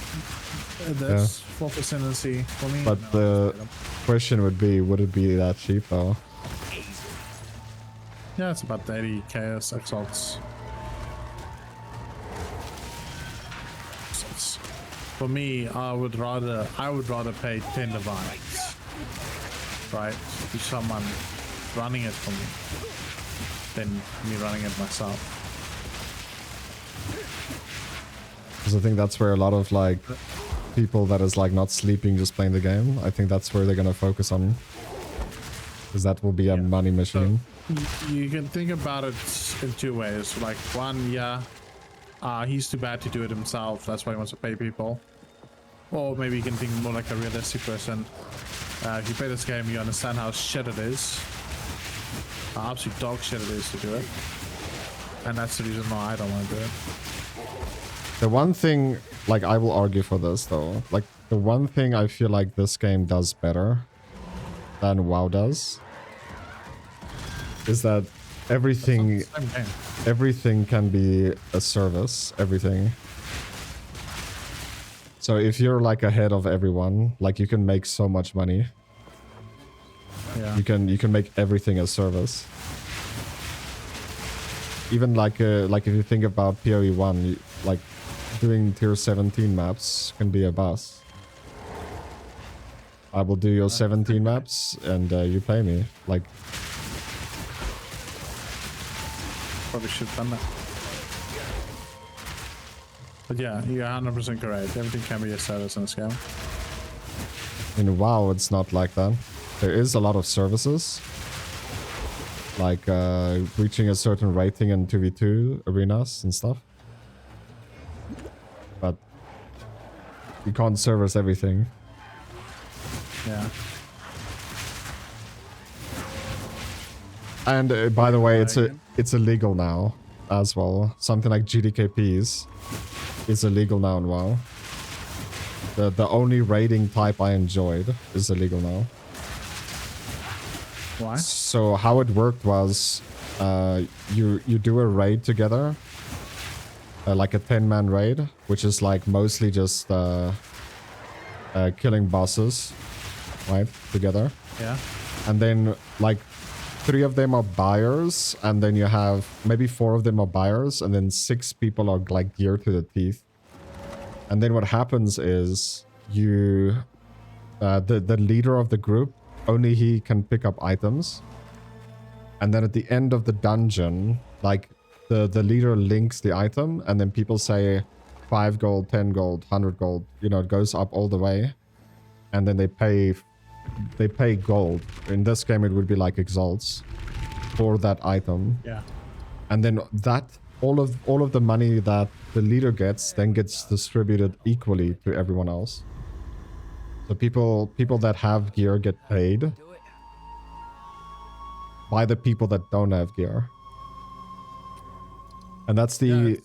S9: this 4th ascendancy for me.
S1: But the question would be, would it be that cheap though?
S9: Yeah, it's about 80 chaos exalts. For me, I would rather pay 10 divines, right, to someone running it for me than me running it myself.
S1: Because I think that's where a lot of like people that is like not sleeping just playing the game, I think that's where they're gonna focus on. Because that will be a money machine.
S9: So you can think about it in 2 ways. Like one, he's too bad to do it himself. That's why he wants to pay people. Or maybe you can think more like a realistic person. If you play this game, you understand how shit it is. How absolute dog shit it is to do it. And that's the reason why I don't want to do it.
S1: The one thing, like I will argue for this though, like the one thing I feel like this game does better than WoW does is that everything can be a service, everything. So if you're like ahead of everyone, like you can make so much money.
S9: Yeah.
S1: You can make everything a service. Even like if you think about PoE1, like doing tier 17 maps can be a boss. I will do your 17 maps and you pay me. Like
S9: probably should have done that. But yeah, you're 100% correct. Everything can be a service in this game.
S1: in WoW, it's not like that. There is a lot of services, like reaching a certain rating in 2v2 arenas and stuff. But you can't service everything.
S9: Yeah.
S1: And by the way, it's illegal now as well. Something like GDKPs is illegal now in WoW. The only raiding type I enjoyed is illegal now.
S9: Why?
S1: So how it worked was, you do a raid together, like a 10-man raid, which is like mostly just killing bosses, right, together.
S9: Yeah.
S1: And then like 3 of them are buyers, and then you have maybe 4 of them are buyers, and then 6 people are like geared to the teeth. And then what happens is you, the leader of the group, only he can pick up items. And then at the end of the dungeon, like the leader links the item, and then people say 5 gold, 10 gold, 100 gold, you know, it goes up all the way. And then they pay gold. In this game it would be like exalts for that item.
S9: Yeah.
S1: And then that all of the money that the leader gets then gets distributed equally to everyone else. So people that have gear get paid by the people that don't have gear. And that's the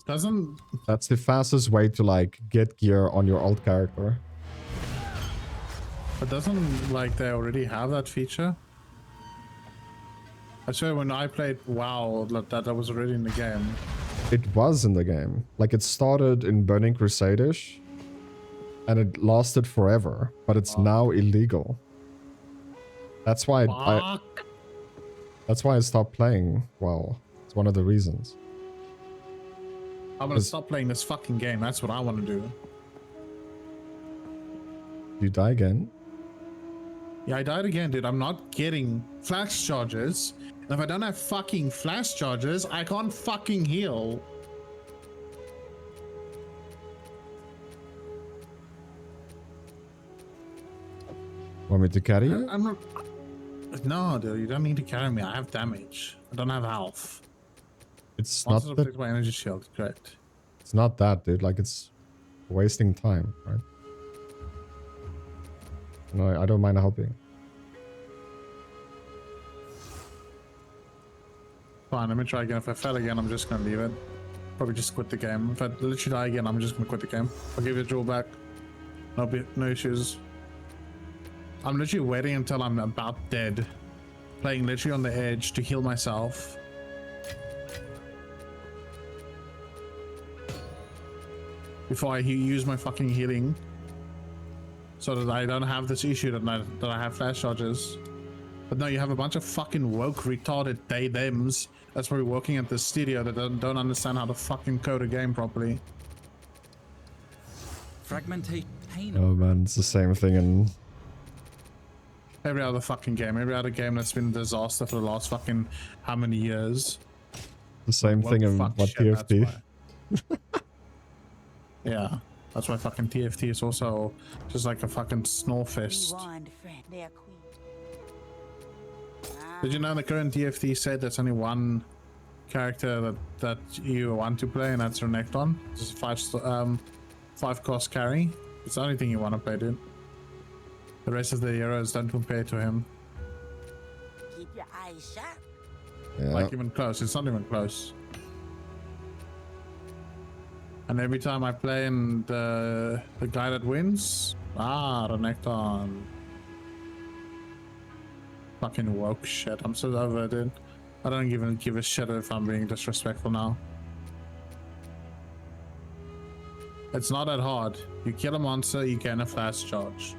S1: that's the fastest way to like get gear on your alt character.
S9: But doesn't like they already have that feature? I swear when I played WoW, that was already in the game.
S1: It was in the game. Like it started in Burning Crusade-ish, and it lasted forever, but it's now illegal. That's why that's why I stopped playing WoW. It's one of the reasons.
S9: I'm gonna stop playing this fucking game. That's what I want to do.
S1: You die again?
S9: Yeah, I died again, dude. I'm not getting flash charges. And if I don't have fucking flash charges, I can't fucking heal.
S1: Want me to carry you?
S9: I'm not... No, dude, you don't need to carry me. I have damage. I don't have health.
S1: It's
S9: Monsters
S1: not
S9: will
S1: that.
S9: take my energy shield, correct.
S1: It's not that, dude. Like, it's wasting time, right? No, I don't mind helping.
S9: Fine, let me try again. If I fail again, I'm just gonna leave it. Probably just quit the game. If I literally die again, I'm just gonna quit the game. I'll give you a draw back. No issues. I'm literally waiting until I'm about dead. Playing literally on the edge to heal myself. Before I use my fucking healing. So that I don't have this issue that I have flash charges. But no, you have a bunch of fucking woke, retarded they-thems that's probably working at the studio that don't understand how to fucking code a game properly.
S3: Fragmentation.
S1: Oh man, it's the same thing in...
S9: Every other fucking game. Every other game that's been a disaster for the last fucking how many years.
S1: The same
S9: Woke
S1: thing in
S9: fuck
S1: what
S9: shit, that's
S1: TFT.
S9: why. Yeah. That's why fucking TFT is also just like a fucking snore fest.
S6: Rewind, friend. They are queen.
S9: Did you know the current TFT said there's only one character that you want to play, and that's Renekton? This is five cost carry. It's the only thing you want to play, dude. The rest of the heroes don't compare to him.
S6: Keep your eyes sharp.
S1: Yeah.
S9: Like even close. It's not even close. And every time I play and the guy that wins, Renekton. Fucking woke shit. I'm so over it, dude. I don't even give a shit if I'm being disrespectful now. It's not that hard. You kill a monster, you gain a flash charge.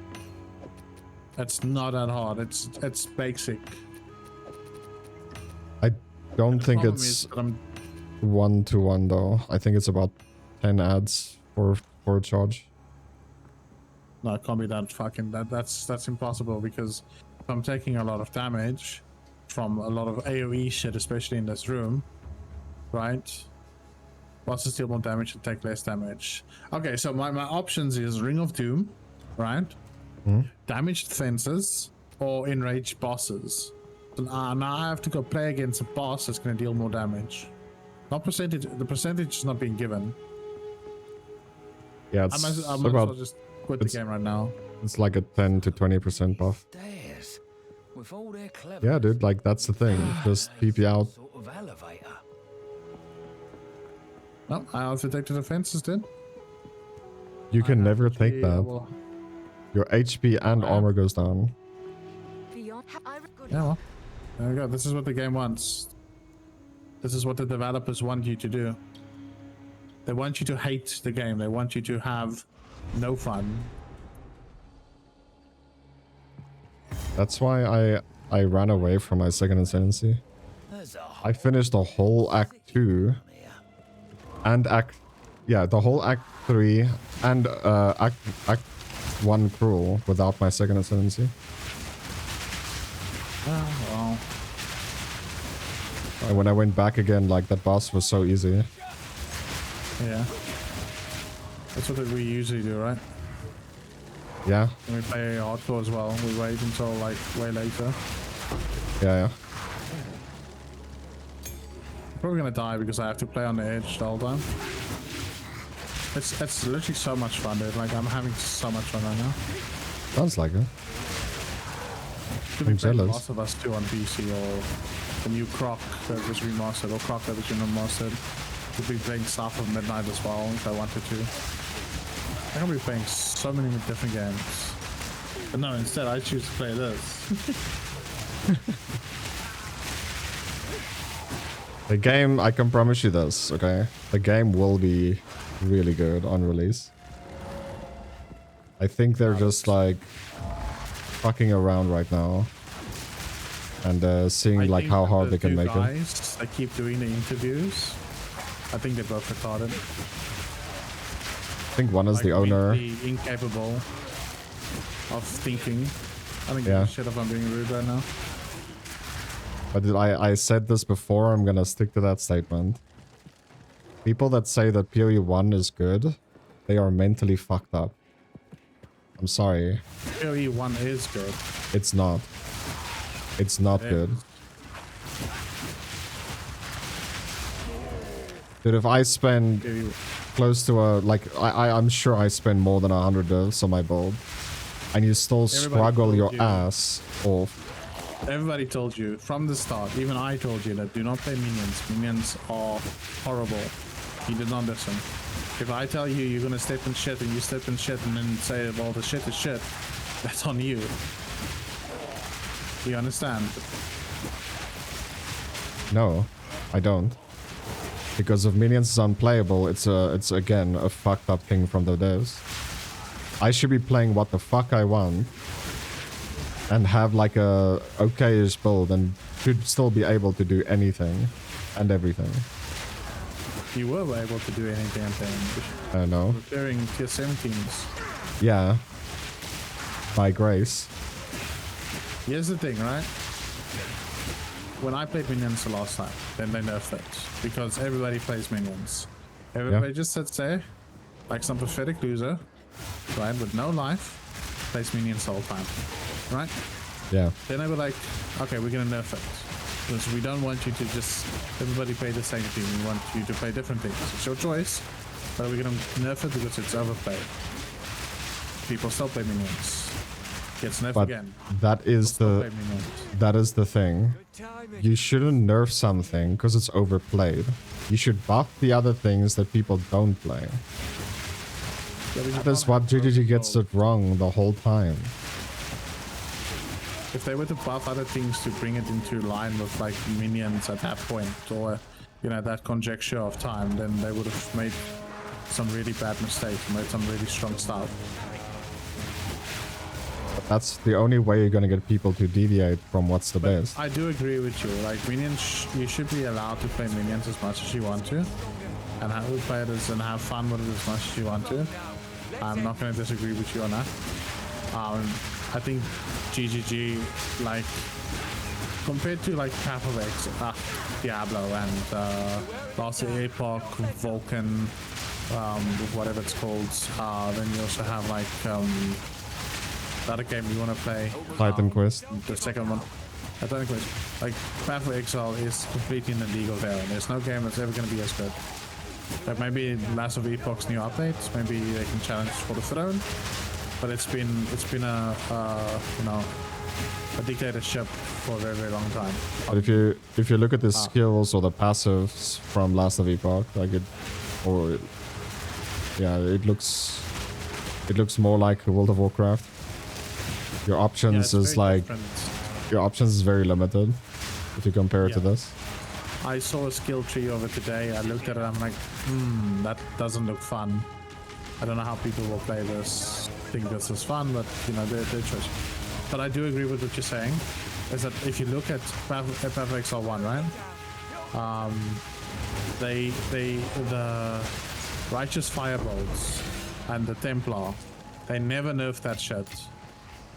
S9: It's not that hard. It's basic.
S1: I don't think
S9: Problem
S1: it's
S9: is that I'm
S1: 1-to-1 though. I think it's about 10 ads for a charge.
S9: No, it can't be that fucking that's impossible, because if I'm taking a lot of damage from a lot of AoE shit, especially in this room, right? Bosses deal more damage and take less damage. Okay, so my options is Ring of Doom, right? Damaged fences or enraged bosses. So now I have to go play against a boss that's going to deal more damage. Not percentage. The percentage is not being given.
S1: Yeah,
S9: I
S1: it's
S9: might as
S1: about
S9: well just quit the game right now.
S1: it's like a 10 to 20% buff.
S5: Stairs. With all their cleverness.
S1: Yeah, dude, like that's the thing. Just PP out.
S5: Sort of elevator.
S9: No, I also take to the fences, then.
S1: You can never take
S9: Yeah,
S1: that.
S9: well,
S1: Your HP and armor goes down.
S8: Beyond. Good.
S9: yeah, well, there we go. This is what the game wants. This is what the developers want you to do. They want you to hate the game. They want you to have no fun.
S1: That's why I ran away from my second ascendancy.
S5: There's a
S1: I finished the whole Act 2 and the whole Act 3 and Act 1 Cruel without my second ascendancy.
S9: Well,
S1: And when I went back again, like that boss was so easy.
S9: yeah. That's what we usually do, right?
S1: Yeah,
S9: When we play hardcore as well, we wait until like way later.
S1: yeah.
S9: I'm probably gonna die because I have to play on the edge the whole time. It's literally so much fun, dude. Like I'm having so much fun right now.
S1: Sounds like it.
S9: Could be
S1: I'm
S9: playing
S1: jealous.
S9: Last of Us 2 on PC, or the new Croc that was remastered, or Croc that was remastered. Could be playing South of Midnight as well if I wanted to. I can be playing so many different games. But no, instead I choose to play this.
S1: The game, I can promise you this, okay? The game will be really good on release. I think they're just like fucking around right now and seeing
S9: I
S1: like
S9: think
S1: how
S9: that
S1: hard
S9: the
S1: they can
S9: two
S1: make it.
S9: guys that keep doing the interviews, I think they're both retarded.
S1: I think one is
S9: Like,
S1: the owner.
S9: mentally incapable of thinking. I don't give
S1: Yeah.
S9: a shit if I'm being rude right now.
S1: But I said this before, I'm gonna stick to that statement. People that say that PoE1 is good, they are mentally fucked up. I'm sorry.
S9: PoE1 is good.
S1: It's not. It's not good. Dude, if I spend close to a... Like, I'm sure I spend more than 100 divs on my build. And you still struggle
S9: told
S1: your
S9: you.
S1: ass off.
S9: Everybody told you from the start, even I told you, that do not play minions. Minions are horrible. You did not listen. If I tell you you're gonna step in shit and you step in shit and then say, well, the shit is shit, that's on you. You understand?
S1: No, I don't. Because if Minions is unplayable, it's again a fucked up thing from the devs. I should be playing what the fuck I want and have like a okay-ish build and should still be able to do anything and everything.
S9: You were able to do anything and thing.
S1: I know.
S9: Repairing tier 17s.
S1: Yeah. By grace.
S9: Here's the thing, right? When I played Minions the last time, then they nerfed it. Because everybody plays Minions. Everybody just sits there, like some pathetic loser, right, with no life, plays Minions the whole time. Right?
S1: Yeah.
S9: Then they were like, okay, we're gonna nerf it. Because we don't want you to just everybody play the same thing. We want you to play different things. It's your choice, but we're gonna nerf it because it's overplayed. People still play Minions. Gets nerfed
S1: But
S9: again.
S1: that is
S9: Still
S1: the
S9: play Minions.
S1: that is the thing. You shouldn't nerf something because it's overplayed. You should buff the other things that people don't play.
S9: Yeah, but you
S1: That is
S9: can't
S1: what
S9: have broken
S1: GGG gets
S9: gold.
S1: it wrong the whole time.
S9: If they were to buff other things to bring it into line with like Minions at that point, or you know, that conjecture of time, then they would have made some really bad mistakes, made some really strong stuff.
S1: But that's the only way you're gonna get people to deviate from what's the best.
S9: I do agree with you. Like Minions, you should be allowed to play Minions as much as you want to, and play it and have fun with it as much as you want to. I'm not going to disagree with you on that. I think GGG, like compared to like Path of X, Diablo, and Last Epoch, Vulcan, whatever it's called. Then you also have like the other game you want to play,
S1: Titan Quest.
S9: the second one. Titan Quest. Like Path of Exile is completely in the league of their own. There's no game that's ever going to be as good. Like maybe Last of Epoch's new updates, maybe they can challenge for the throne. But it's been a you know, a dictatorship for a very, very long time.
S1: But if you look at the skills or the passives from Last of Epoch, like it looks more like World of Warcraft. Your options
S9: Yeah, it's
S1: is
S9: very
S1: like
S9: different.
S1: your options is very limited if you compare it to
S9: Yeah.
S1: this.
S9: I saw a skill tree of it today. I looked at it. I'm like, that doesn't look fun. I don't know how people will play this, think this is fun, but you know, their choice. But I do agree with what you're saying. Is that if you look at Path of Exile 1, right? The Righteous Firebolts and the Templar, they never nerfed that shit.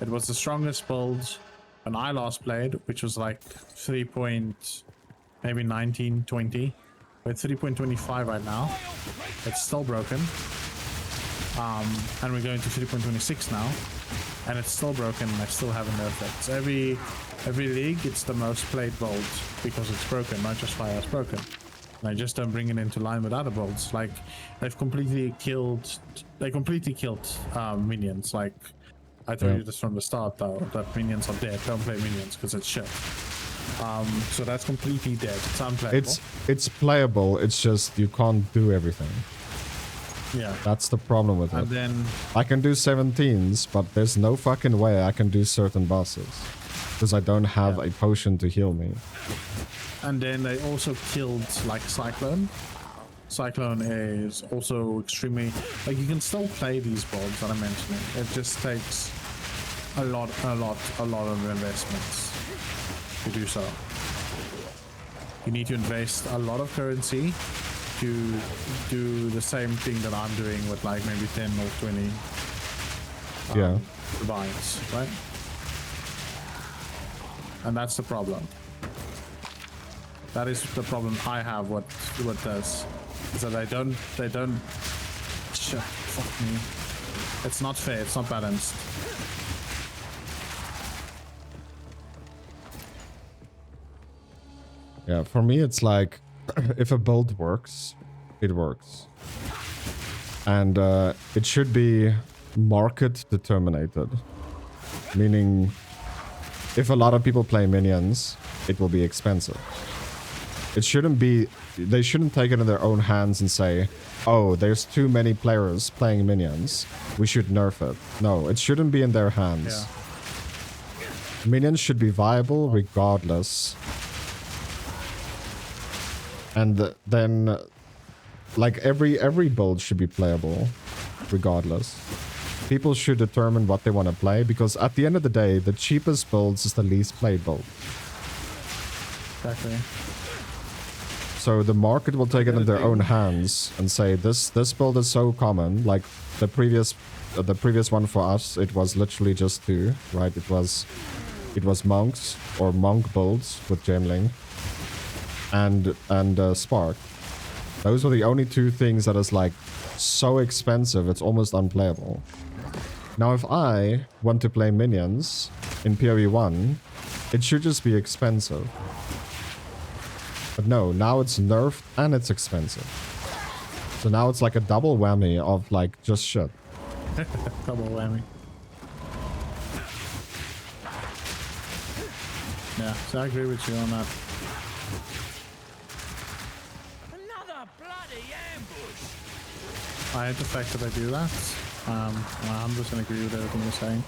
S9: It was the strongest build when I last played, which was like 3. Maybe 19, 20. We're at 3.25 right now. It's still broken. And we're going to 3.26 now. And it's still broken and I still haven't nerfed it. So every league, it's the most played build because it's broken, not just fire, it's broken. And I just don't bring it into line with other builds. Like, they completely killed Minions. Like, I told you this from the start though, that Minions are dead. Don't play Minions because it's shit. So that's completely dead. It's unplayable.
S1: It's playable. It's just you can't do everything.
S9: Yeah.
S1: That's the problem with
S9: And
S1: it.
S9: then
S1: I can do 17s, but there's no fucking way I can do certain bosses because I don't have a potion to heal me.
S9: they also killed like Cyclone. Cyclone is also extremely like you can still play these builds that I'm mentioning. It just takes a lot of investments to do so. You need to invest a lot of currency to do the same thing that I'm doing with like maybe 10 or 20
S1: Yeah.
S9: divines, right? and that's the problem. That is the problem I have with this, is that they don't. Shit, fuck me. It's not fair. It's not balanced.
S1: Yeah, for me it's like if a build works, it works. And it should be market determinated. Meaning if a lot of people play minions, it will be expensive. It shouldn't be, they shouldn't take it in their own hands and say, oh, there's too many players playing minions, we should nerf it. No, it shouldn't be in their hands. Yeah. Minions should be viable regardless. And then, like, every build should be playable regardless. People should determine what they want to play, because at the end of the day, the cheapest builds is the least played build.
S9: Exactly.
S1: So the market will take it in their own hands and say this build is so common. Like the previous one for us, it was literally just 2, right? It was monks or monk builds with Gemling and Spark. Those are the only 2 things that is like so expensive it's almost unplayable. Now if I want to play minions in PoE1, it should just be expensive. But no, now it's nerfed and it's expensive. So now it's like a double whammy of like just shit.
S9: Double whammy. Yeah, so I agree with you on that.
S5: Another bloody ambush!
S9: I hate the fact that I do that. I 100% agree with everything you're saying.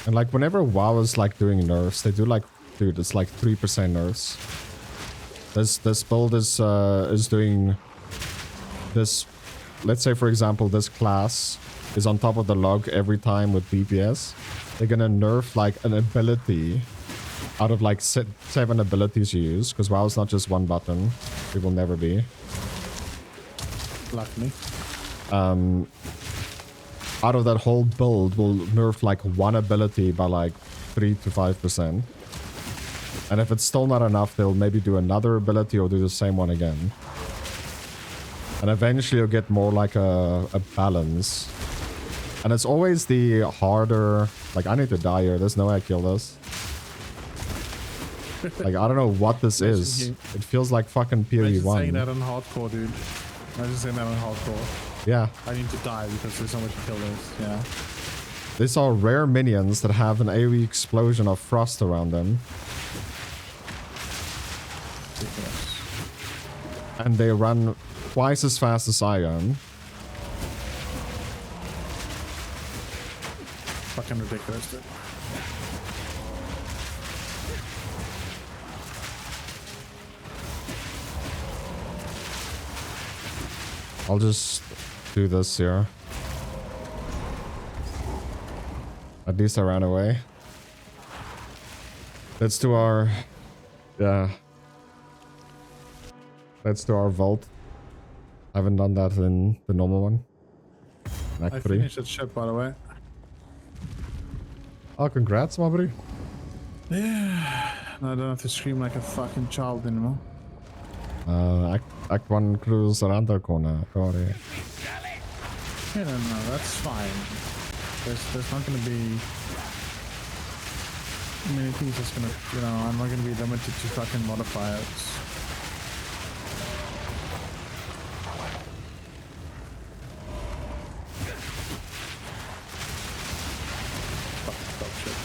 S1: And like whenever WoW is like doing nerfs, they do like, dude, it's like 3% nerfs. This build is doing this. Let's say for example, this class is on top of the log every time with DPS. They're gonna nerf like an ability out of like 7 abilities you use, because WoW is not just one button. It will never be.
S9: Luckily.
S1: Out of that whole build will nerf like 1 ability by like 3 to 5%. And if it's still not enough, they'll maybe do another ability or do the same one again. And eventually you'll get more like a balance. And it's always the harder... Like, I need to die here. There's no way I kill this. Like, I don't know what this is. It feels like fucking PoE1.
S9: I'm saying that on hardcore, dude. I'm just saying that on hardcore.
S1: Yeah.
S9: I need to die because there's so much to kill this. Yeah.
S1: These are rare minions that have an AoE explosion of frost around them.
S9: Ridiculous.
S1: And they run twice as fast as I am.
S9: Fucking ridiculous, dude.
S1: I'll just do this here. At least I ran away. Let's do our... Yeah. Let's do our vault. I haven't done that in the normal one. Act
S9: I
S1: 3.
S9: finished that shit, by the way.
S1: Oh, congrats, my buddy.
S9: Yeah. I don't have to scream like a fucking child anymore.
S1: Act 1 cruise around the corner. Sorry.
S9: Yeah, no, that's fine. There's not gonna be many things that's gonna, you know, I'm not gonna be limited to fucking modifiers. Fuck shit.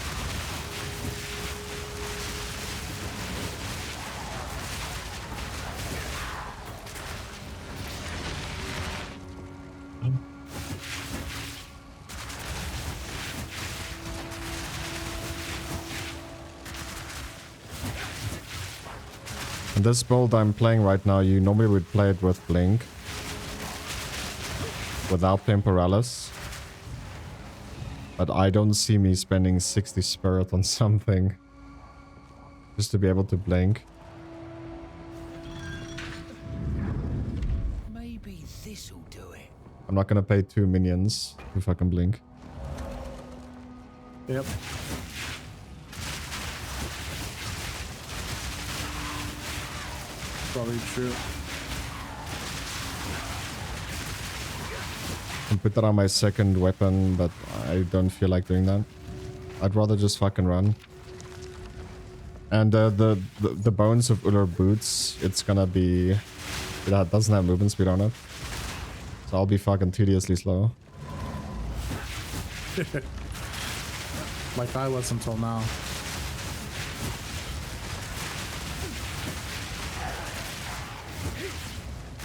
S1: This build I'm playing right now, you normally would play it with Blink. Without Temporalis. But I don't see me spending 60 spirit on something. Just to be able to blink.
S5: Maybe this'll do it.
S1: I'm not gonna pay 2 minions if I can blink.
S9: Yep. Probably true.
S1: I can put that on my second weapon, but I don't feel like doing that. I'd rather just fucking run. And the bones of Uller boots, it's gonna be... It doesn't have movement speed on it. So I'll be fucking tediously slow.
S9: Like I was until now.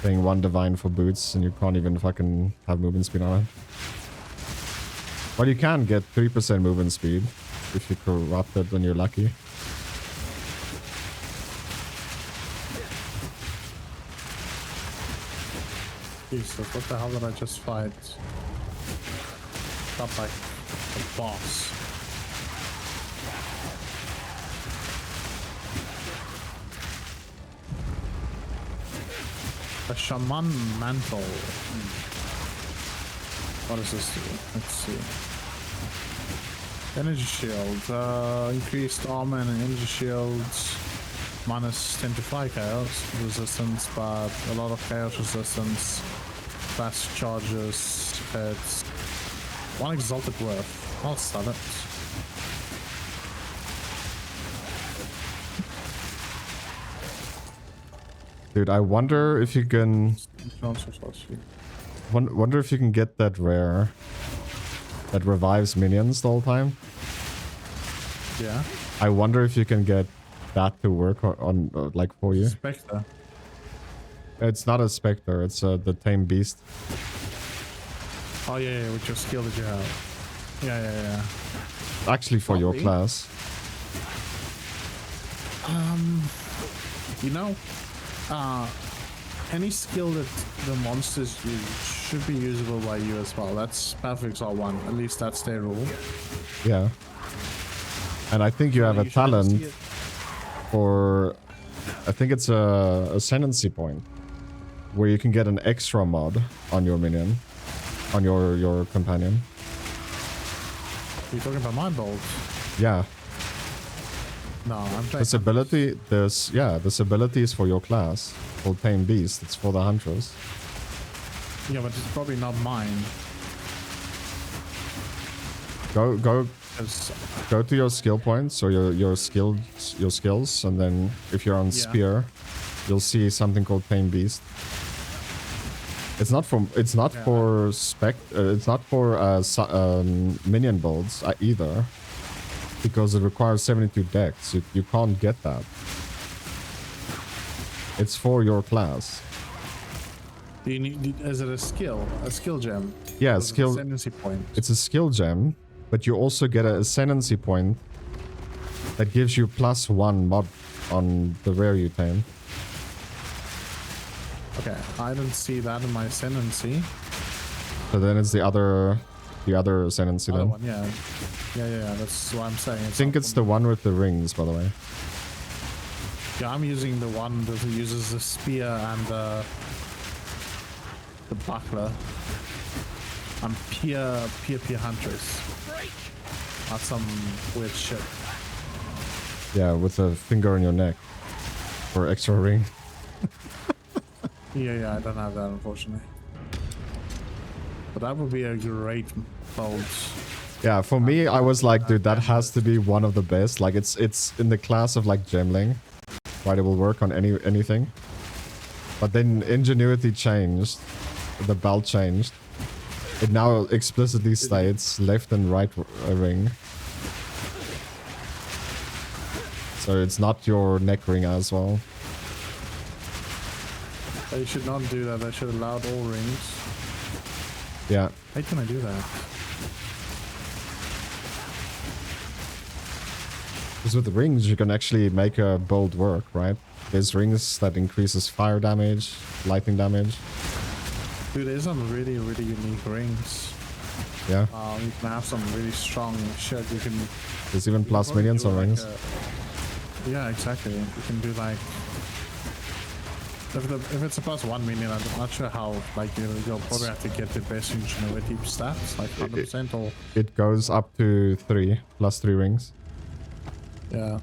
S1: Paying 1 divine for boots and you can't even fucking have movement speed on it. Well, you can get 3% movement speed if you corrupt it when you're lucky.
S9: Jesus, what the hell did I just fight? Not like a boss. A shaman mantle. What does this do? Let's see. Energy shield. Increased armor and energy shields. Minus 10 to 5 chaos resistance, but a lot of chaos resistance. Fast charges. It's 1 exalted worth. I'll sell it.
S1: Dude, I wonder if you can... Wonder if you can get that rare that revives minions the whole time.
S9: Yeah.
S1: I wonder if you can get that to work on like for you.
S9: Spectre.
S1: It's not a specter, it's the tame beast.
S9: Oh yeah, with your skill that you have. Yeah.
S1: Actually for your class.
S9: You know, any skill that the monsters use should be usable by you as well. That's Pathfix R1. At least that's their rule.
S1: Yeah. And I think you have a talent for... I think it's a ascendancy point. Where you can get an extra mod on your minion. On your companion.
S9: You're talking about my bolt?
S1: Yeah.
S9: No, I'm playing...
S1: This ability, this ability is for your class. Called Tame Beast. It's for the hunters.
S9: Yeah, but it's probably not mine.
S1: Go to your skill points or your skills, and then if you're on spear, you'll see something called Tame Beast. It's not for minion builds either, because it requires 72 dex. You can't get that. It's for your class.
S9: Do you need? Is it a skill? A skill gem?
S1: Yeah,
S9: Or
S1: skill.
S9: ascendancy point.
S1: It's a skill gem, but you also get an ascendancy point that gives you +1 mod on the rare you tame.
S9: Okay, I don't see that in my ascendancy.
S1: So then it's the other ascendancy
S9: Other
S1: then.
S9: one, yeah. That's what I'm saying.
S1: I think it's the one with the rings, by the way.
S9: Yeah, I'm using the one that uses the spear and the buckler. I'm pure huntress. Not some weird shit.
S1: Yeah, with a finger on your neck for extra ring.
S9: Yeah, I don't have that unfortunately. But that would be a great bolt.
S1: Yeah, for me, I was like, dude, that has to be one of the best. Like, it's in the class of like Gemling, right? It will work on anything. But then Ingenuity changed, the belt changed. It now explicitly states left and right ring. So it's not your neck ring as well.
S9: They should not do that. They should allow all rings.
S1: Yeah.
S9: How can I do that?
S1: Because with the rings, you can actually make a bolt work, right? There's rings that increases fire damage, lightning damage.
S9: Dude, there's some really unique rings.
S1: Yeah.
S9: You can have some really strong shit. You can...
S1: There's even plus minions on rings.
S9: Yeah, exactly. You can do like... if it's a +1 minion, I'm not sure how. Like you'll probably have to get the best ingenuity stats, like 100% or
S1: It goes up to 3 plus 3 rings.
S9: yeah.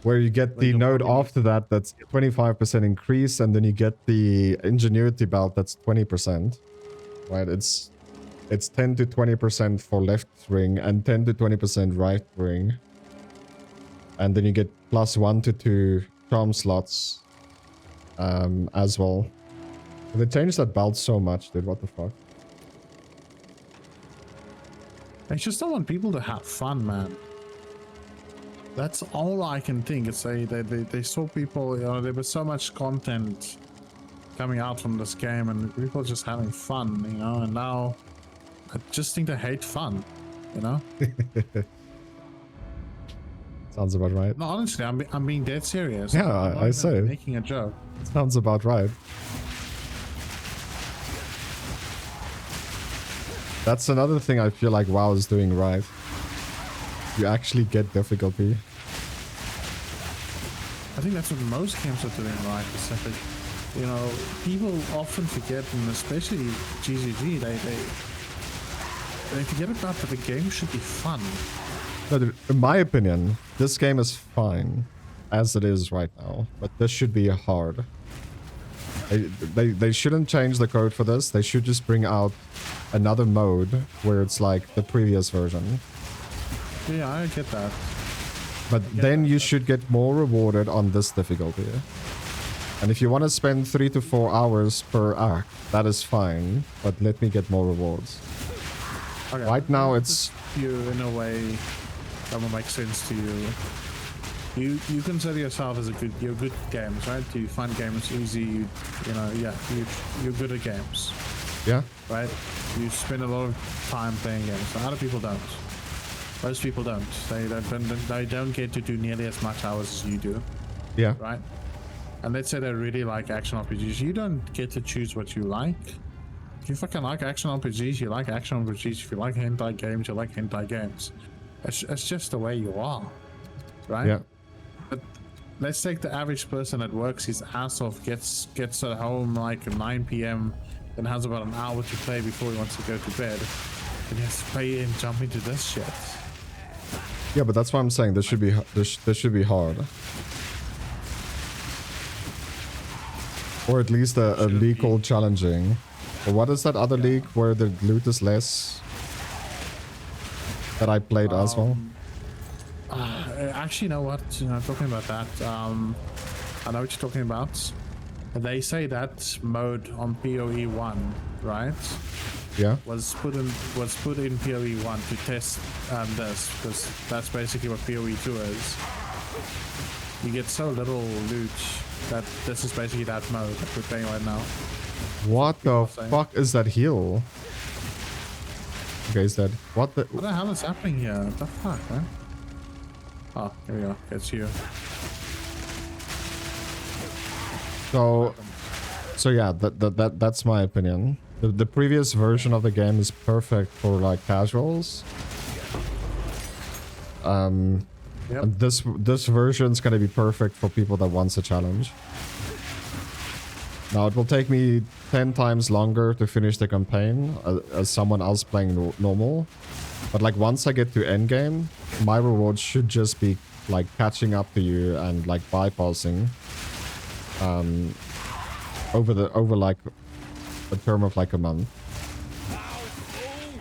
S1: Where you get the node after that, that's 25% increase, and then you get the ingenuity belt that's 20%. Right? It's 10 to 20% for left ring and 10 to 20% right ring. And then you get +1 to 2 charm slots as well. They changed that belt so much, dude. What the fuck?
S9: I just don't want people to have fun, man. That's all I can think. It's they saw people, you know, there was so much content coming out from this game and people just having fun, you know, and now I just think they hate fun, you know?
S1: Sounds about right.
S9: No, honestly, I'm being dead serious.
S1: Yeah,
S9: I'm not
S1: I
S9: even
S1: say.
S9: making a joke.
S1: Sounds about right. That's another thing I feel like WoW is doing right. You actually get difficulty.
S9: I think that's what most games are doing right, Pacific. You know, people often forget, and especially GGG, they forget about that the game should be fun.
S1: But in my opinion, this game is fine as it is right now, but this should be hard. They shouldn't change the code for this. They should just bring out another mode where it's like the previous version.
S9: Yeah, I get that.
S1: But then you should get more rewarded on this difficulty. And if you want to spend 3 to 4 hours per act, that is fine. But let me get more rewards.
S9: Okay,
S1: Right now it's...
S9: You in a way that will make sense to you. You consider yourself as you're good at games, right? You find games easy, you know, yeah, you're good at games.
S1: Yeah.
S9: Right? You spend a lot of time playing games. Other people don't. Most people don't. They don't get to do nearly as much hours as you do.
S1: Yeah.
S9: Right? And let's say they really like action RPGs. You don't get to choose what you like. If you fucking like action RPGs, you like action RPGs. If you like hentai games, you like hentai games. It's just the way you are. Right?
S1: Yeah.
S9: But let's take the average person that works his ass off, gets at home like at 9 p.m. and has about an hour to play before he wants to go to bed. And he has to pay and jump into this shit.
S1: Yeah, but that's what I'm saying. This should be hard. Or at least a league called challenging. Or what is that other league where the loot is less? That I played as well.
S9: Actually, you know what? You know, talking about that, I know what you're talking about. They say that mode on PoE1, right?
S1: Yeah.
S9: Was put in PoE1 to test this, because that's basically what PoE2 is. You get so little loot that this is basically that mode that we're playing right now.
S1: What the fuck is that heal? Okay, is that what the
S9: hell is happening here? What the fuck, man? Oh, here we go. It's you.
S1: So yeah, that's my opinion. The previous version of the game is perfect for like casuals. And this version is gonna be perfect for people that wants a challenge. Now it will take me 10 times longer to finish the campaign as someone else playing normal. But like once I get to endgame, my rewards should just be like catching up to you and like bypassing over like a term of like a month.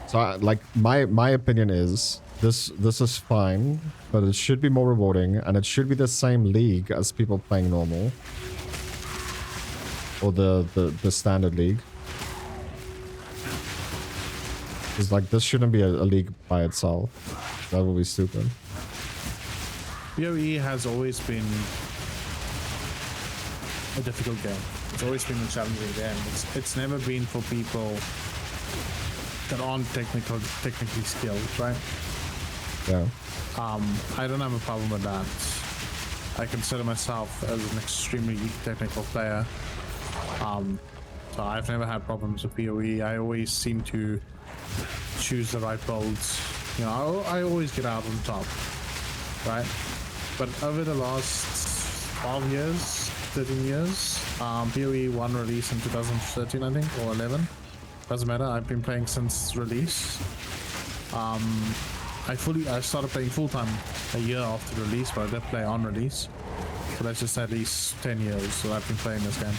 S1: So like my opinion is this is fine, but it should be more rewarding and it should be the same league as people playing normal. Or the standard league. It's like this shouldn't be a league by itself. That would be stupid.
S9: PoE has always been a difficult game. It's always been a challenging game. It's never been for people that aren't technically skilled, right?
S1: Yeah.
S9: I don't have a problem with that. I consider myself as an extremely technical player. So I've never had problems with PoE. I always seem to choose the right builds. You know, I always get out on top, right? But over the last 12 years, 13 years, PoE1 release in 2013, I think, or 11. Doesn't matter. I've been playing since release. I started playing full time a year after release, but I did play on release. So that's just at least 10 years. So I've been playing this game,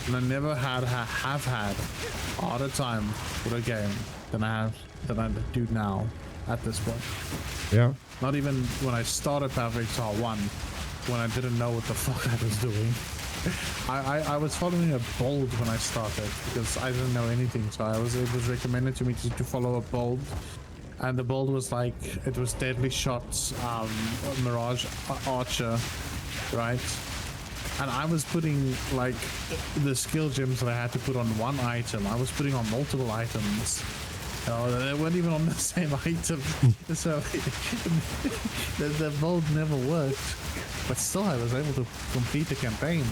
S9: and I never have had harder time with a game than I do now at this point.
S1: Yeah.
S9: Not even when I started Perfect Star 1, when I didn't know what the fuck I was doing. I was following a bold when I started because I didn't know anything, so it was recommended to me to follow a bold, and the bold was like, it was deadly shots, Mirage Archer, right? And I was putting like the skill gems that I had to put on one item, I was putting on multiple items. They weren't even on the same item, so the bold never worked. But still, I was able to complete the campaign.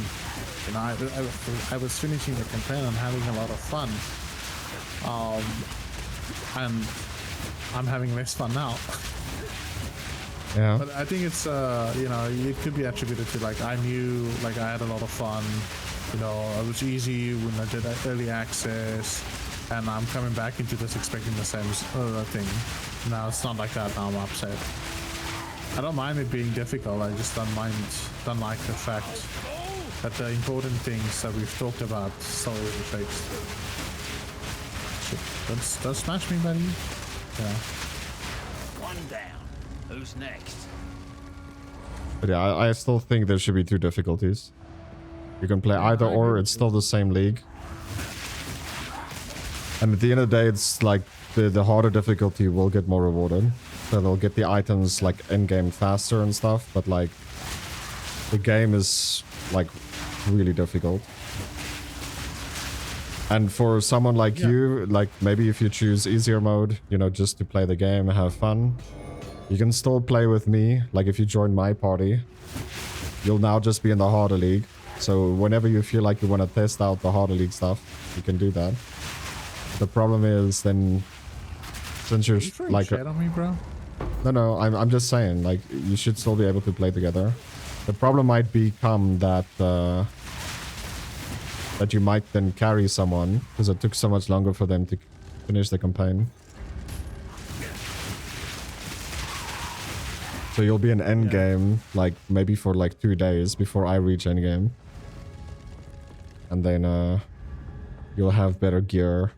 S9: You know, I was finishing the campaign and having a lot of fun. And I'm having less fun now.
S1: Yeah.
S9: But I think it's, you know, it could be attributed to like I knew, like I had a lot of fun. You know, it was easy when I did early access, and I'm coming back into this expecting the same thing. Now it's not like that. Now I'm upset. I don't mind it being difficult, I just don't like the fact that the important things that we've talked about still isn't fixed. Don't smash me, buddy. Yeah.
S5: One down. Who's next?
S1: But yeah, I still think there should be 2 difficulties. You can play either or, it's still the same league. And at the end of the day, it's like the harder difficulty will get more rewarded. So they'll get the items like in-game faster and stuff, but like the game is like really difficult. And for someone like you, like maybe if you choose easier mode, you know, just to play the game and have fun, you can still play with me. Like if you join my party, you'll now just be in the harder league. So whenever you feel like you want to test out the harder league stuff, you can do that. The problem is then, since you're like
S9: shit on me, bro?
S1: No, I'm just saying, like, you should still be able to play together. The problem might become that that you might then carry someone because it took so much longer for them to finish the campaign. So you'll be in endgame, like maybe for like 2 days before I reach endgame, and then you'll have better gear.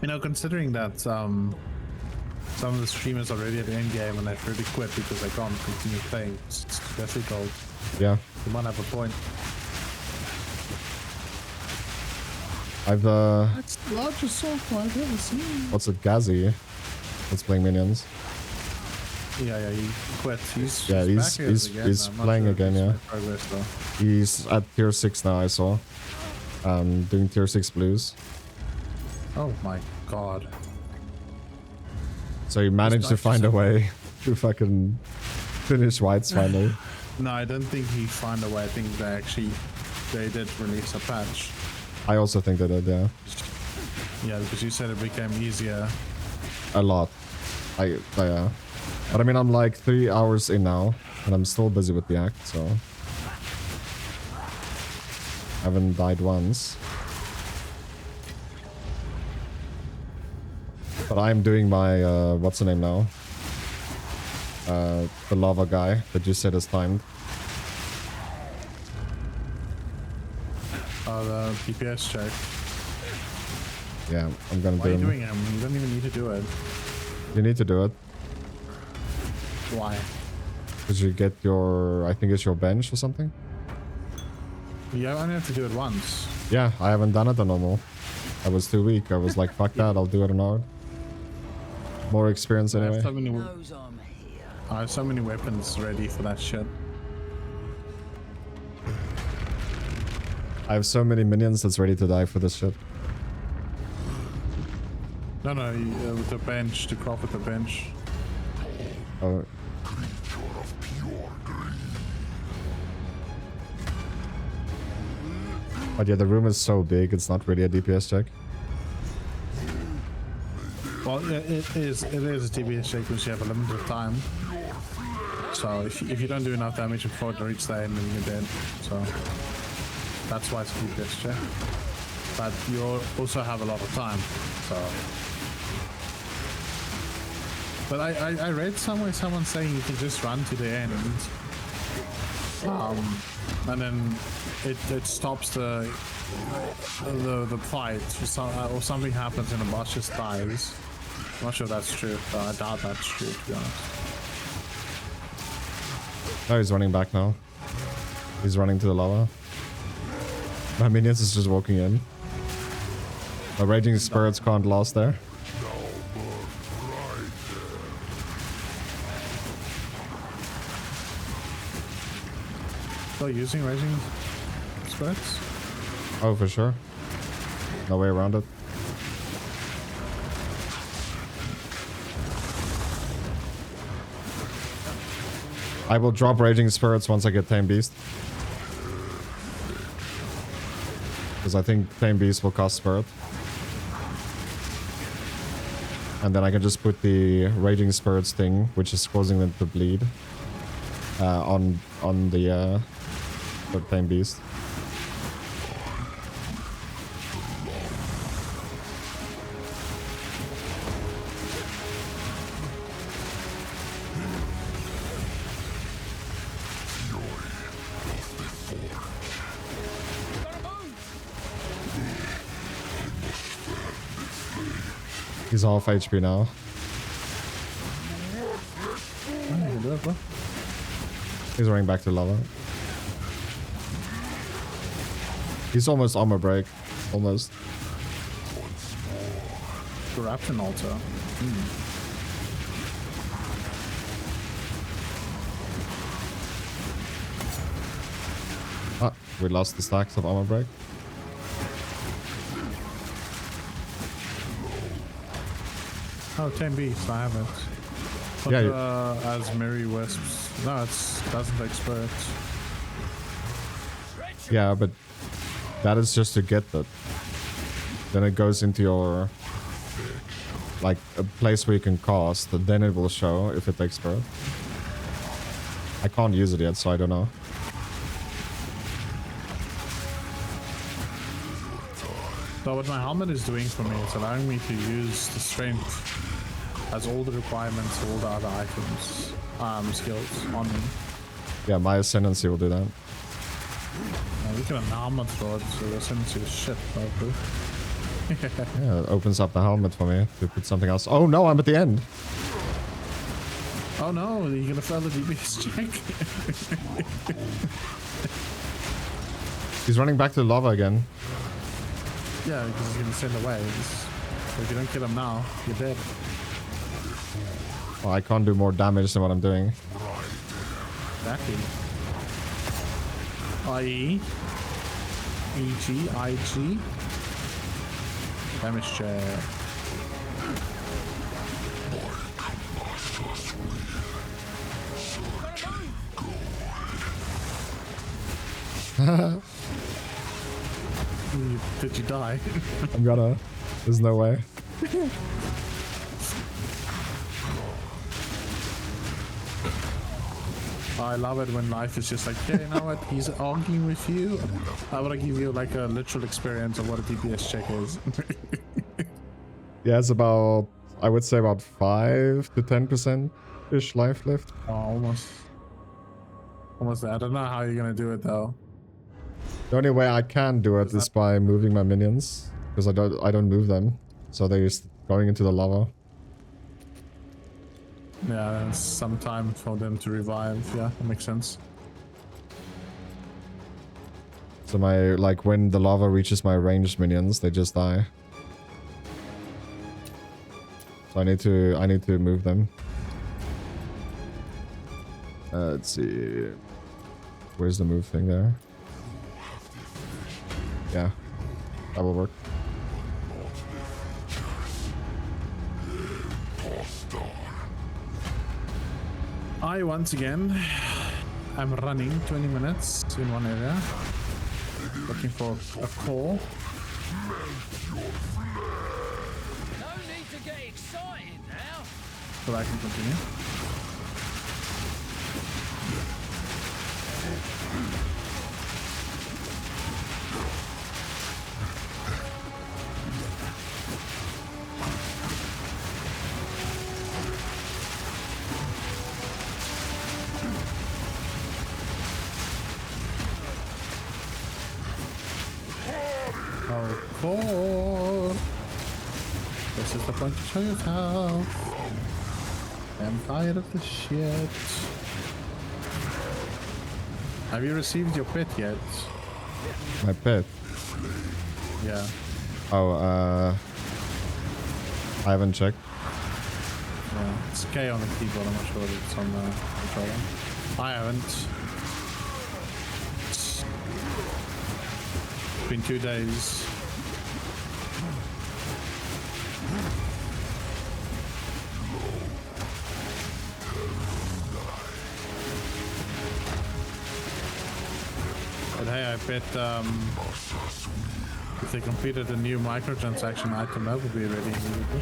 S9: You know, considering that some of the streamers are already at the end game and they've already quit because they can't continue playing, it's difficult.
S1: Yeah.
S9: You might have a point.
S1: I've
S9: That's the largest software I've ever seen.
S1: what's it, Gazi? Let's playing Minions.
S9: Yeah, he quit. He's
S1: playing again, yeah.
S9: Progress, though.
S1: He's at tier 6 now, I saw. Doing tier 6 blues.
S9: Oh my god.
S1: So he managed to find a way to fucking finish whites finally.
S9: No, I don't think he found a way. I think they did release a patch.
S1: I also think they did, yeah.
S9: Yeah, because you said it became easier.
S1: A lot. Yeah. But I mean, I'm like 3 hours in now, and I'm still busy with the act, so... I haven't died once. But I'm doing my, what's the name now? The lava guy that you said is timed.
S9: The DPS check.
S1: Yeah, I'm gonna
S9: Why are you
S1: do
S9: doing him? You don't even need to do it.
S1: You need to do it.
S9: Why?
S1: Because you get your, I think it's your bench or something?
S9: You only have to do it once.
S1: Yeah, I haven't done it on normal. I was too weak. I was like, fuck that, I'll do it on hard. More experience
S9: I
S1: anyway.
S9: have so many,
S5: Knows I'm here.
S9: I have so many weapons ready for that shit.
S1: I have so many minions that's ready to die for this shit.
S9: No, with the bench, to craft with the bench.
S1: Oh. But yeah, the room is so big, it's not really a DPS check.
S9: Well, it is a DPS check because you have a limited time. So if you don't do enough damage before it reaches the end, then you're dead. So that's why it's DPS check. But you also have a lot of time. So. But I read somewhere someone saying you can just run to the end. And then it stops the fight, or something happens and the boss just dies. I'm not sure if that's true, but I doubt that's true, to be honest.
S1: Oh, he's running back now. He's running to the lava. My minions is just walking in. My raging spirits can't last there.
S9: Still using raging spirits?
S1: Oh, for sure. No way around it. I will drop raging spirits once I get Tame Beast. Because I think Tame Beast will cost Spirit. And then I can just put the raging spirits thing, which is causing them to bleed, on the Tame Beast. He's half HP now. He's running back to lava. He's almost armor break. Almost.
S9: Corruption altar.
S1: Ah, we lost the stacks of armor break.
S9: Oh, 10 beasts, I have it. But,
S1: Yeah,
S9: as Merry Wisps. No, it doesn't take spirits.
S1: Yeah, but that is just to get that. Then it goes into your, like, a place where you can cast, then it will show if it takes spirit. I can't use it yet, so I don't know.
S9: So what my helmet is doing for me, it's allowing me to use the strength as all the requirements, all the other items, skills on me.
S1: Yeah, my ascendancy will do that.
S9: Now look at a helmet for it, so the ascendancy is shit, probably.
S1: Yeah, it opens up the helmet for me to put something else. Oh no, I'm at the end.
S9: Oh no, you're gonna fail the DPS check.
S1: He's running back to the lava again.
S9: Yeah, because he's gonna send away. So if you don't kill him now, you're dead.
S1: Oh, I can't do more damage than what I'm doing.
S9: Exactly. IE. EG. IG. Damage check. Did you die?
S1: I'm gonna. There's no way.
S9: I love it when life is just like, yeah, you know what? He's arguing with you. I want to give you like a literal experience of what a DPS check is.
S1: Yeah, it's about, I would say about 5 to 10%-ish life left.
S9: Oh, almost there. I don't know how you're gonna do it though.
S1: The only way I can do it is by moving my minions, because I don't move them, so they're just going into the lava.
S9: Yeah, there's some time for them to revive. Yeah, that makes sense.
S1: So my, like, when the lava reaches my ranged minions, they just die. So I need to move them. Let's see. Where's the move thing there? Yeah, that will work.
S9: I once again I'm running 20 minutes in one area, looking for a core.
S5: No need to get excited now.
S9: So I can continue. Of course. This is the point to show yourself. I'm tired of this shit. Have you received your pet yet?
S1: My pet.
S9: Yeah.
S1: Oh, I haven't checked.
S9: Yeah. It's K on the keyboard. I'm not sure if it's on the controller. I haven't. It's been 2 days. But hey, I bet if they completed a new microtransaction item, that would be ready immediately.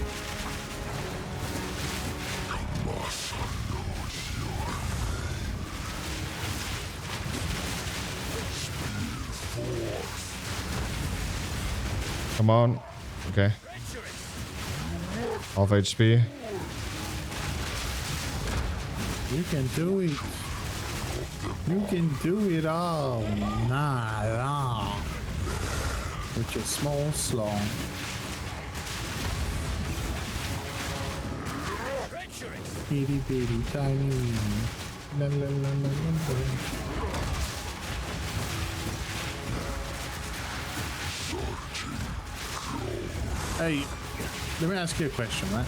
S1: Come on. Okay. Half HP.
S9: You can do it. You can do it all. Nah. With your small slong. Itty bitty tiny. La, la, la, la, la, la. Hey, let me ask you a question, right?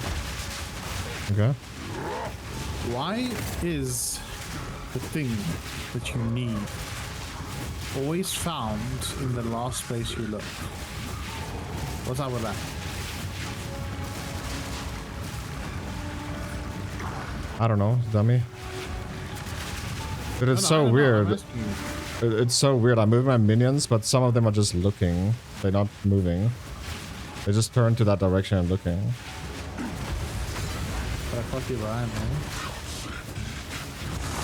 S1: Okay.
S9: Why is the thing that you need always found in the last place you look? What's up with that?
S1: I don't know, dummy. But it's so weird. It's so weird. I move my minions, but some of them are just looking. They're not moving. They just turn to that direction and looking.
S9: But I you Ryan, man.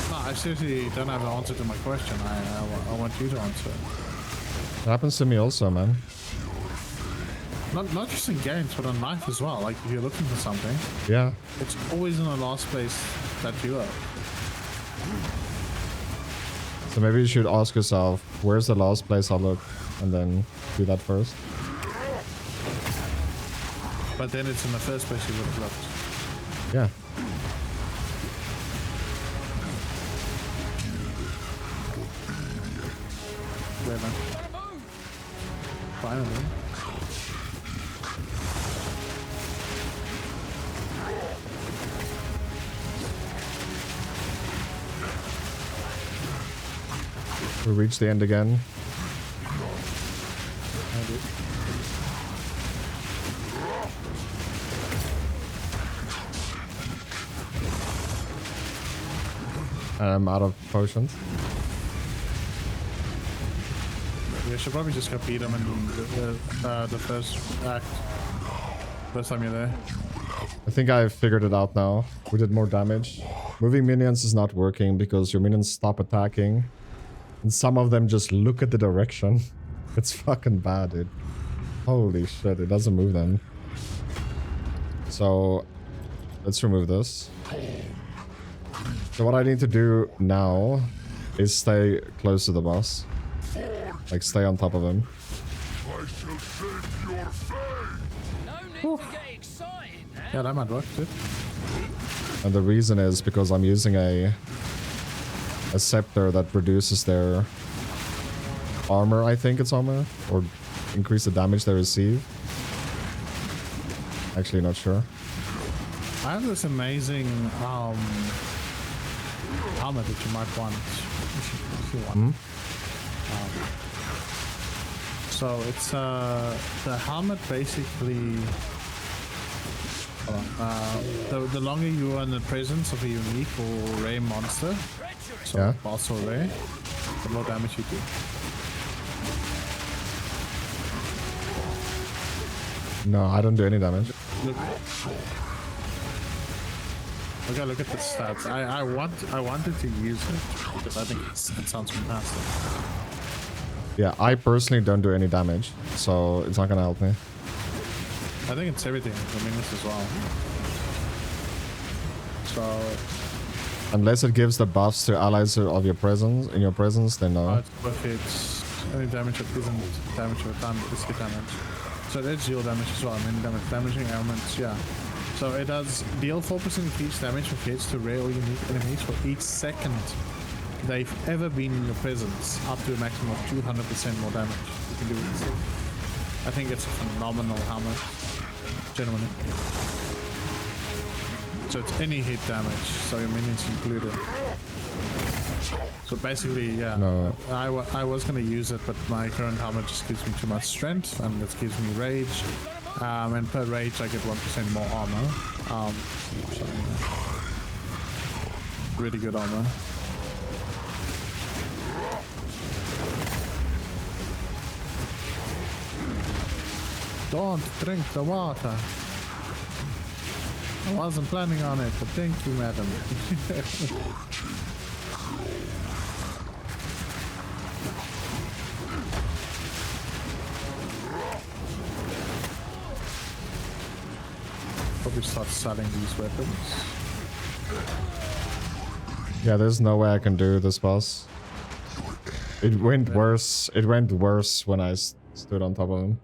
S9: No, I seriously don't have an answer to my question. I want you to answer.
S1: It happens to me also, man.
S9: Not just in games, but on life as well. Like if you're looking for something,
S1: Yeah.
S9: it's always in the last place that you are.
S1: So maybe you should ask yourself, where's the last place I'll look? And then do that first.
S9: But then it's in the first place you would have looked.
S1: Yeah.
S9: Where then? Finally.
S1: We reach the end again. I'm out of potions.
S9: We should probably just go beat him in the first act. First time you're there.
S1: I think I figured it out now. We did more damage. Moving minions is not working because your minions stop attacking. And some of them just look at the direction. It's fucking bad, dude. Holy shit, it doesn't move them. So, let's remove this. So what I need to do now is stay close to the boss. Like, stay on top of him.
S4: I shall save your fate.
S5: No need to get excited now.
S9: Yeah, that might work too.
S1: And the reason is because I'm using a scepter that reduces their armor, I think it's armor, or increase the damage they receive. Actually, not sure.
S9: I have this amazing helmet that you might want if you want. So it's the helmet basically. The longer you are in the presence of a unique or rare monster, so
S1: Yeah.
S9: boss or rare, the more damage you do.
S1: No, I don't do any damage.
S9: Look. Okay, look at the stats. I wanted to use it because I think it sounds fantastic.
S1: Yeah, I personally don't do any damage, so it's not gonna help me.
S9: I think it's everything. I mean, this as well. So
S1: Unless it gives the buffs to allies of your presence, in your presence, then no.
S9: it's with its any damage that isn't damage over time is hit damage. So it is deal damage as well. I mean, damaging elements, yeah. So it does deal 4% increased damage with hits to rare or unique enemies for each second they've ever been in your presence, up to a maximum of 200% more damage. You can do it. I think it's a phenomenal hammer, genuinely. So it's any hit damage, so your minions included. So basically, yeah,
S1: No.
S9: I was gonna use it, but my current helmet just gives me too much strength, and it gives me rage. And per rage, I get 1% more armor. So, yeah. Really good armor. Don't drink the water. I wasn't planning on it, but thank you, madam. Probably start selling these weapons.
S1: Yeah, there's no way I can do this boss. It went worse. It went worse when I stood on top of him.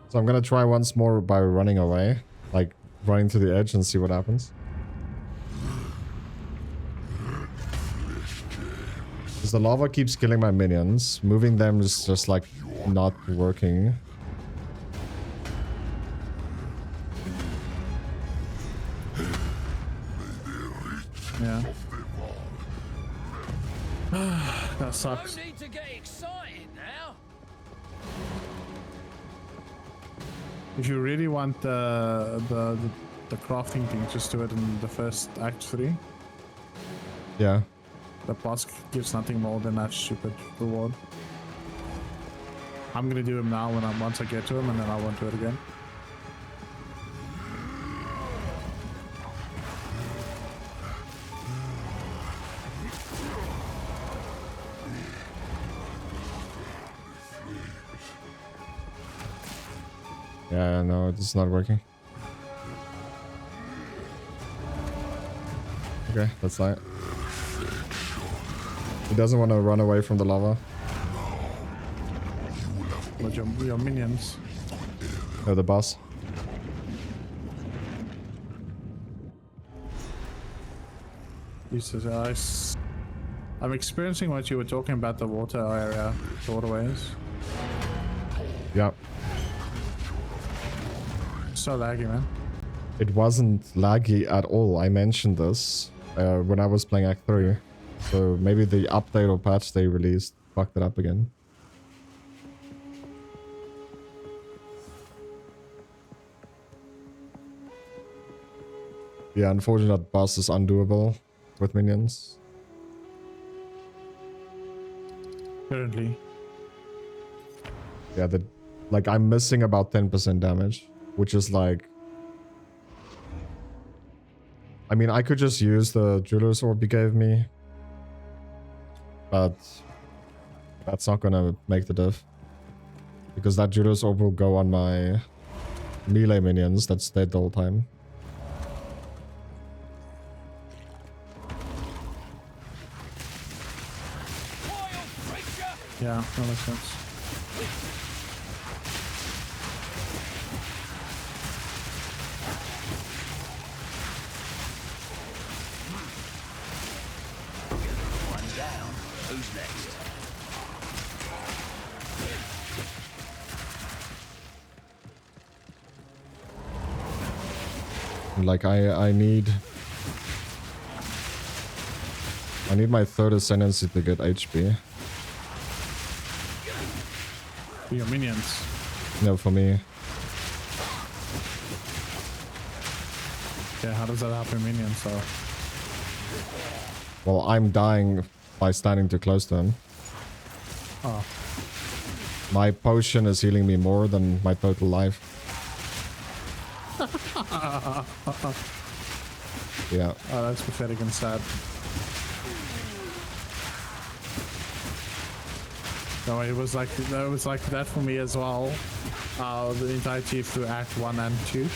S1: So I'm gonna try once more by running away, like running to the edge and see what happens. Because the lava keeps killing my minions. Moving them is just like not working.
S9: Yeah. That sucks.
S5: No need to get excited now.
S9: If you really want the crafting thing, just do it in the first Act 3.
S1: Yeah.
S9: The boss gives nothing more than that stupid reward. I'm gonna do him now once I get to him, and then I won't do it again.
S1: Yeah, no, it's not working. Okay, that's that. He doesn't want to run away from the lava.
S9: But your minions.
S1: No, the boss.
S9: Jesus, I'm experiencing what you were talking about, the water area, the waterways.
S1: Yeah.
S9: So laggy, man.
S1: It wasn't laggy at all. I mentioned this when I was playing Act 3. So maybe the update or patch they released fucked it up again. Yeah, unfortunately that boss is undoable with minions.
S9: Currently.
S1: Yeah, like I'm missing about 10% damage, which is like... I mean, I could just use the jeweler's orb you gave me, but that's not gonna make the diff. Because that jeweler's orb will go on my melee minions that's dead the whole time.
S9: Yeah, that makes sense.
S5: One down. Who's next?
S1: Like I need my third ascendancy to get HP.
S9: Your minions.
S1: No, for me.
S9: Yeah, how does that happen, minions? So
S1: Well, I'm dying by standing too close to him.
S9: oh,
S1: My potion is healing me more than my total life. Yeah.
S9: Oh, that's pathetic and sad. No, it was like that for me as well. The entirety through Act 1 and 2.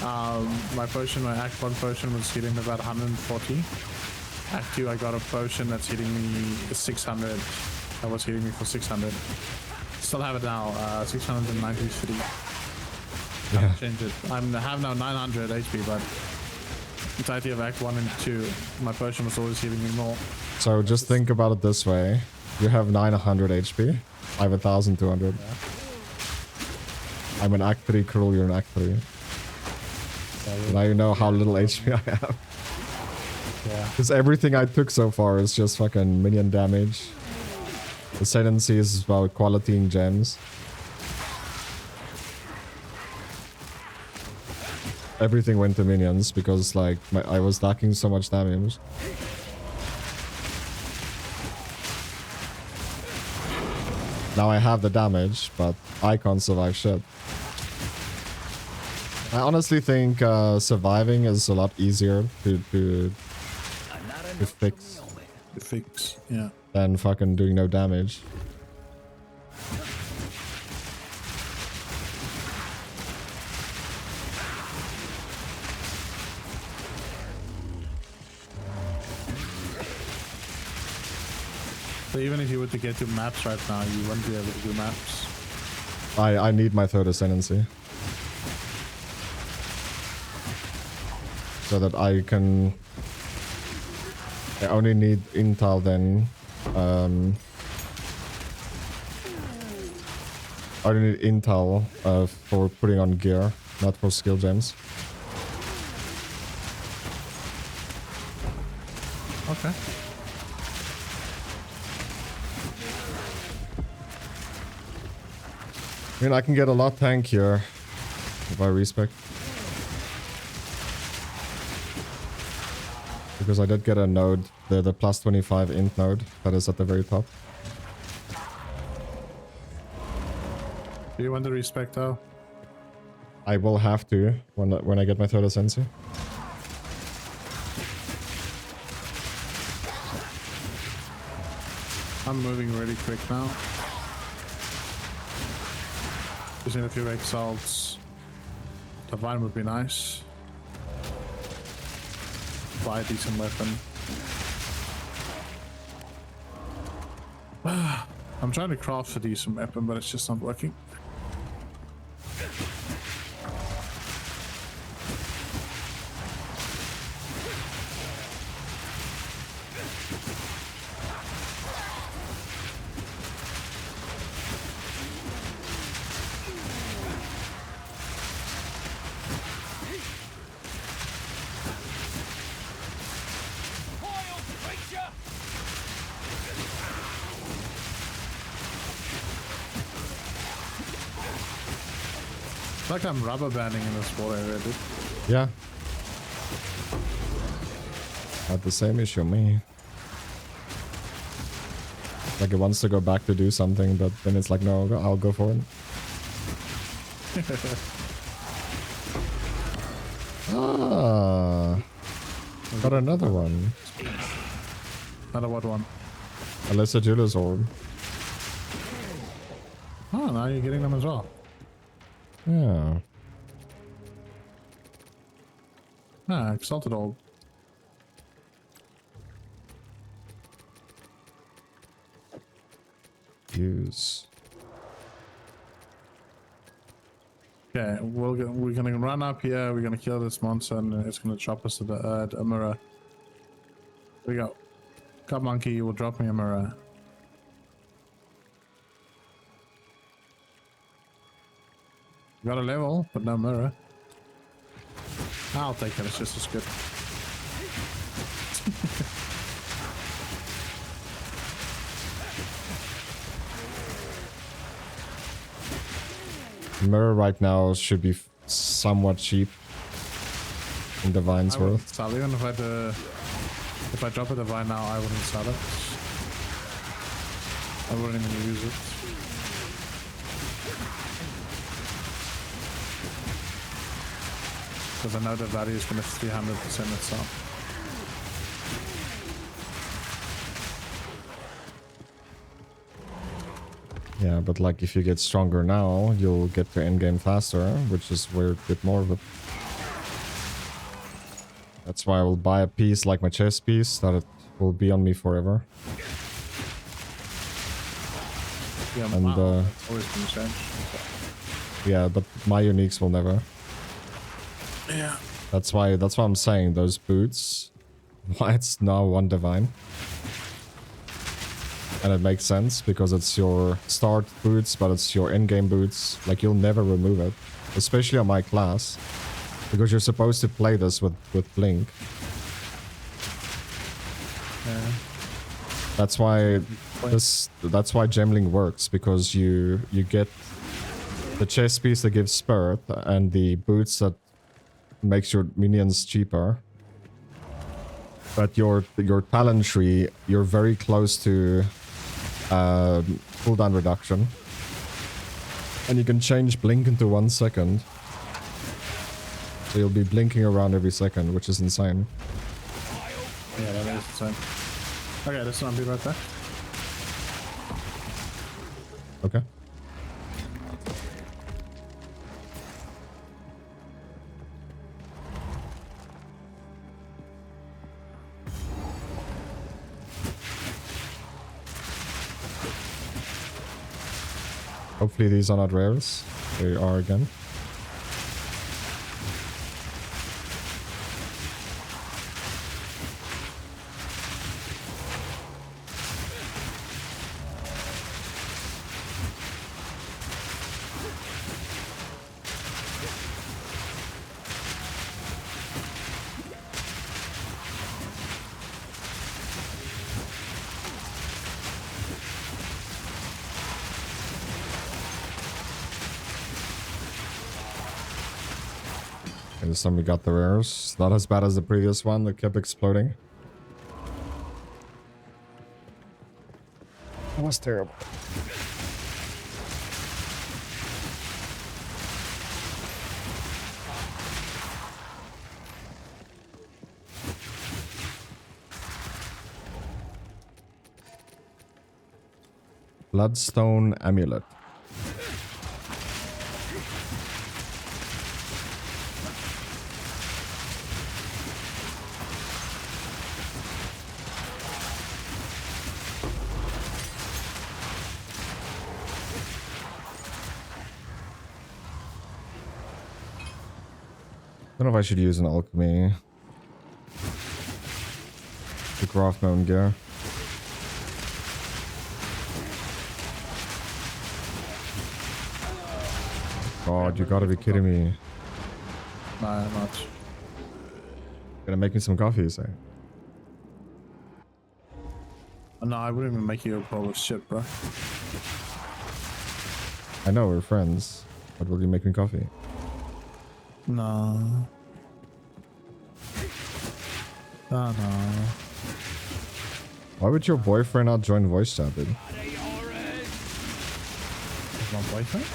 S9: My Act 1 potion was hitting me about 140. Act 2, I got a potion that's hitting me 600. That was hitting me for 600. Still have it now, 693.
S1: Yeah.
S9: Change it. I have now 900 HP, but entirety of Act 1 and 2, my potion was always hitting me more.
S1: So just think about it this way. You have 900 HP. I have 1,200.
S9: Yeah.
S1: I'm an Act 3 Cruel, you're an Act 3. Now you know how little HP I have.
S9: Yeah.
S1: Because everything I took so far is just fucking minion damage. Ascendancy is about qualitying gems. Everything went to minions because like I was stacking so much damage. Now I have the damage, but I can't survive shit. I honestly think surviving is a lot easier to fix
S9: To fix, yeah.
S1: than fucking doing no damage.
S9: So even if you were to get to maps right now, you wouldn't be able to do maps.
S1: I need my third ascendancy. So that I can... I only need intel then. I only need intel for putting on gear, not for skill gems.
S9: Okay.
S1: I mean, I can get a lot tankier if I respec. Because I did get a node, the plus 25 int node that is at the very top.
S9: Do you want to respect though?
S1: I will have to when I get my third ascendancy.
S9: I'm moving really quick now. Just need a few exalts. The vine would be nice. Buy a decent weapon. I'm trying to craft a decent weapon, but it's just not working. It's like I'm rubber banding in this water area, dude.
S1: Yeah. Had the same issue, me. Like it wants to go back to do something, but then it's like, no, I'll go for it. Ah, got another one.
S9: Another what one?
S1: A lesser jeweler's orb.
S9: Oh, now you're getting them as well.
S1: Yeah.
S9: Ah, exalted orb.
S1: Use.
S9: Okay, we're gonna run up here. We're gonna kill this monster, and it's gonna drop us to the a mirror. Here we go. Cup monkey, you will drop me a mirror. Got a level, but no mirror. I'll take it. It's just as good.
S1: Mirror right now should be somewhat cheap in Divine's
S9: I wouldn't
S1: worth.
S9: sell even if I drop a divine now, I wouldn't sell it. I wouldn't even use it. Because I know the value is going to 300% itself.
S1: Yeah, but like if you get stronger now, you'll get to end game faster, which is where a bit more of it. That's why I will buy a piece like my chest piece, that it will be on me forever.
S9: Yeah,
S1: And
S9: that's always been changed.
S1: yeah, but my uniques will never.
S9: Yeah.
S1: That's why I'm saying those boots, why it's now one divine. And it makes sense because it's your start boots, but it's your in-game boots. Like you'll never remove it, especially on my class, because you're supposed to play this with Blink.
S9: Yeah.
S1: That's why Gemling works, because you get the chest piece that gives spirit and the boots that makes your minions cheaper. But your talent tree, you're very close to cooldown reduction, and you can change blink into 1 second. So you'll be blinking around every second, which is insane.
S9: Yeah, that is insane. Okay, this one, I'll be right back.
S1: Okay. Hopefully these are not rares. They are again. Okay, this time we got the rares. Not as bad as the previous one that kept exploding. That was terrible. Bloodstone Amulet. I don't know if I should use an alchemy to craft my own gear. God, you gotta be kidding me.
S9: Nah, not.
S1: Gonna make me some coffee, you say?
S9: No, I wouldn't even make you a bowl of shit, bro.
S1: I know, we're friends. But will you make me coffee?
S9: No. Oh, no.
S1: Why would your boyfriend not join voice chat, dude?
S9: Is my boyfriend?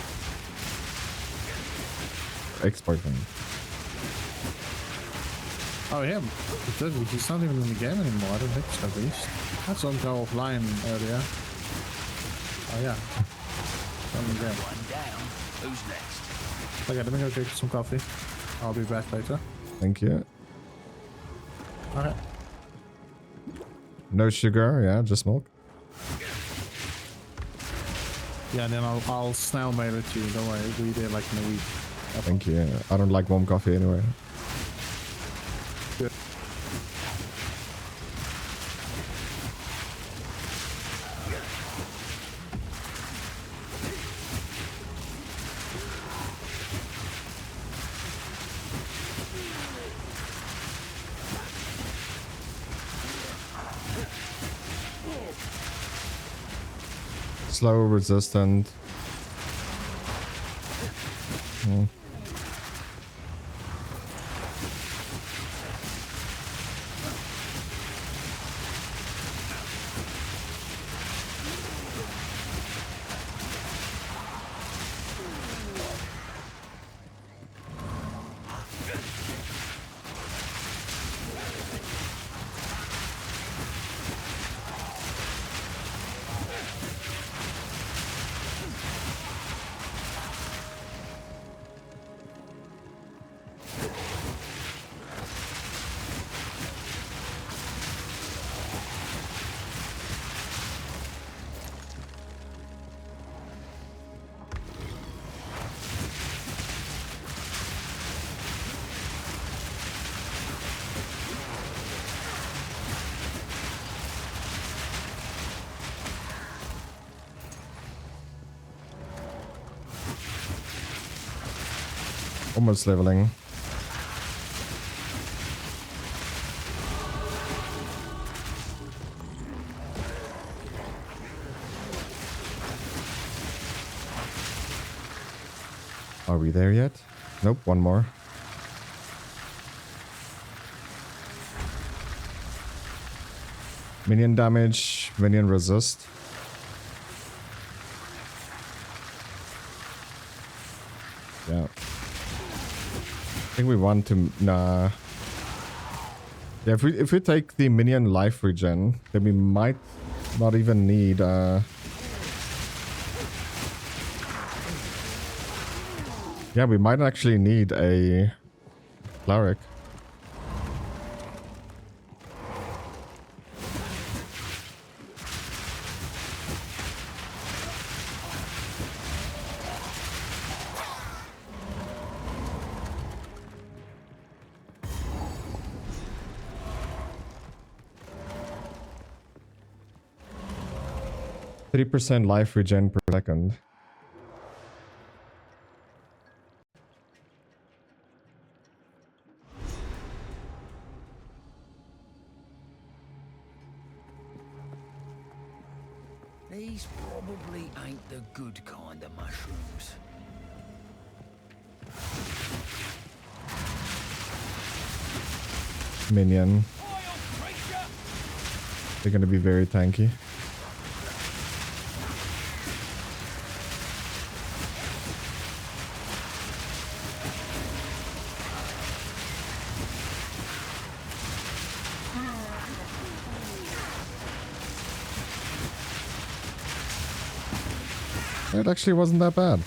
S1: Ex-boyfriend.
S9: Oh, him. He's not even in the game anymore. I don't think so, at least. I saw him go offline earlier. Oh, yeah. On the game.
S5: One down. Who's next?
S9: Okay, let me go get some coffee. I'll be back later.
S1: Thank you.
S9: Okay.
S1: No sugar, yeah, just milk.
S9: Yeah, and then I'll snail mail it to you. Don't worry, we'll be there like in a week.
S1: Thank you. I don't like warm coffee anyway.
S9: Good.
S1: Slow, resistant. Hmm. Almost leveling. Are we there yet? Nope, one more. Minion damage, minion resist. Yeah. I think we want to... Nah. Yeah, if we take the minion life regen, then we might not even need... Yeah, we might actually need a cleric. %3 life regen per second.
S5: These probably ain't the good kind of mushrooms.
S1: Minion. They're gonna be very tanky. It actually wasn't that bad.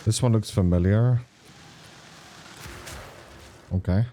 S1: This one looks familiar. Okay.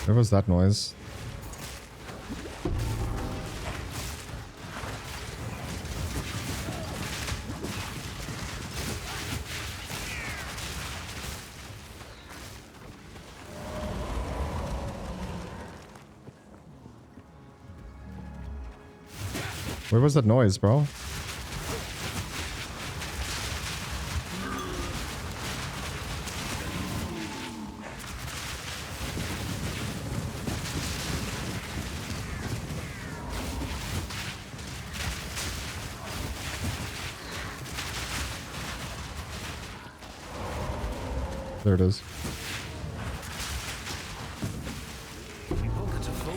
S1: Where was that noise? Where was that noise, bro? There it is.
S5: My pockets are full.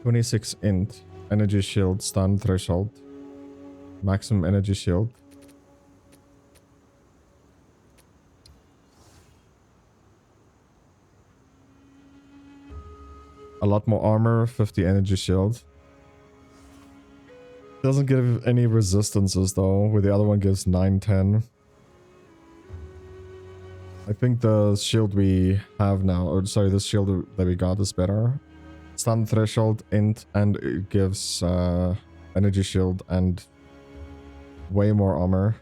S1: 26 int. Energy shield, stun threshold. Maximum energy shield. A lot more armor, 50 energy shield. Doesn't give any resistances though, where the other one gives 9, 10. I think the shield we have now, or sorry, the shield that we got is better. Stun threshold, int, and it gives energy shield and way more armor.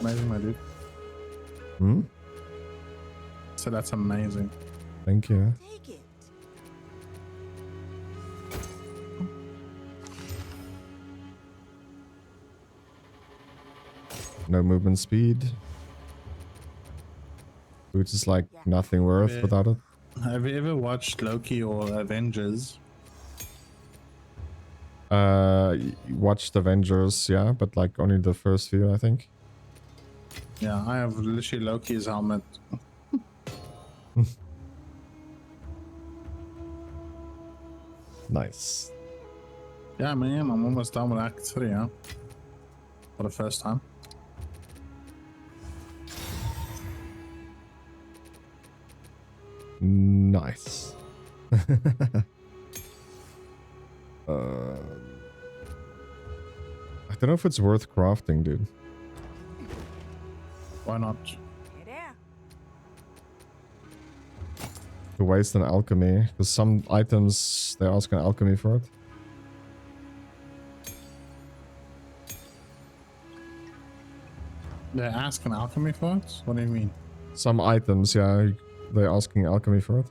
S9: Amazing, my dude.
S1: Hmm?
S9: So that's amazing.
S1: Thank you.
S6: Take it.
S1: No movement speed. Boots is like nothing worth
S9: Yeah.
S1: without it.
S9: Have you ever watched Loki or Avengers?
S1: Watched Avengers, yeah, but like only the first few, I think.
S9: Yeah, I have literally Loki's helmet.
S1: Nice.
S9: Yeah, man, I'm almost done with Act 3, huh? For the first time.
S1: Nice. I don't know if it's worth crafting, dude.
S9: Why not?
S6: Hey there.
S1: To waste an alchemy, because some items they ask an alchemy for it.
S9: They're asking alchemy for it? What do you mean?
S1: Some items, yeah, they're asking alchemy for it.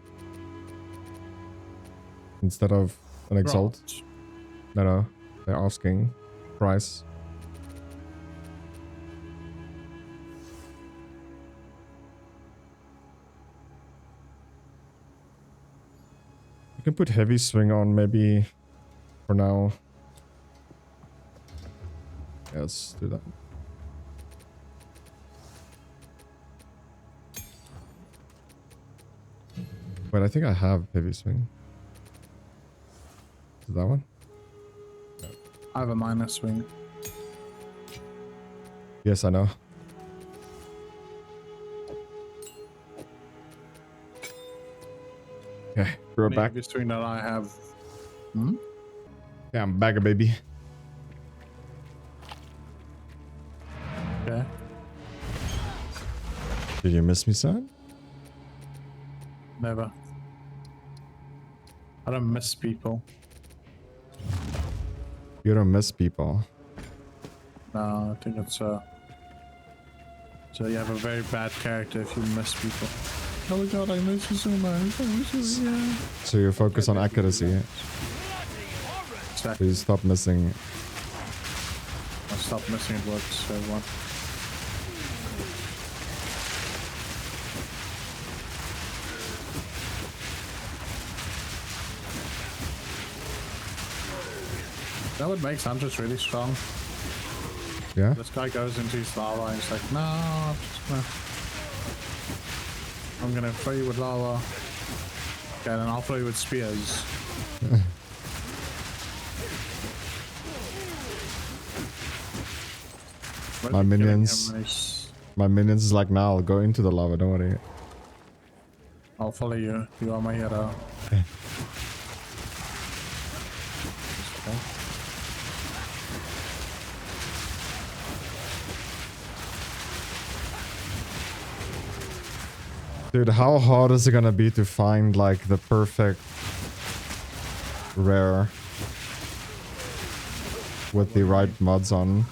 S1: Instead of an exalt.
S9: Right.
S1: No, they're asking price. You can put heavy swing on maybe for now. Yeah, let's do that. Wait, I think I have heavy swing. Is that one?
S9: I have a minor swing.
S1: Yes, I know. Okay, we're back.
S9: Maybe swing that I have.
S1: Yeah, I'm back, baby.
S9: Okay.
S1: Did you miss me, son?
S9: Never. I don't miss people.
S1: You don't miss people.
S9: No, I think it's so you have a very bad character if you miss people. Oh my god, I miss you so much. I miss you. Yeah.
S1: So you focus on accuracy.
S9: Exactly.
S1: Please stop missing.
S9: I'll stop missing it works, everyone. That would make Huntress really strong.
S1: Yeah?
S9: This guy goes into his lava and he's like, no, I'm gonna throw you with lava. Okay, then I'll throw you with spears.
S1: My minions is like, now I'll go into the lava, don't worry.
S9: I'll follow you. You are my hero.
S1: Okay.
S9: Okay.
S1: Dude, how hard is it gonna be to find like the perfect rare with the right mods on?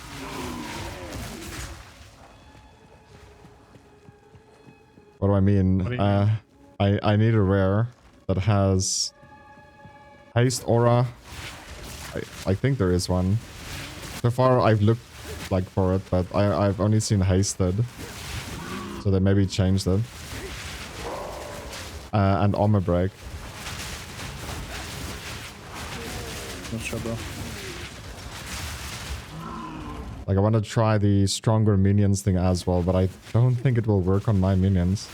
S1: What do I mean?
S9: What do you mean?
S1: I need a rare that has haste aura. I think there is one. So far I've looked like for it, but I've only seen hasted. So they maybe changed it. And armor break.
S9: Not sure, bro.
S1: Like I want to try the stronger minions thing as well, but I don't think it will work on my minions.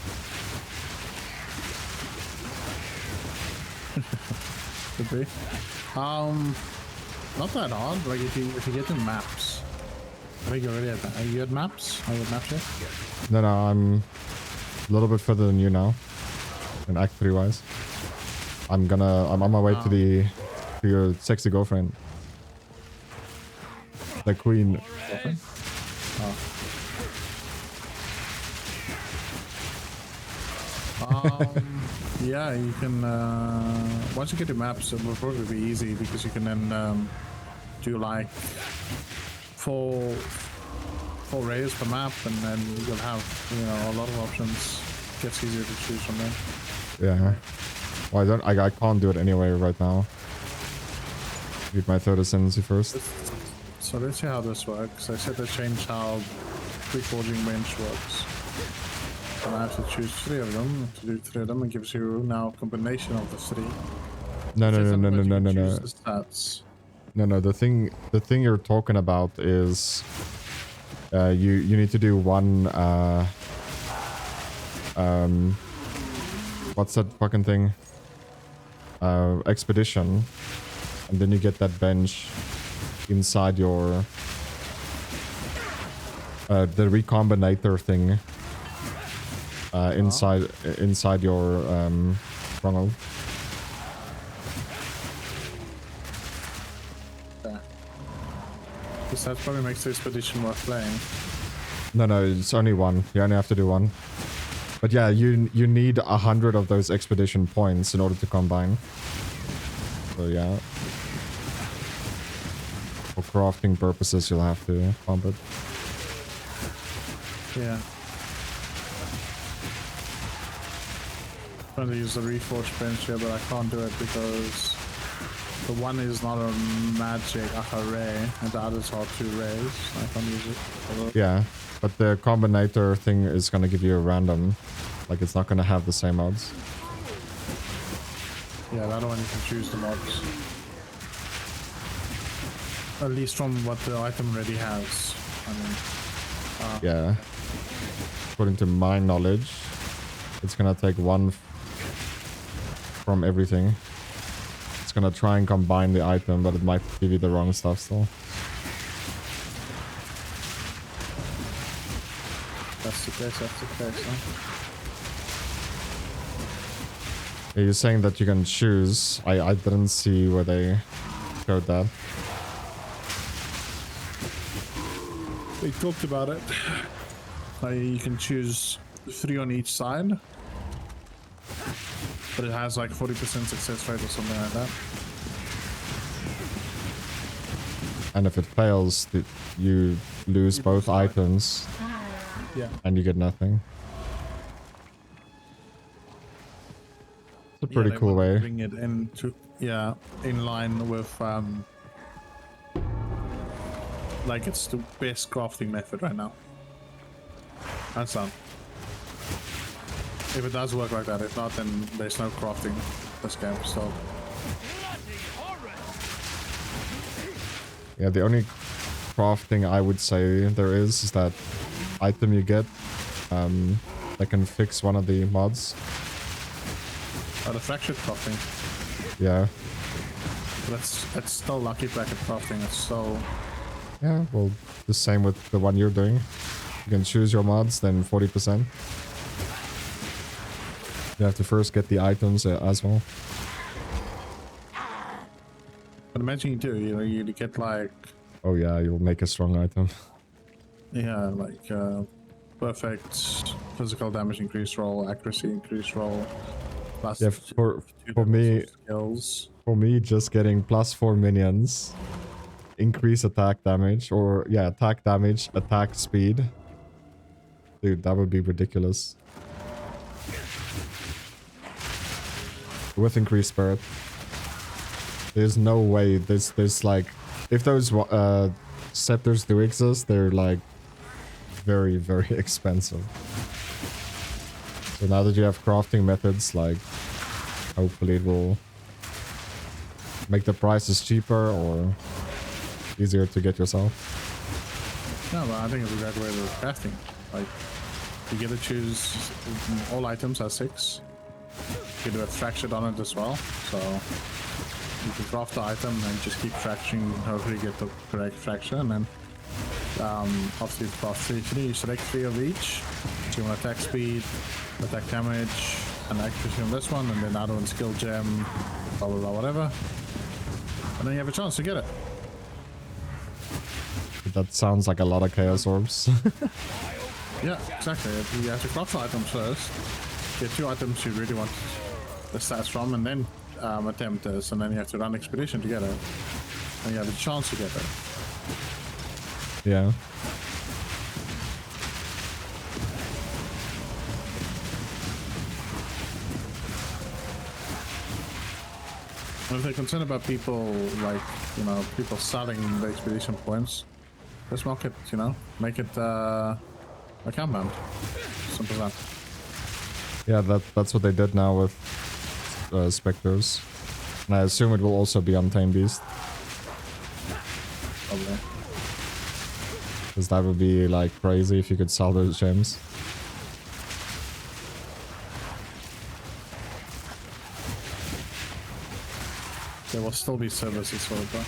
S9: be. Not that hard. Like if you get the maps. I think you already had that. Are you at maps? Are you at maps yet?
S1: No, I'm a little bit further than you now. In Act 3 wise. I'm on my way to your sexy girlfriend. The queen.
S9: Yeah, you can once you get the maps it will probably be easy because you can then do like four rays per map and then you'll have, you know, a lot of options. Gets easier to choose from there.
S1: Yeah. Well, I can't do it anyway right now. Read my third ascendancy first.
S9: So let's see how this works. I said to change how pre-forging bench works. And I have to choose 3 of them. To do 3 of them, it gives you now a combination of the 3.
S1: No.
S9: Choose the stats.
S1: No. The thing you're talking about is you need to do one what's that fucking thing? Expedition, and then you get that bench inside your the recombinator thing inside your stronghold.
S9: Because that probably makes the expedition worth playing.
S1: No, it's only one. You only have to do one. But yeah, you need 100 of those expedition points in order to combine. So yeah. For crafting purposes, you'll have to pump it.
S9: Yeah. I'm trying to use the reforged bench here, but I can't do it because the one is not a magic, a ray, and the others are 2 rays. I can't use it.
S1: Yeah, but the combinator thing is gonna give you a random. Like, it's not gonna have the same odds.
S9: Yeah, the other one you can choose the mods. At least from what the item already has. I mean,
S1: Yeah. According to my knowledge, it's gonna take 1 from everything. It's gonna try and combine the item, but it might give you the wrong stuff still.
S9: that's the case, huh?
S1: Yeah, you're saying that you can choose. I didn't see where they showed that.
S9: We talked about it. You can choose 3 on each side. But it has like 40% success rate or something like that.
S1: And if it fails, you lose both items.
S9: Yeah.
S1: And you get nothing. It's a pretty cool way.
S9: Bring it into, in line with like it's the best crafting method right now. That's done. If it does work like that, if not, then there's no crafting this game. So
S1: yeah, the only crafting I would say there is that item you get that can fix one of the mods.
S9: the fractured crafting.
S1: Yeah.
S9: That's still lucky bracket crafting. It's so.
S1: Yeah, well, the same with the one you're doing. You can choose your mods, then 40%. You have to first get the items as well.
S9: But imagine you do, you get like...
S1: Oh yeah, you'll make a strong item.
S9: Yeah, like perfect physical damage increase roll, accuracy increase roll. Plus
S1: Yeah, for me,
S9: skills.
S1: For me, just getting +4 minions, increase attack damage, or yeah, attack damage, attack speed. Dude, that would be ridiculous. With increased spirit. There's no way there's like, if those scepters do exist, they're like very, very expensive. So now that you have crafting methods, like hopefully it will make the prices cheaper or easier to get yourself.
S9: No, but I think it's a great way of crafting. Like, you get to choose all items are 6. You can do a fractured on it as well, so You can craft the item and just keep fracturing, hopefully get the correct fracture, and then after you craft 3, you select 3 of each. So you want attack speed, attack damage, and accuracy on this one, and then other one skill gem, blah blah blah, whatever. And then you have a chance to get it.
S1: That sounds like a lot of chaos orbs.
S9: Yeah, exactly. You have to craft the items first. Get 2 items you really want the stats from, and then attempt this, and then you have to run expedition to get it. And you have a chance to get it.
S1: Yeah.
S9: And if they're concerned about people, like, you know, people selling the expedition points, just mark it, you know, make it account bound. Simple as that.
S1: Yeah, that's what they did now with Spectres. And I assume it will also be on Tame Beast.
S9: Probably.
S1: Because that would be like crazy if you could sell those gems.
S9: There will still be services for it, though.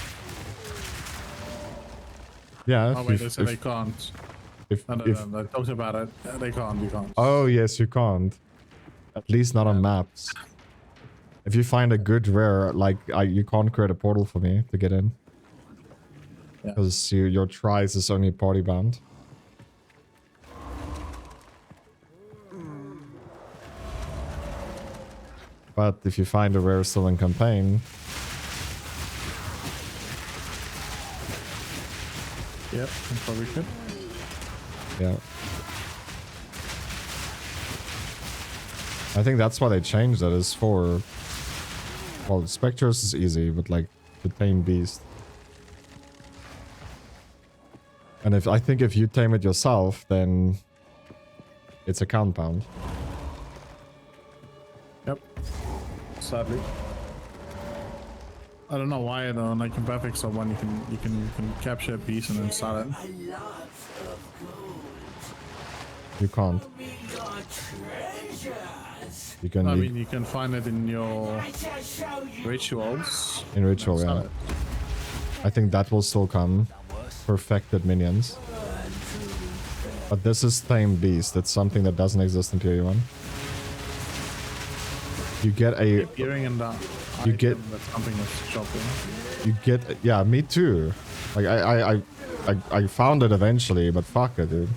S1: Yeah.
S9: Oh wait, they say they can't.
S1: If,
S9: No, I talked about it. They can't, you can't.
S1: Oh, yes, you can't. At least not on maps. If you find a good rare, like, you can't create a portal for me to get in.
S9: Yeah.
S1: Because your tries is only party bound. But if you find a rare still in campaign...
S9: Yep, you probably could.
S1: Yeah. I think that's why they changed it, is for... Well, Spectres is easy, but like, the Tame Beast. And I think if you tame it yourself, then... It's a compound.
S9: Yep. Sadly. I don't know why though, like in Perfect one you can capture a piece and then sell it.
S1: You can't. You can...
S9: I mean you can find it in your rituals.
S1: in Ritual,
S9: and sell
S1: yeah.
S9: it.
S1: I think that will still come. Perfected minions. But this is Tame Beast. It's something that doesn't exist in PoE1. You get a...
S9: Hearing in the
S1: You get...
S9: that's something that's shopping.
S1: You get... Yeah, me too. Like, I found it eventually, but fuck it, dude.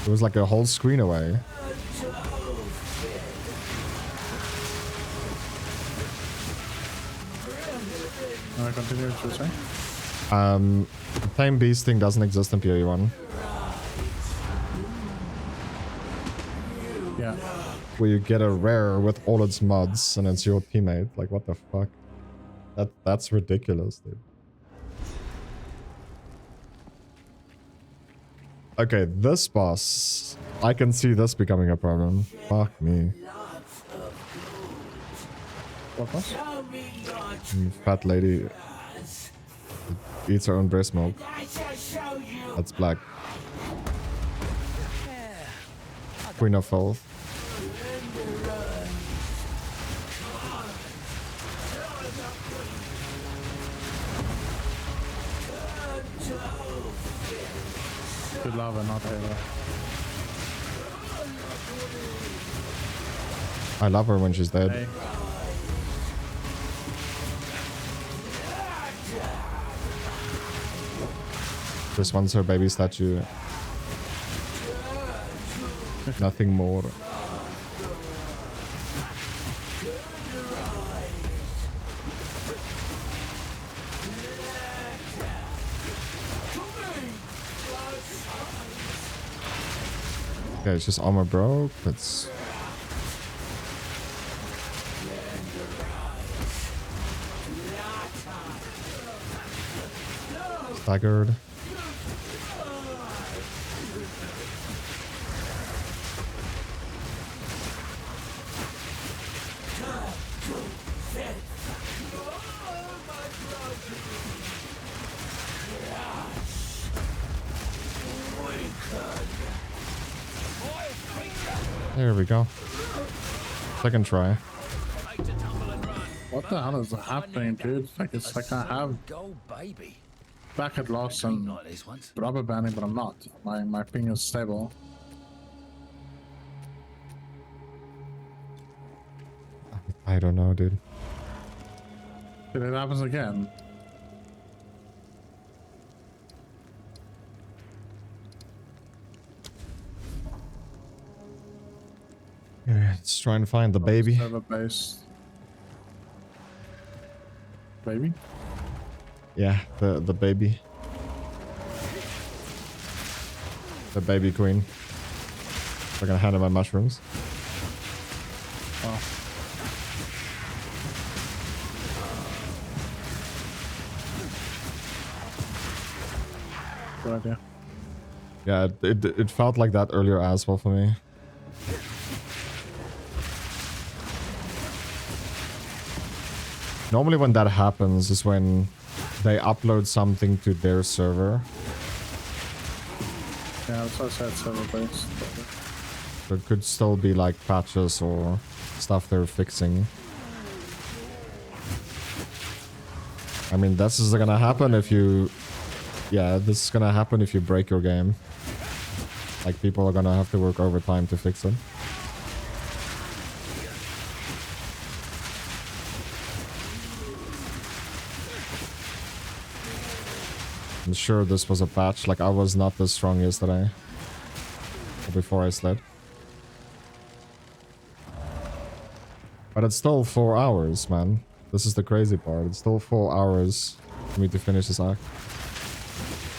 S1: It was like a whole screen away.
S9: Can I continue what you were saying?
S1: The Tame Beast thing doesn't exist in PoE1.
S9: Yeah.
S1: Where you get a rare with all its mods and it's your teammate. Like, what the fuck? That's ridiculous, dude. Okay, this boss... I can see this becoming a problem. Fuck me.
S9: What was?
S1: Fat lady eats her own breast milk. That's black. Queen of Filth.
S9: Good lava, not Halo.
S1: I love her when she's dead.
S9: Hey.
S1: This one's her baby statue. Nothing more. Okay, it's just armor broke. That's... Staggered. There we go. Second try.
S9: What the hell is happening, dude? Like, it's like I have
S5: Gold baby.
S9: packet loss
S5: Ain't
S9: and
S5: like this once.
S9: rubber banding, but I'm not. My ping is stable.
S1: I don't know, dude.
S9: If it happens again.
S1: Yeah, let's try and find the baby.
S9: Server base. Baby?
S1: Yeah, the baby. The baby queen. We're gonna hand her my mushrooms.
S9: Oh. Good idea.
S1: Yeah, it felt like that earlier as well for me. Normally when that happens is when they upload something to their server.
S9: Yeah, that's what I said, server base.
S1: So it could still be like patches or stuff they're fixing. I mean, this is gonna happen if you... Yeah, this is gonna happen if you break your game. Like, people are gonna have to work overtime to fix it. I'm sure this was a patch. Like, I was not this strong yesterday. Or before I slept. But it's still 4 hours, man. This is the crazy part. It's still 4 hours for me to finish this act.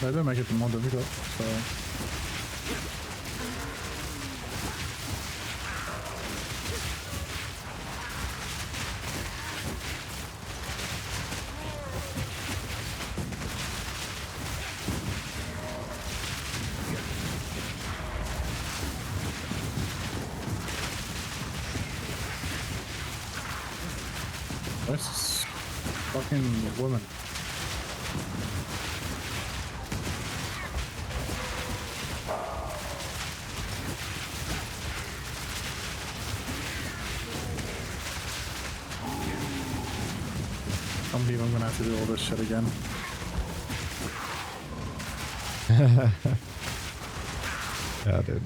S9: They don't make it more difficult, so... Where's this fucking woman? I can't believe I'm gonna have to do all this shit again.
S1: Yeah, dude.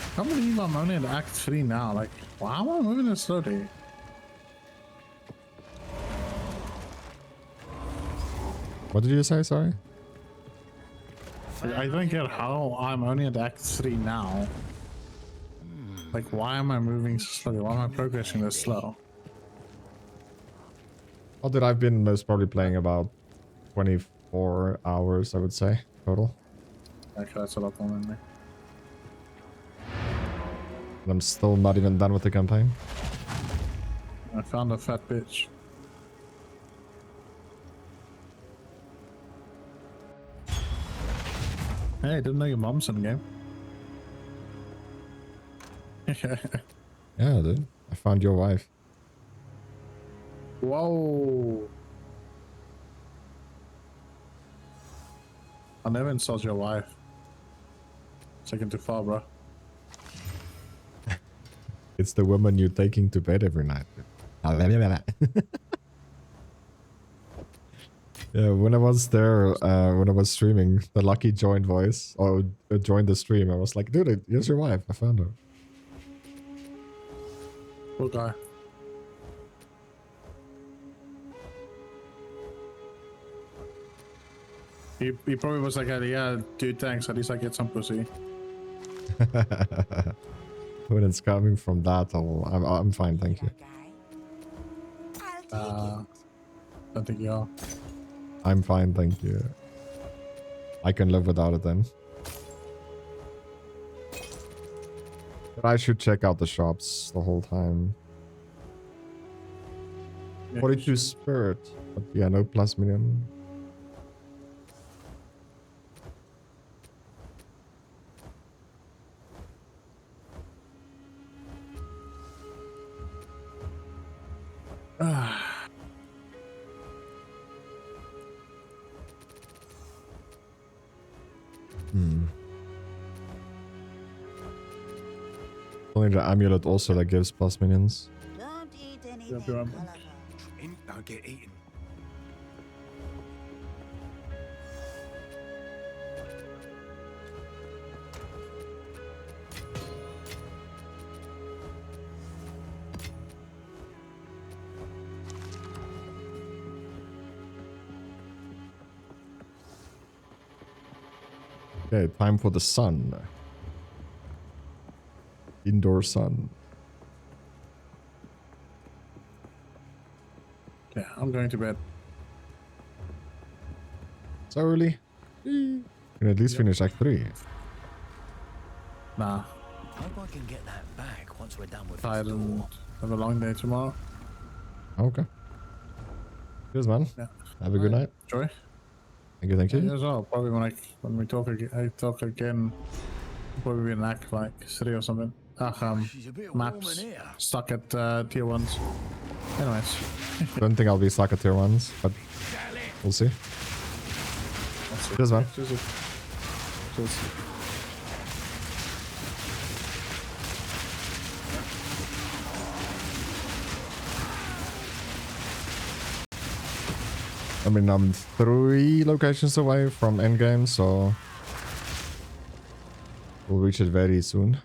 S9: I can't believe I'm only in Act 3 now. Like, why am I moving this slowly?
S1: What did you say? Sorry?
S9: Like, I don't get how I'm only at Act 3 now. Like, why am I moving so slowly? Why am I progressing this slow?
S1: Well, dude, I've been most probably playing about 24 hours, I would say, total.
S9: Okay, that's a lot more than me.
S1: And I'm still not even done with the campaign.
S9: I found a fat bitch. Hey, didn't know your mom's in the game.
S1: Yeah, dude. I found your wife.
S9: Whoa. I'll never insult your wife. Taking too far, bro.
S1: It's the woman you're taking to bed every night. Yeah, when I was there, when I was streaming, the lucky joined voice, or joined the stream, I was like, dude, here's your wife. I found her.
S9: Poor guy. He probably was like, yeah, dude, thanks. At least I get some pussy.
S1: When it's coming from that, I'm fine, thank you.
S6: I'll
S9: I think you are.
S1: I'm fine, thank you. I can live without it then. But I should check out the shops the whole time.
S9: Yeah,
S1: 42 spirit. But yeah, no plus minion. Only the amulet also that gives plus minions.
S6: Don't eat
S9: be
S6: anything
S9: right back.
S6: colorful.
S5: Eating, don't get eaten.
S1: Okay, time for the sun. Indoor sun.
S9: Yeah, I'm going to bed.
S1: So early. You can at least finish Act 3.
S9: Nah,
S5: Hope I can get that back once we're done with
S9: tired
S5: this
S9: and
S5: door.
S9: have a long day tomorrow.
S1: Okay. Cheers, man.
S9: Yeah.
S1: Have a good night.
S9: Enjoy.
S1: Thank you, thank
S9: Yeah,
S1: you.
S9: as well. Probably when we talk again, I talk again. Probably in Act like 3 or something.
S5: She's a bit warm
S9: Maps
S5: in here.
S9: stuck at tier 1s. Anyways,
S1: Don't think I'll be stuck at tier 1s, but we'll see. Cheers, man.
S9: Cheers.
S1: I mean, I'm 3 locations away from endgame, so we'll reach it very soon.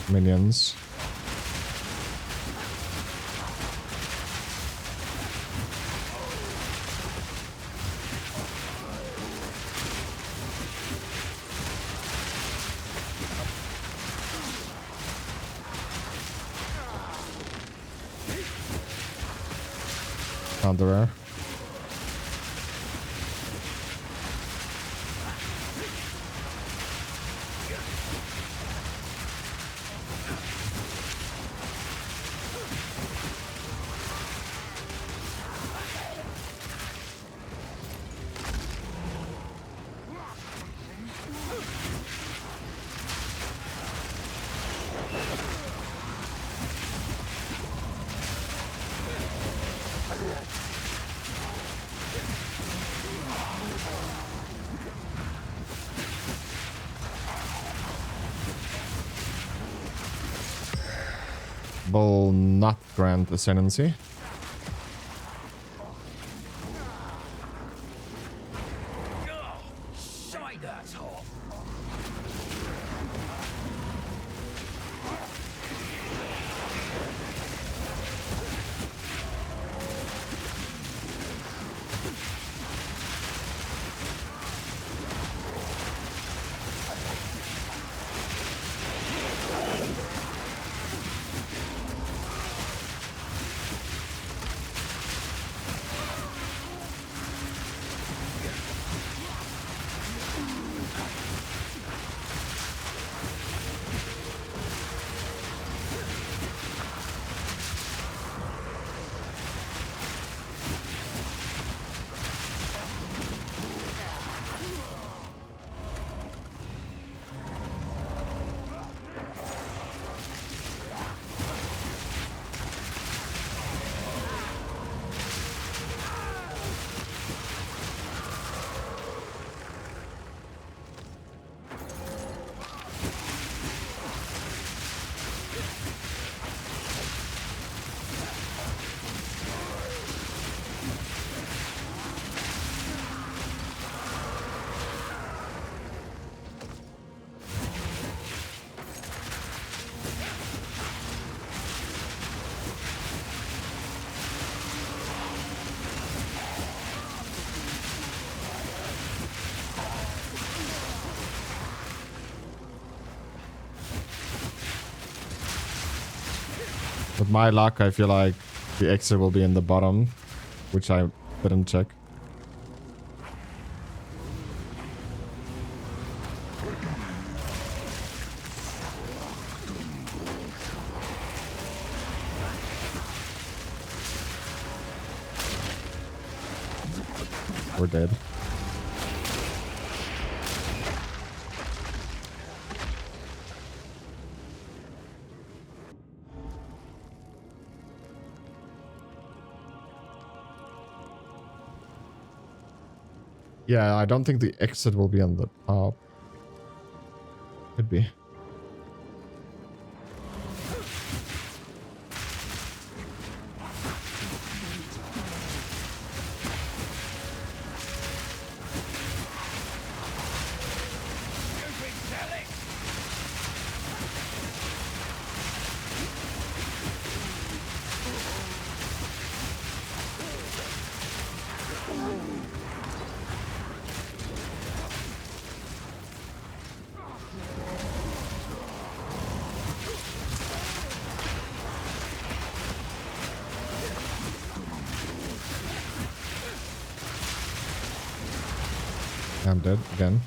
S1: Minions. Counter rare. Will not grant ascendancy.
S5: Shite, that's hot.
S1: With my luck, I feel like the exit will be in the bottom, which I didn't check. We're dead. Yeah, I don't think the exit will be on the top. Could be. I'm dead again.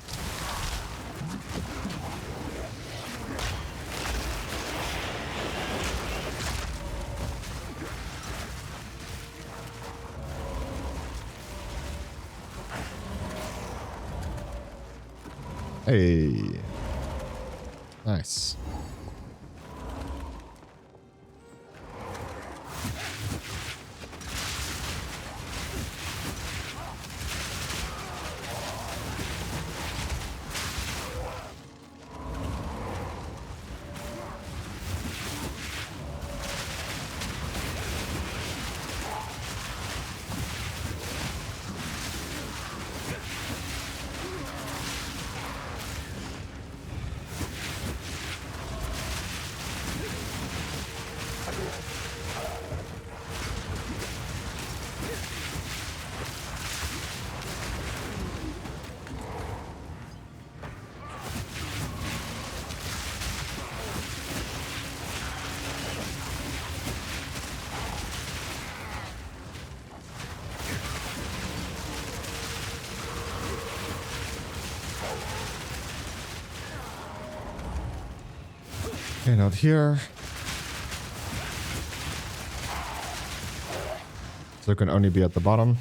S1: Hey. Nice. Okay, not here. So it can only be at the bottom.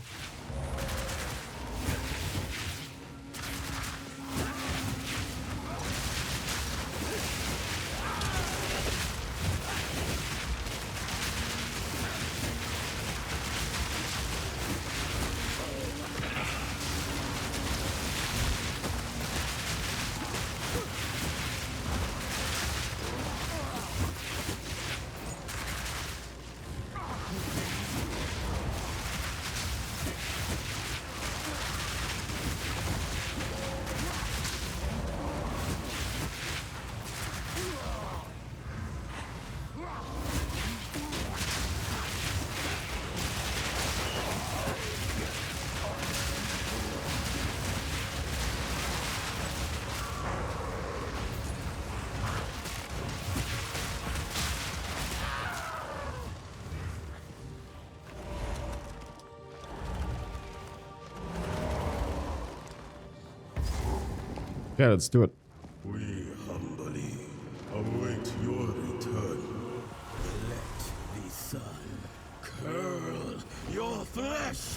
S1: Yeah, let's do it.
S4: We humbly await your return. Let the sun curl your flesh.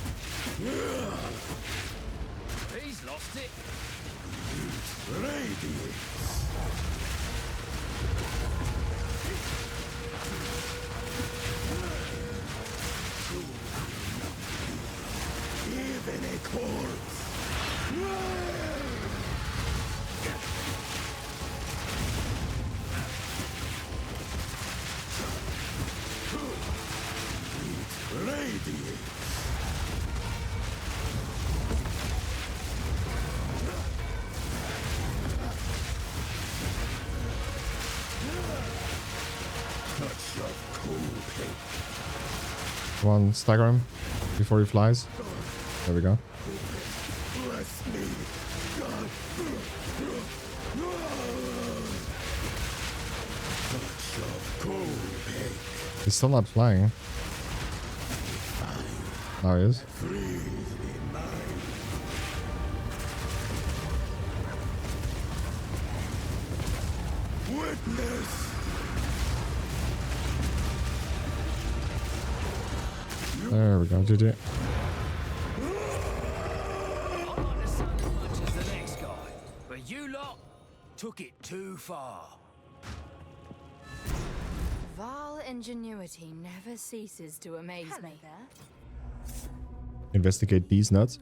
S5: He's lost it.
S4: Radiance. Even a corpse. Radiance. Touch of cold paint.
S1: One stagger him before he flies. There we go.
S4: Bless me, God. Touch of cold paint.
S1: He's still not flying. Now he is.
S4: Witness.
S1: There we go, GG.
S5: I like the sun as much as the next guy, but you lot took it too far.
S8: Vile ingenuity never ceases to amaze me.
S1: Investigate these nuts.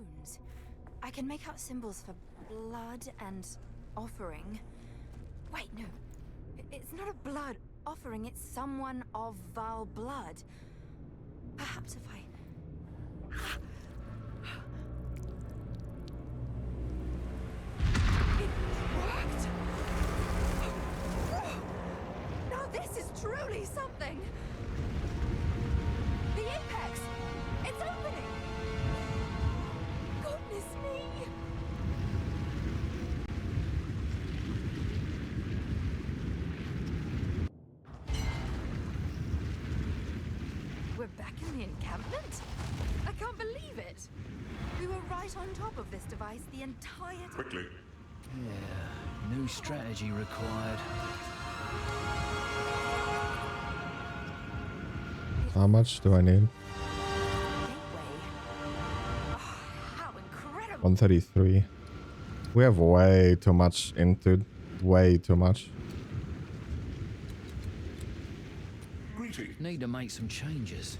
S8: I I can make out symbols for blood and offering. Wait, no. It's not a blood offering, it's someone of Val blood. Perhaps if I... It worked! Now this is truly something! The apex! It's opening! Goodness me! We're back in the encampment? I can't believe it! We were right on top of this device the entire time.
S4: Quickly.
S5: Yeah, new strategy required.
S1: How much do I need?
S8: Gateway. Oh, how incredible!
S1: 133. We have way too much into... Way too much.
S4: Greetings.
S5: Need to make some changes.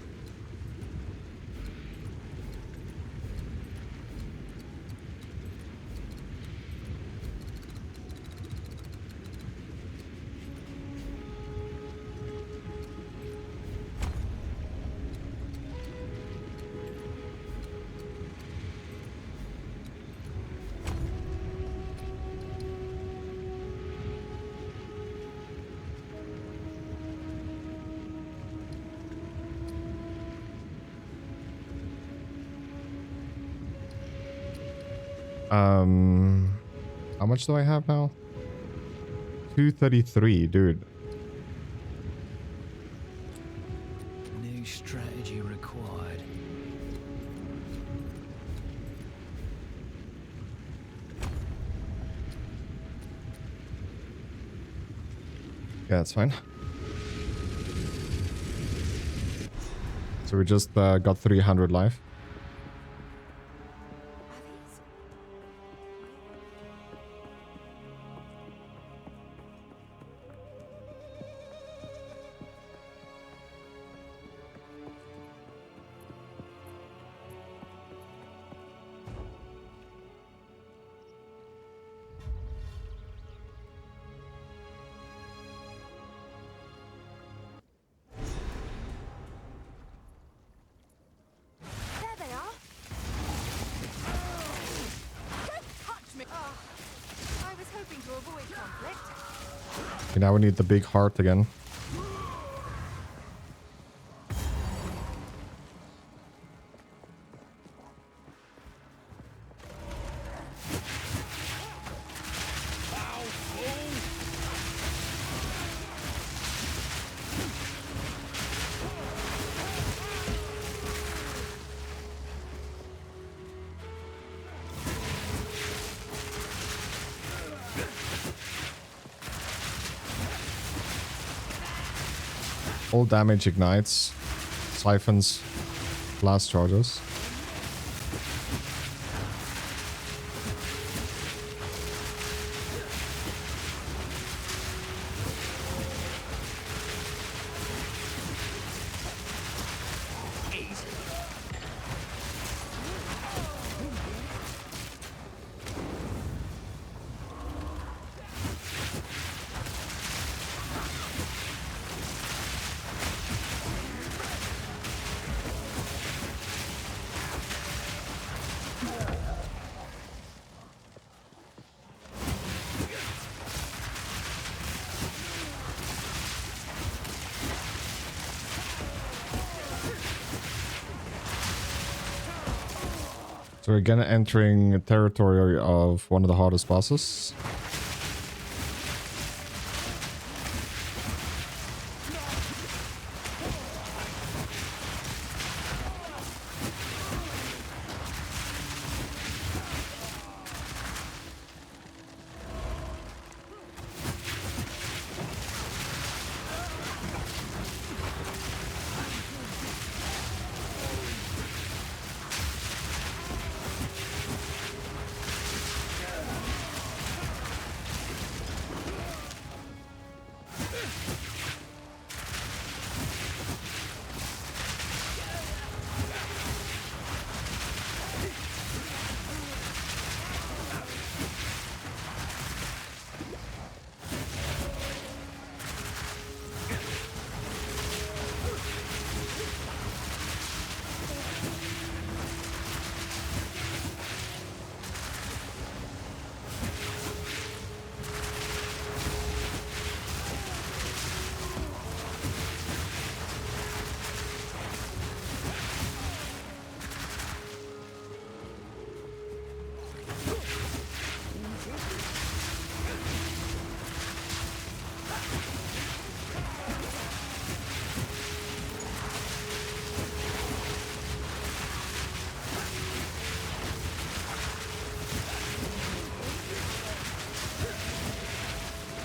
S1: How much do I have now? 233, dude.
S5: New strategy required.
S1: Yeah, that's fine. So we just got 300 life.
S8: Are these... There they are! Don't touch me! Oh, I was hoping to avoid conflict.
S1: Okay, now we need the big heart again. All damage ignites, siphons, blast charges. So we're again entering territory of one of the hardest bosses.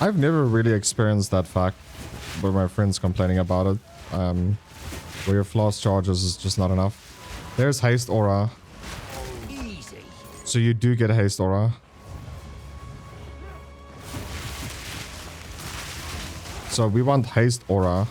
S1: I've never really experienced that fact, but my friends complaining about it. Where your floss charges is just not enough. There's haste aura.
S5: Easy.
S1: So you do get haste aura. So we want haste aura.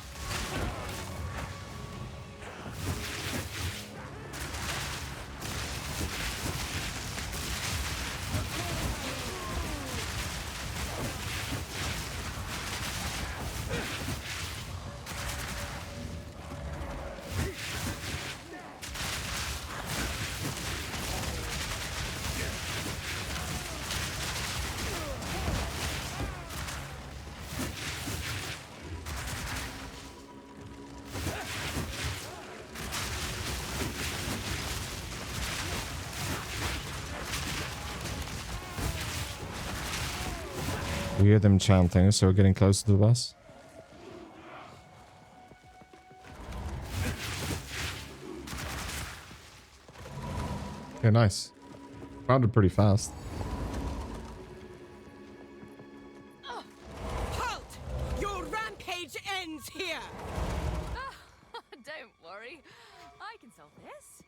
S1: We hear them chanting, so we're getting closer to the bus. Okay, nice. Found it pretty fast.
S2: Halt! Your rampage ends here!
S8: Don't worry. I can solve this.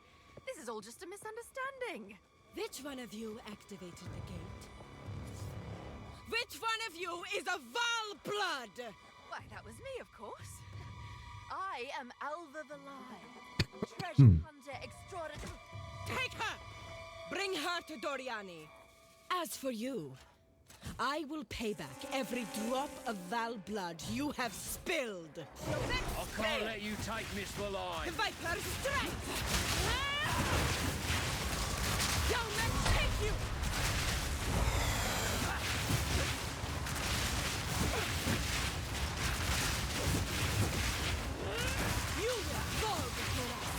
S8: This is all just a misunderstanding.
S2: Which one of you activated the gate? Which one of you is a Val blood?
S8: Why, that was me, of course. I am Alva the Lion, treasure hunter extraordinary.
S2: Take her! Bring her to Doriani. As for you, I will pay back every drop of Val blood you have spilled.
S5: I can't let you take Miss Valai.
S2: The Viper strikes! Don't let's take you! You will fall before us.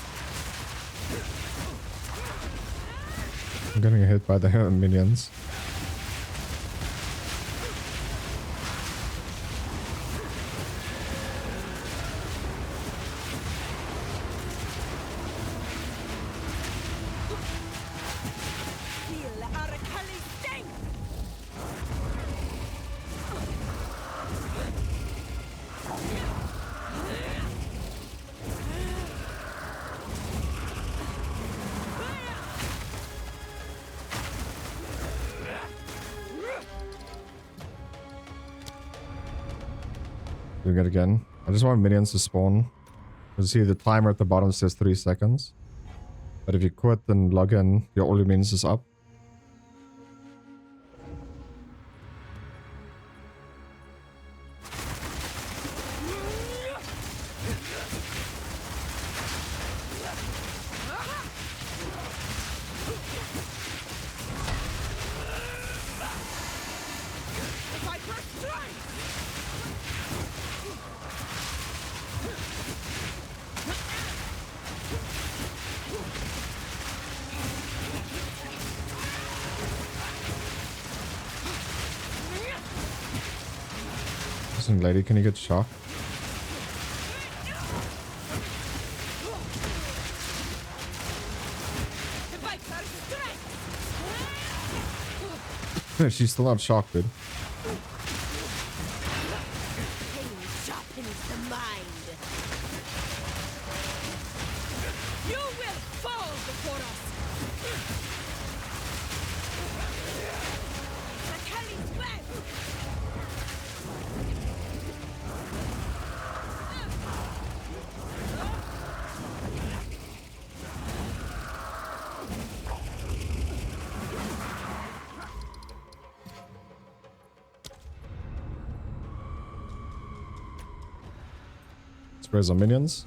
S1: I'm getting hit by the minions.
S2: Feel Arakali sting!
S1: Doing it again. I just want minions to spawn. You see the timer at the bottom says 3 seconds. But if you quit and log in, your only minions is up.
S2: Viper strike!
S1: Listen, lady, can you get shocked?
S2: The Viper strike!
S1: She's still not shocked, dude.
S2: Pain sharpens the mind. You will fall before us. The Kelly's web.
S1: Spray some minions.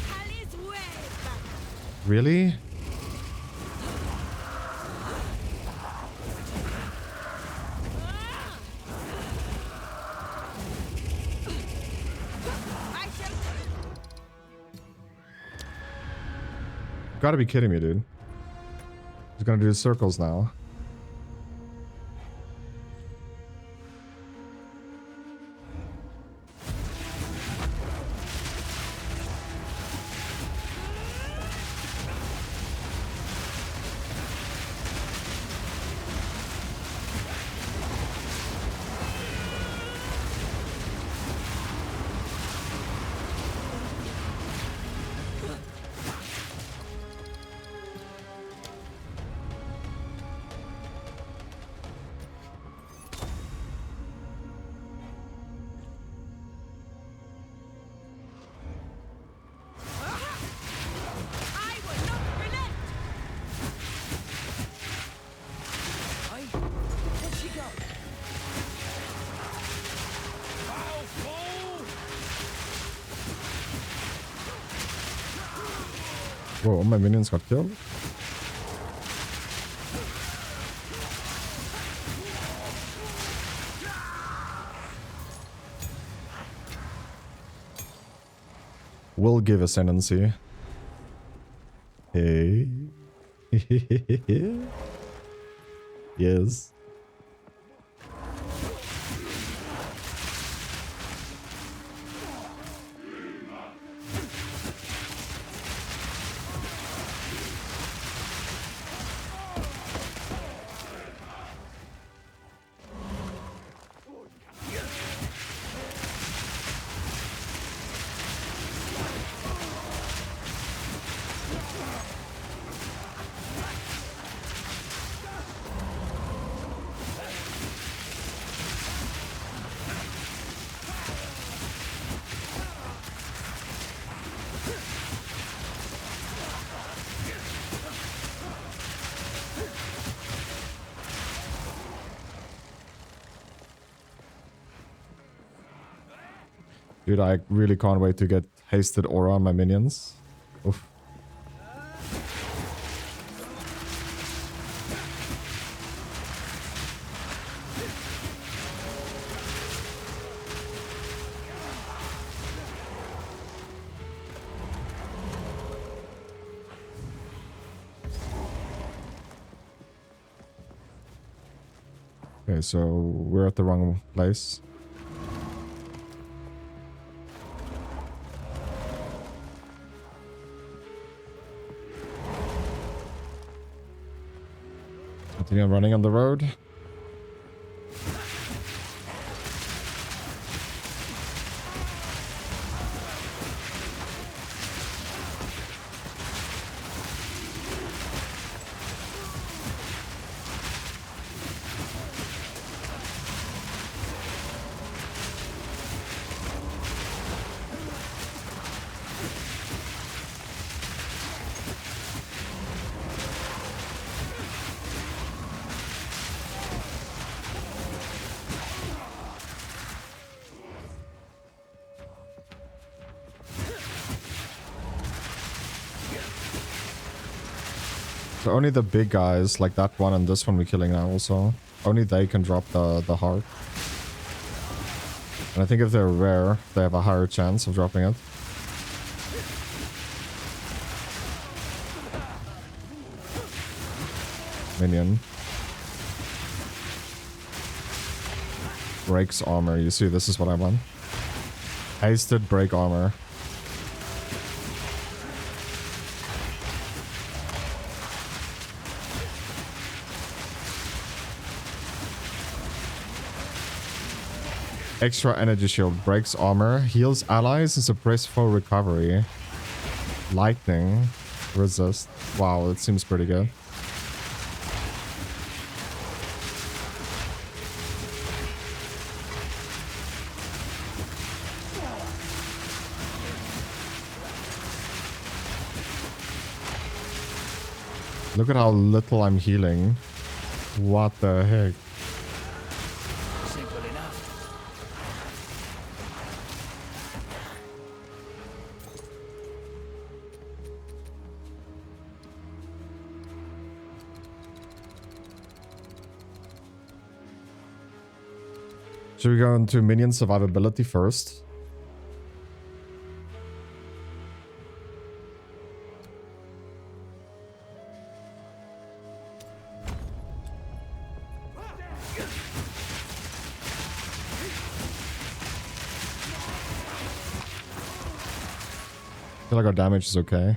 S2: Kelly's web.
S1: Really?
S2: I shall.
S1: Gotta be kidding me, dude. He's gonna do the circles now. Whoa, all my minions got killed? Will give ascendancy. Hey. Yes. Dude, I really can't wait to get hasted aura on my minions. Oof. Okay, so we're at the wrong place. Continue running on the road. So only the big guys, like that one and this one we're killing now also, only they can drop the heart. And I think if they're rare, they have a higher chance of dropping it. Minion. Breaks armor. You see, this is what I want. Hasted break armor. Extra energy shield. Breaks armor. Heals allies and suppress foe recovery. Lightning. Resist. Wow, that seems pretty good. Look at how little I'm healing. What the heck?
S5: Simple enough.
S1: Should we go into minion survivability first? I feel like our damage is okay.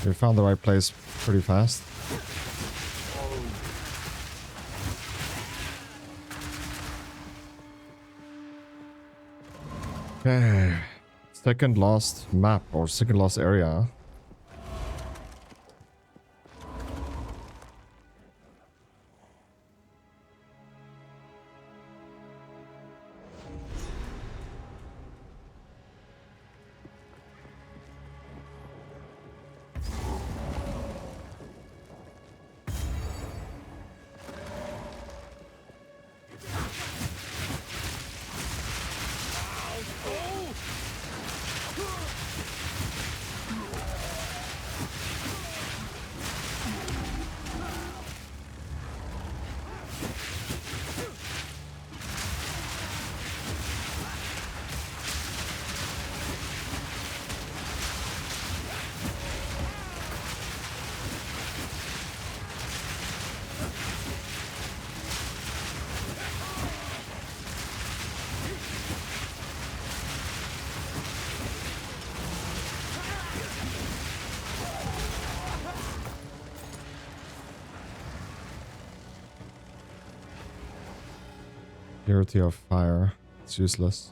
S1: We found the right place pretty fast. Okay. Second lost map or second lost area. Purity of fire. It's useless.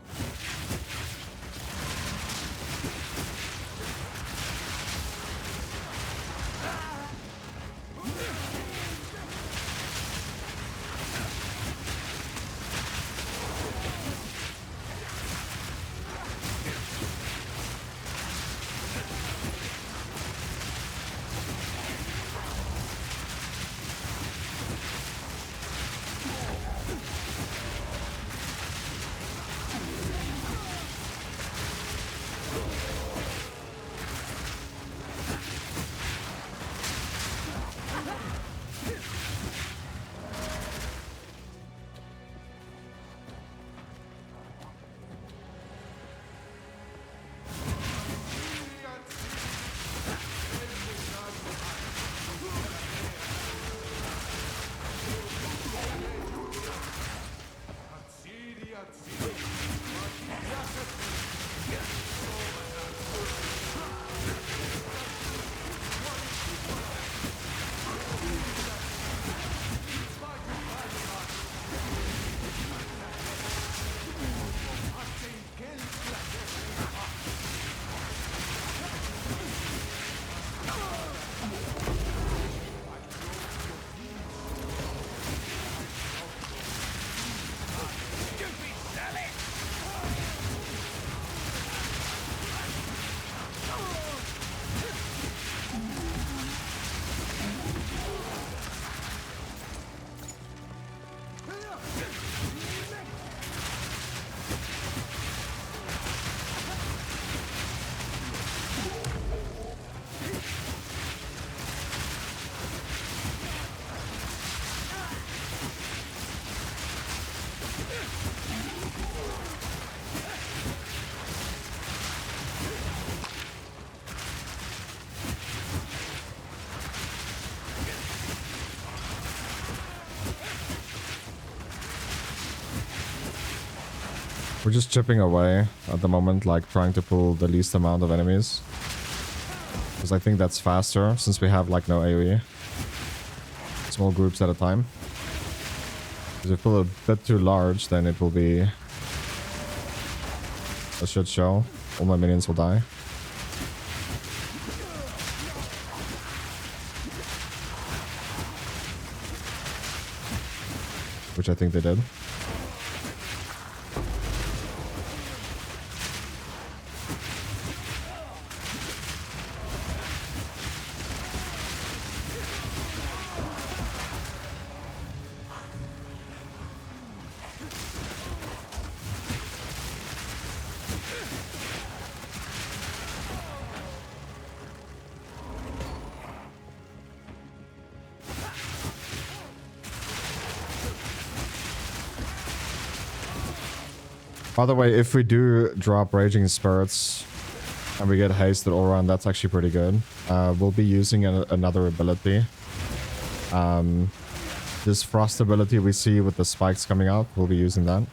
S1: We're just chipping away at the moment, like trying to pull the least amount of enemies. Because I think that's faster, since we have like no AoE. Small groups at a time. Because if we pull a bit too large, then it will be a shit show. All my minions will die. Which I think they did. By the way, if we do drop Raging Spirits and we get hasted all around, that's actually pretty good. We'll be using another ability. This Frost ability we see with the spikes coming out, we'll be using that.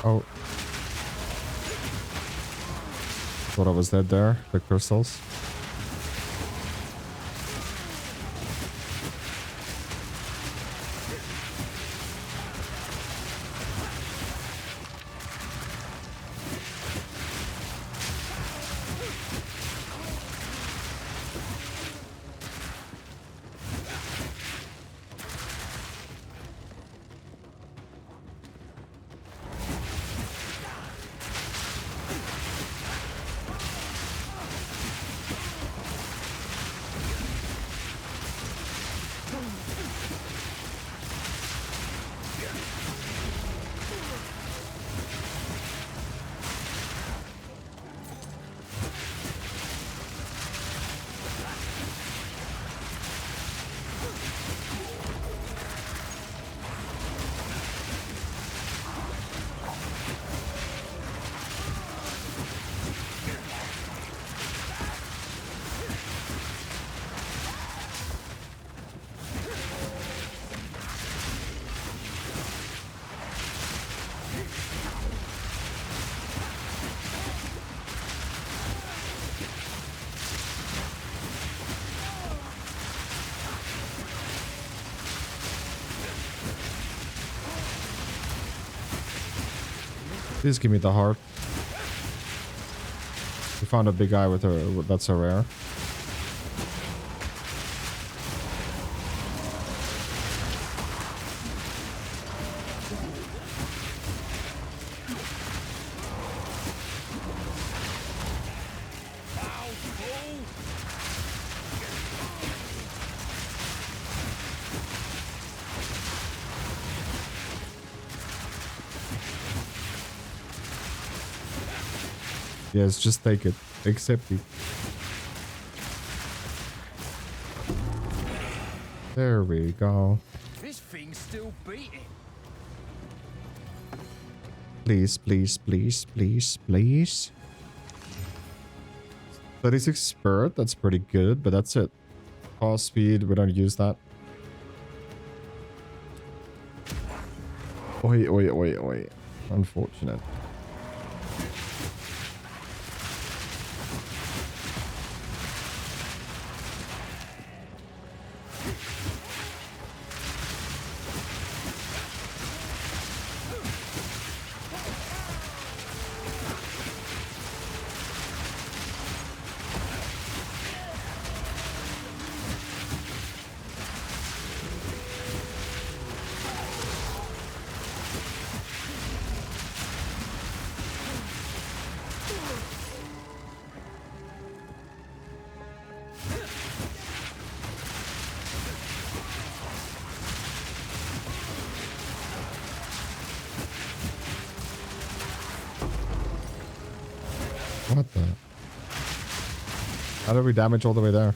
S1: Oh. Thought I was dead there. The crystals. Please give me the heart. We found a big guy with a that's a rare. Yes, just take it. Accept it. There we go.
S5: This thing's still beating.
S1: Please, please, please, please, please. 36 spirit, that's pretty good, but that's it. Pause speed, we don't use that. Oi, oi, oi, oi. Unfortunate. What the? How did we damage all the way there?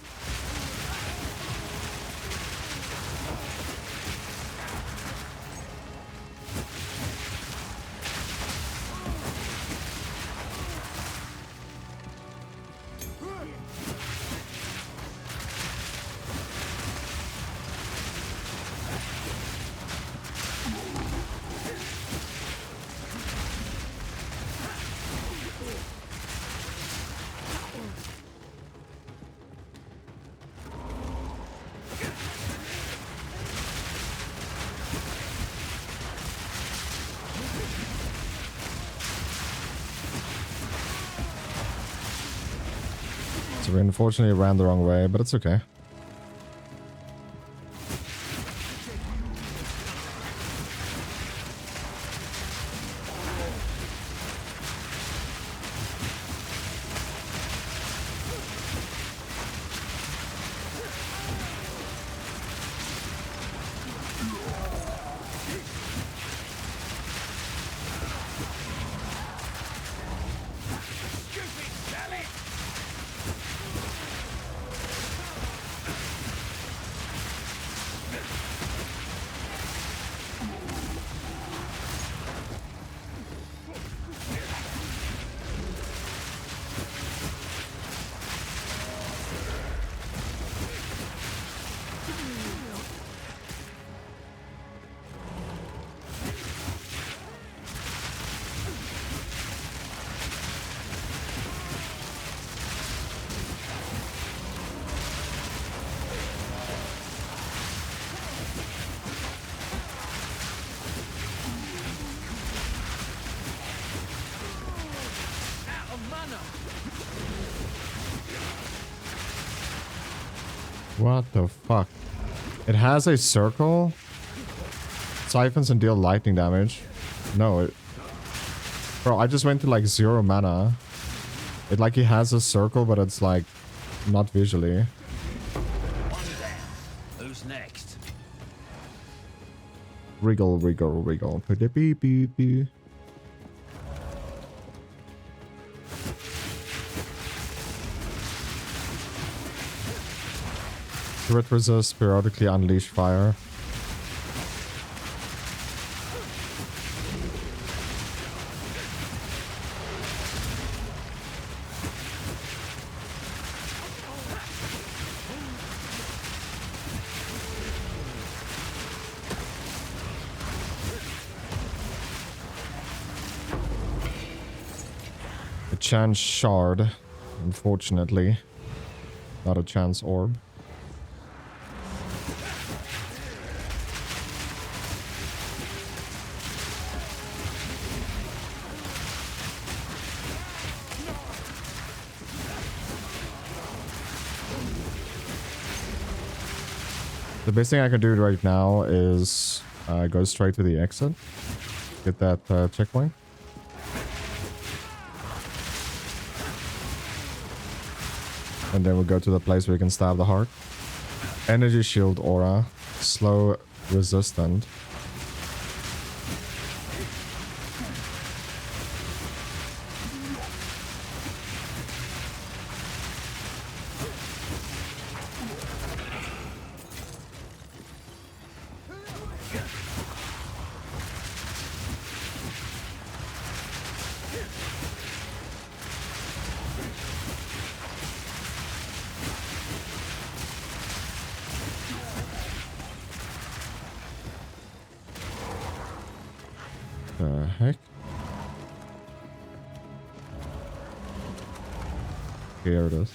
S1: So we unfortunately ran the wrong way, but it's okay. What the fuck? It has a circle? Siphons and deal lightning damage. No, it... Bro, I just went to like 0 mana. It like it has a circle, but it's like not visually.
S5: One down. Who's next?
S1: Wriggle, wriggle, wriggle. Beep, beep, beep. Crit resist, periodically unleash fire. A chance shard, unfortunately. Not a chance orb. The best thing I can do right now is go straight to the exit. Get that checkpoint. And then we'll go to the place where you can stab the heart. Energy shield aura. Slow resistant. The heck? Here it is.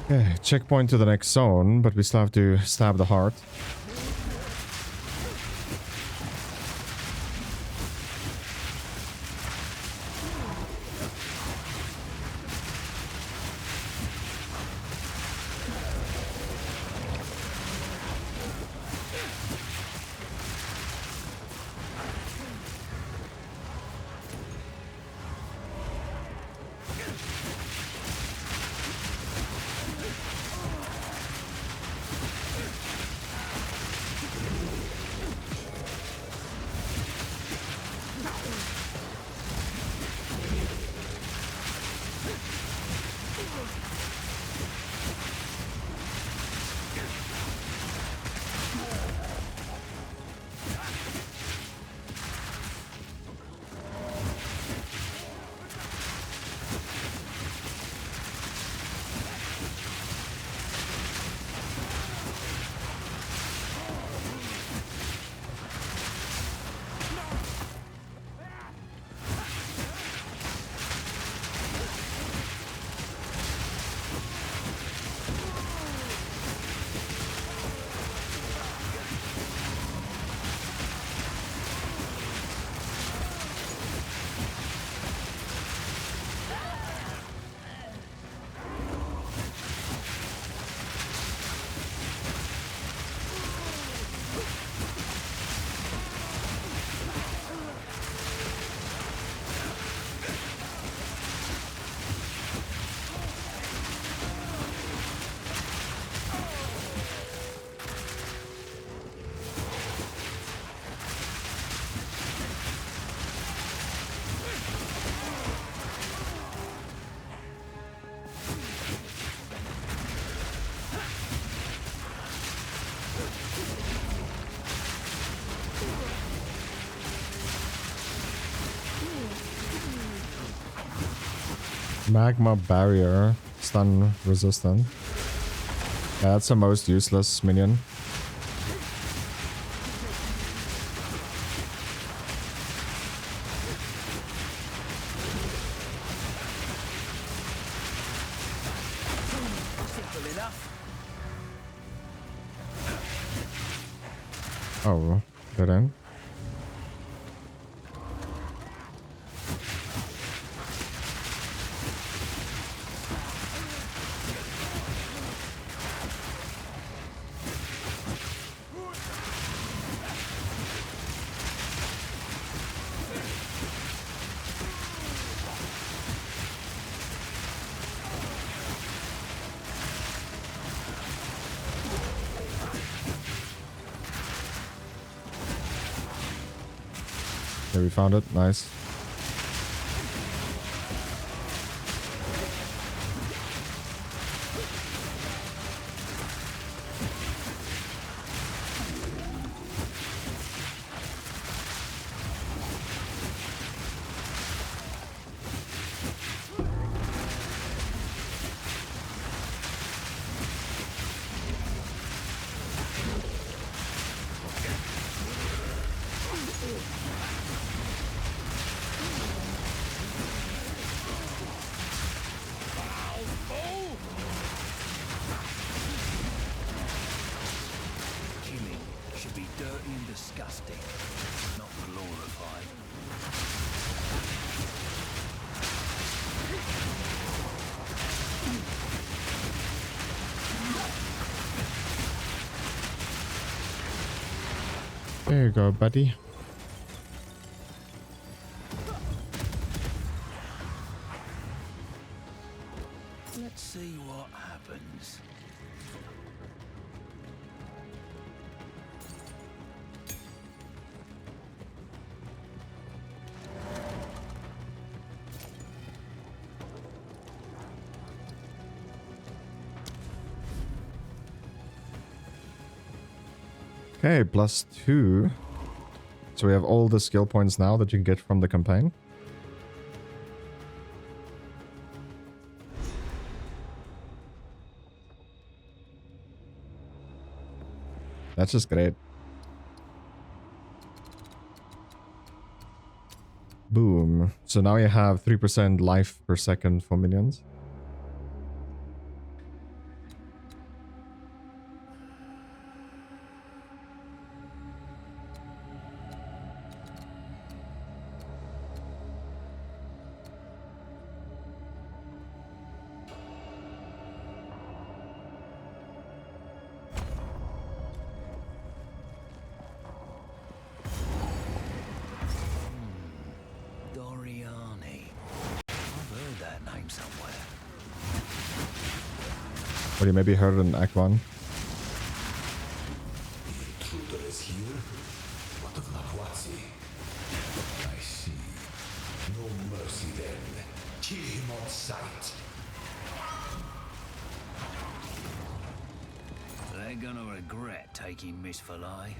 S1: Okay, checkpoint to the next zone, but we still have to stab the heart. Magma barrier. Stun resistant. Yeah, that's the most useless minion.
S5: Simple enough.
S1: Oh, dead end. Okay, we found it. Nice.
S5: Killing should be dirty and disgusting, not glorified.
S1: There you go, buddy.
S5: Let's see what happens.
S1: Okay, +2. So we have all the skill points now that you can get from the campaign. That's just great. Boom. So now you have 3% life per second for minions. Or you maybe heard it in Act 1.
S4: Intruder is here. What of Lakwatsi? I see. No mercy then. Kill him on sight.
S5: They're gonna regret taking Miss Fillet.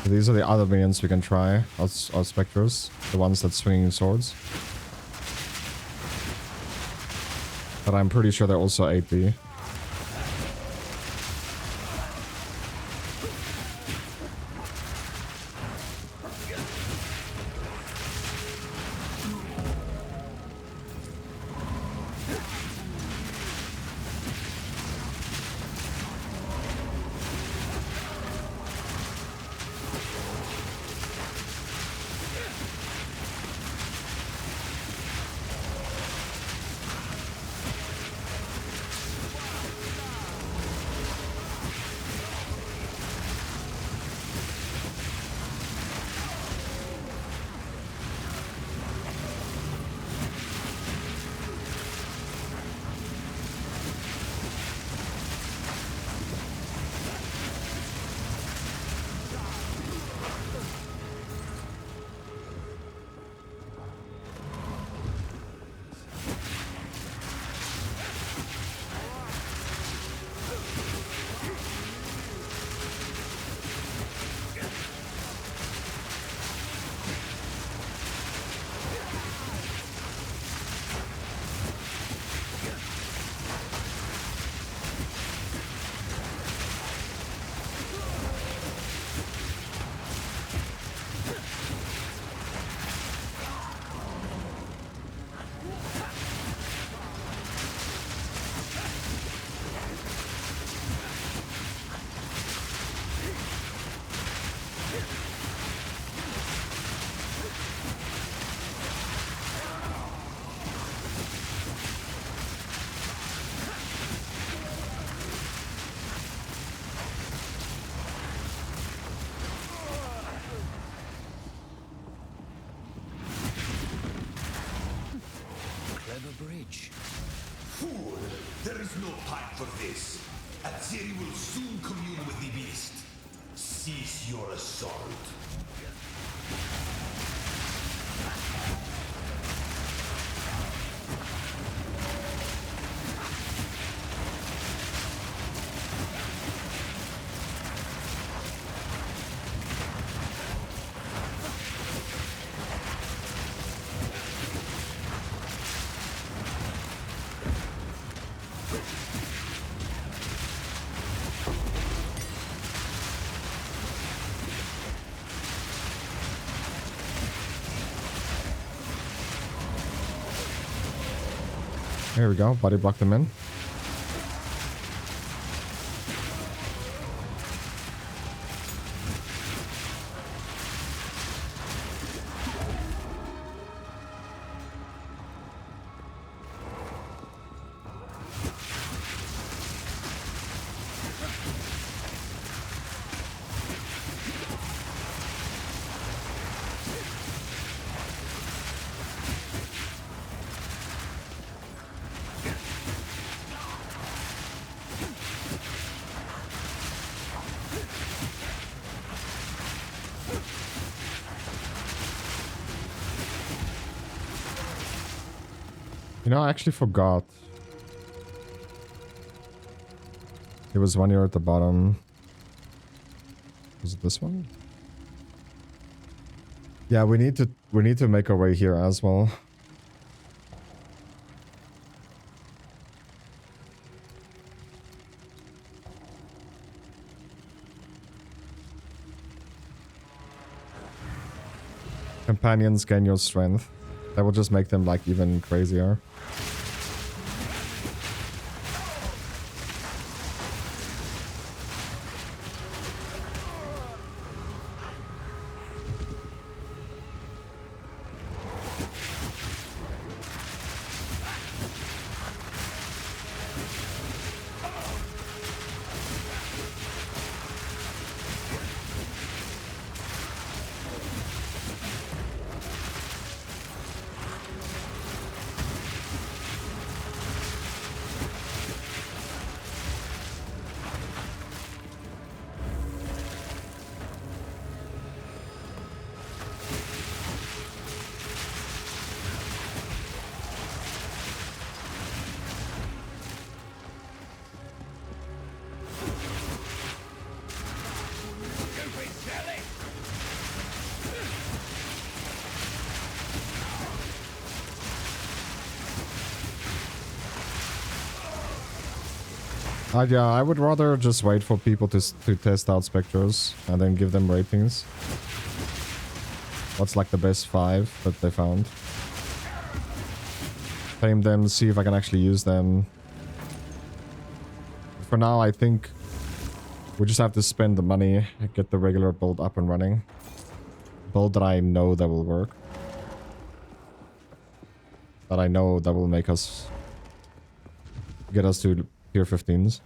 S1: These are the other minions we can try, our specters, the ones that swinging swords. But I'm pretty sure they're also 8B.
S4: There's no time for this. Atziri will soon commune with the beast. Cease your assault.
S1: There we go. Body block them in. You know, I actually forgot. There was one here at the bottom. Was it this one? Yeah, we need to make our way here as well. Companions gain your strength. That will just make them like even crazier. Yeah, I would rather just wait for people to test out Spectres and then give them ratings. What's like the best 5 that they found? Tame them, see if I can actually use them. For now, I think we just have to spend the money and get the regular build up and running. Build that I know that will work. That I know that will make us... get us to tier 15s.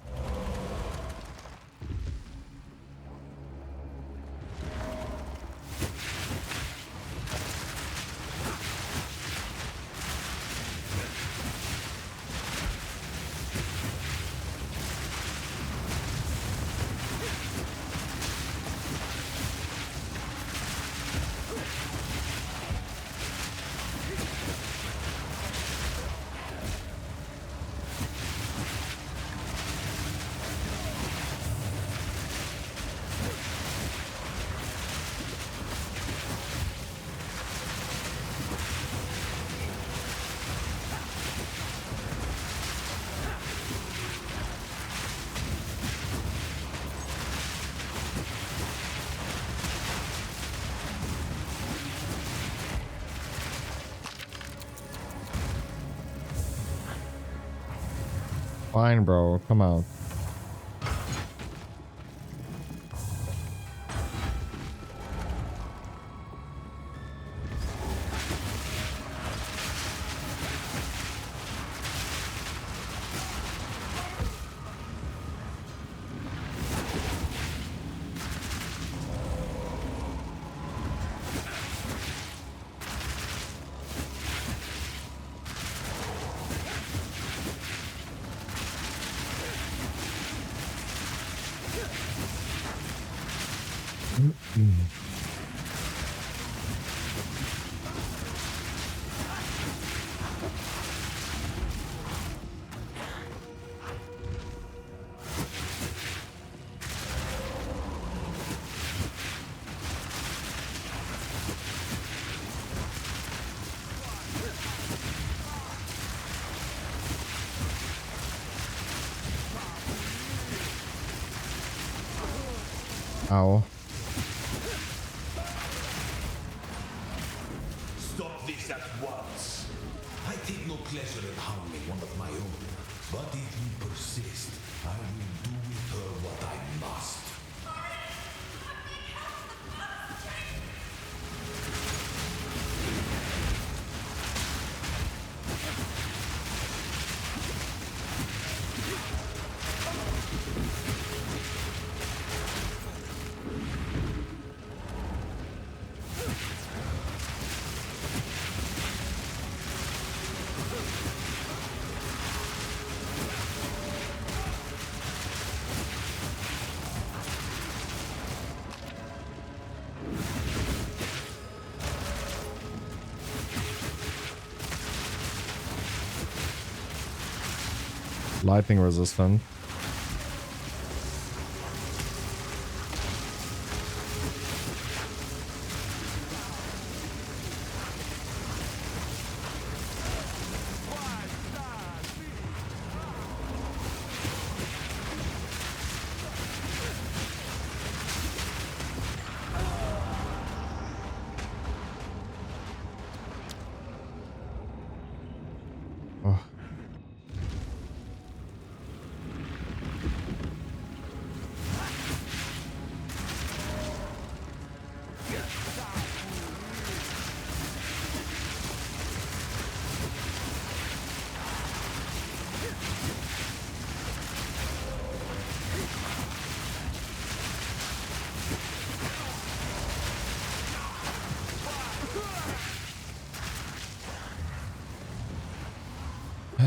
S1: Fine, bro. Come out. Ow.
S4: Stop this at once. I take no pleasure in harming one of my own. But if you persist, I will do with her what I must.
S1: Lightning resistant. Oh.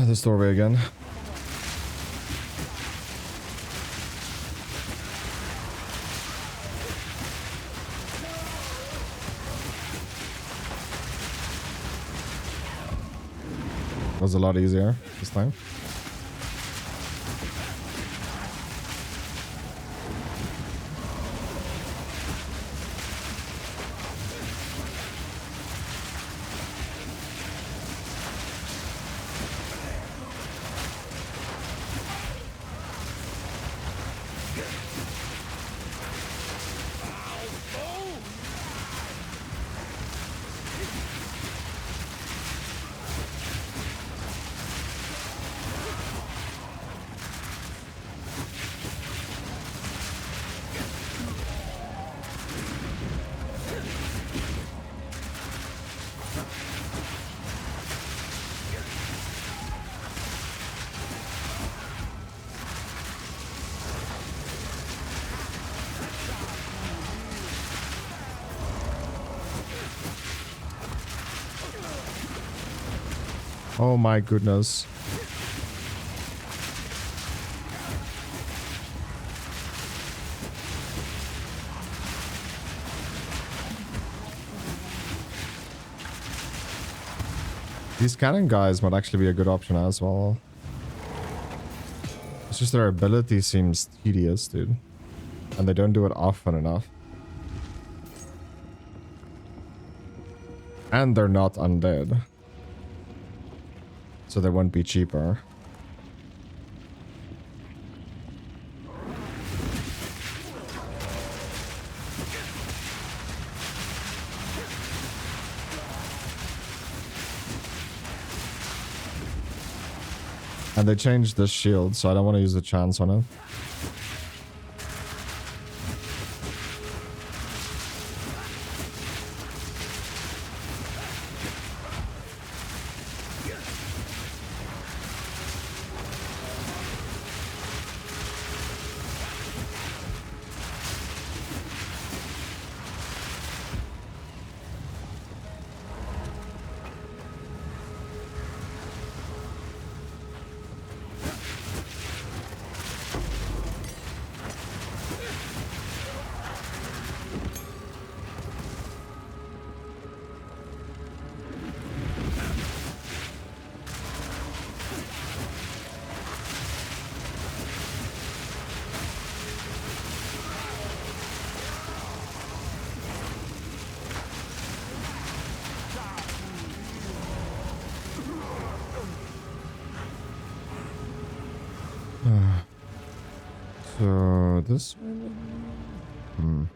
S1: This doorway again. Was a lot easier this time. Oh my goodness. These cannon guys might actually be a good option as well. It's just their ability seems tedious, dude. And they don't do it often enough. And they're not undead. So they won't be cheaper. And they changed this shield, so I don't want to use the chance on it. So this one.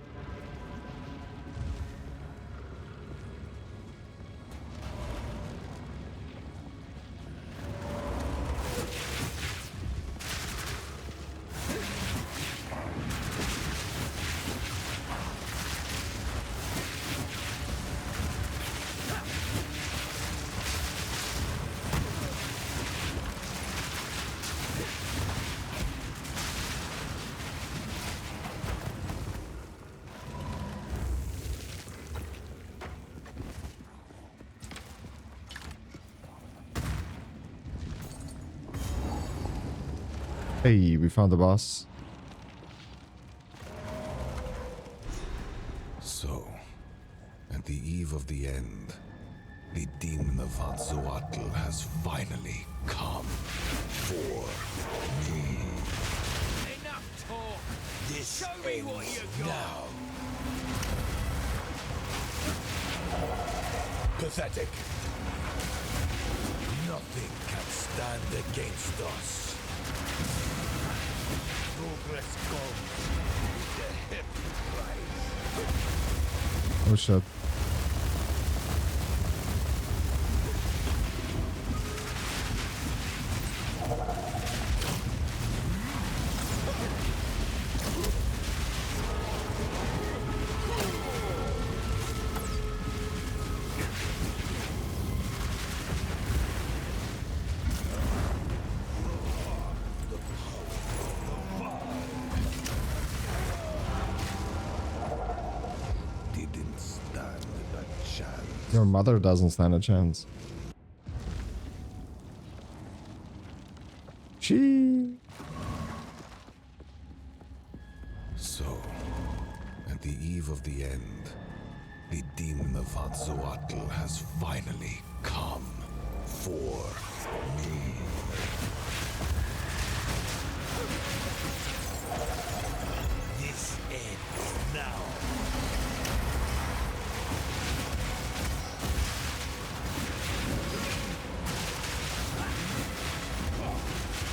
S1: Hey, we found the boss.
S4: So, at the eve of the end, the demon of Hatzoatl has finally come for me.
S5: Enough talk.
S4: This
S5: Show me what
S4: ends
S5: you got.
S4: now. Pathetic. Nothing can stand against us. Progress comes with the heavy price.
S1: Oh shit.
S4: Didn't stand a chance.
S1: Your mother doesn't stand a chance. She.
S4: So, at the eve of the end, the demon of Hatzoatl has finally come for me. This ends now.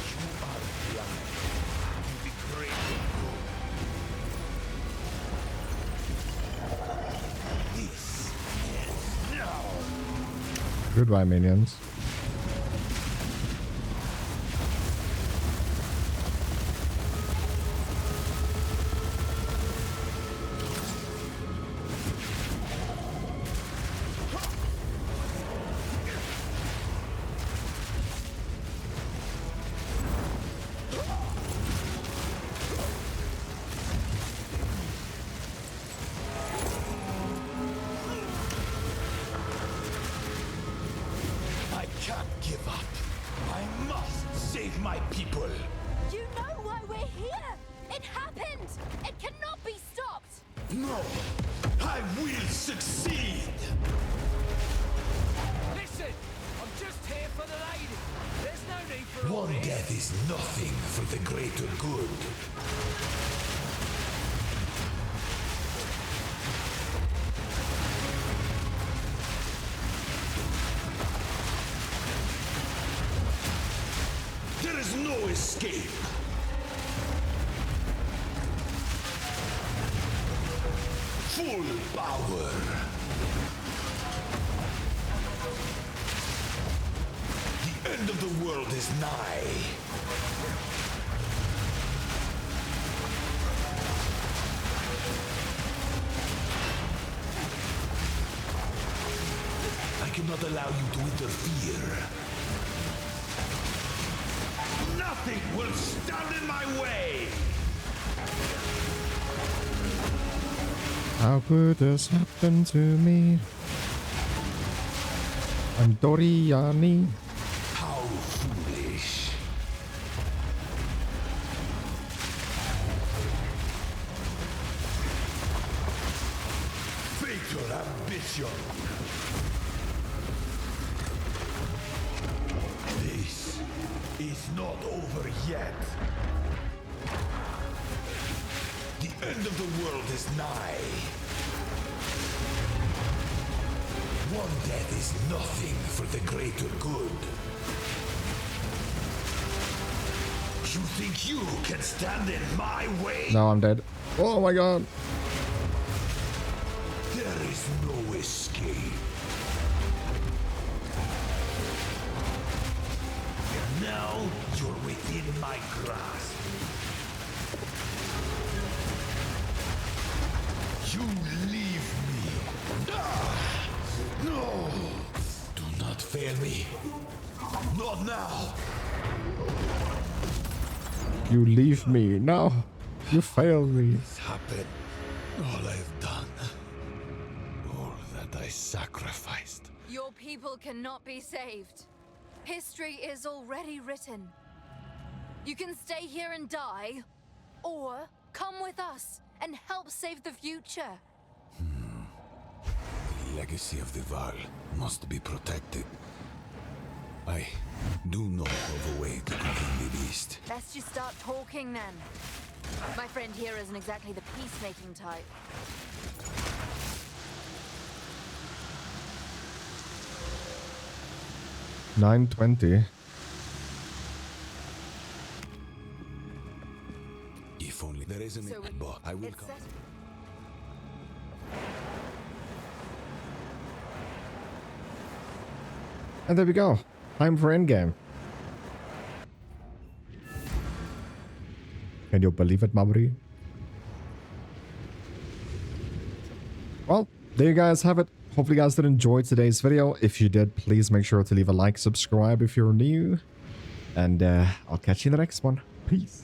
S4: You are blind to the greater good. This ends now.
S1: Goodbye, minions.
S4: I can't give up. I must save my people.
S8: You know why we're here! It happened! It cannot be stopped!
S4: No, I will succeed.
S5: Listen, I'm just here for the lady. There's no need for all
S4: One
S5: this.
S4: death is nothing for the greater good. There is no escape. Full power. The end of the world is nigh. I cannot allow you to interfere. Nothing will stand in my way!
S1: How could this happen to me? I'm Doriani.
S4: How foolish. Fatal ambition. This is not over yet. The end of the world is nigh. One death is nothing for the greater good. You think you can stand in my way?
S1: Now I'm dead. Oh my god.
S4: There is no escape. Now you're within my grasp. You leave me. Ah! No! Do not fail me. Not now.
S1: You leave me. No. You failed me.
S4: It's happened. All I've done. All that I sacrificed.
S8: Your people cannot be saved. History is already written. You can stay here and die, or come with us and help save the future.
S4: The legacy of the Val must be protected. I do know of a way to contain the beast.
S8: Let's just start talking then. My friend here isn't exactly the peacemaking type.
S1: $9.20.
S4: If only there isn't
S8: So
S4: a but I will
S8: it's
S4: come.
S8: set-
S1: And there we go. Time for endgame. Can you believe it, Mabri? Well, there you guys have it. Hopefully you guys did enjoy today's video. If you did, please make sure to leave a like, subscribe if you're new. And I'll catch you in the next one. Peace.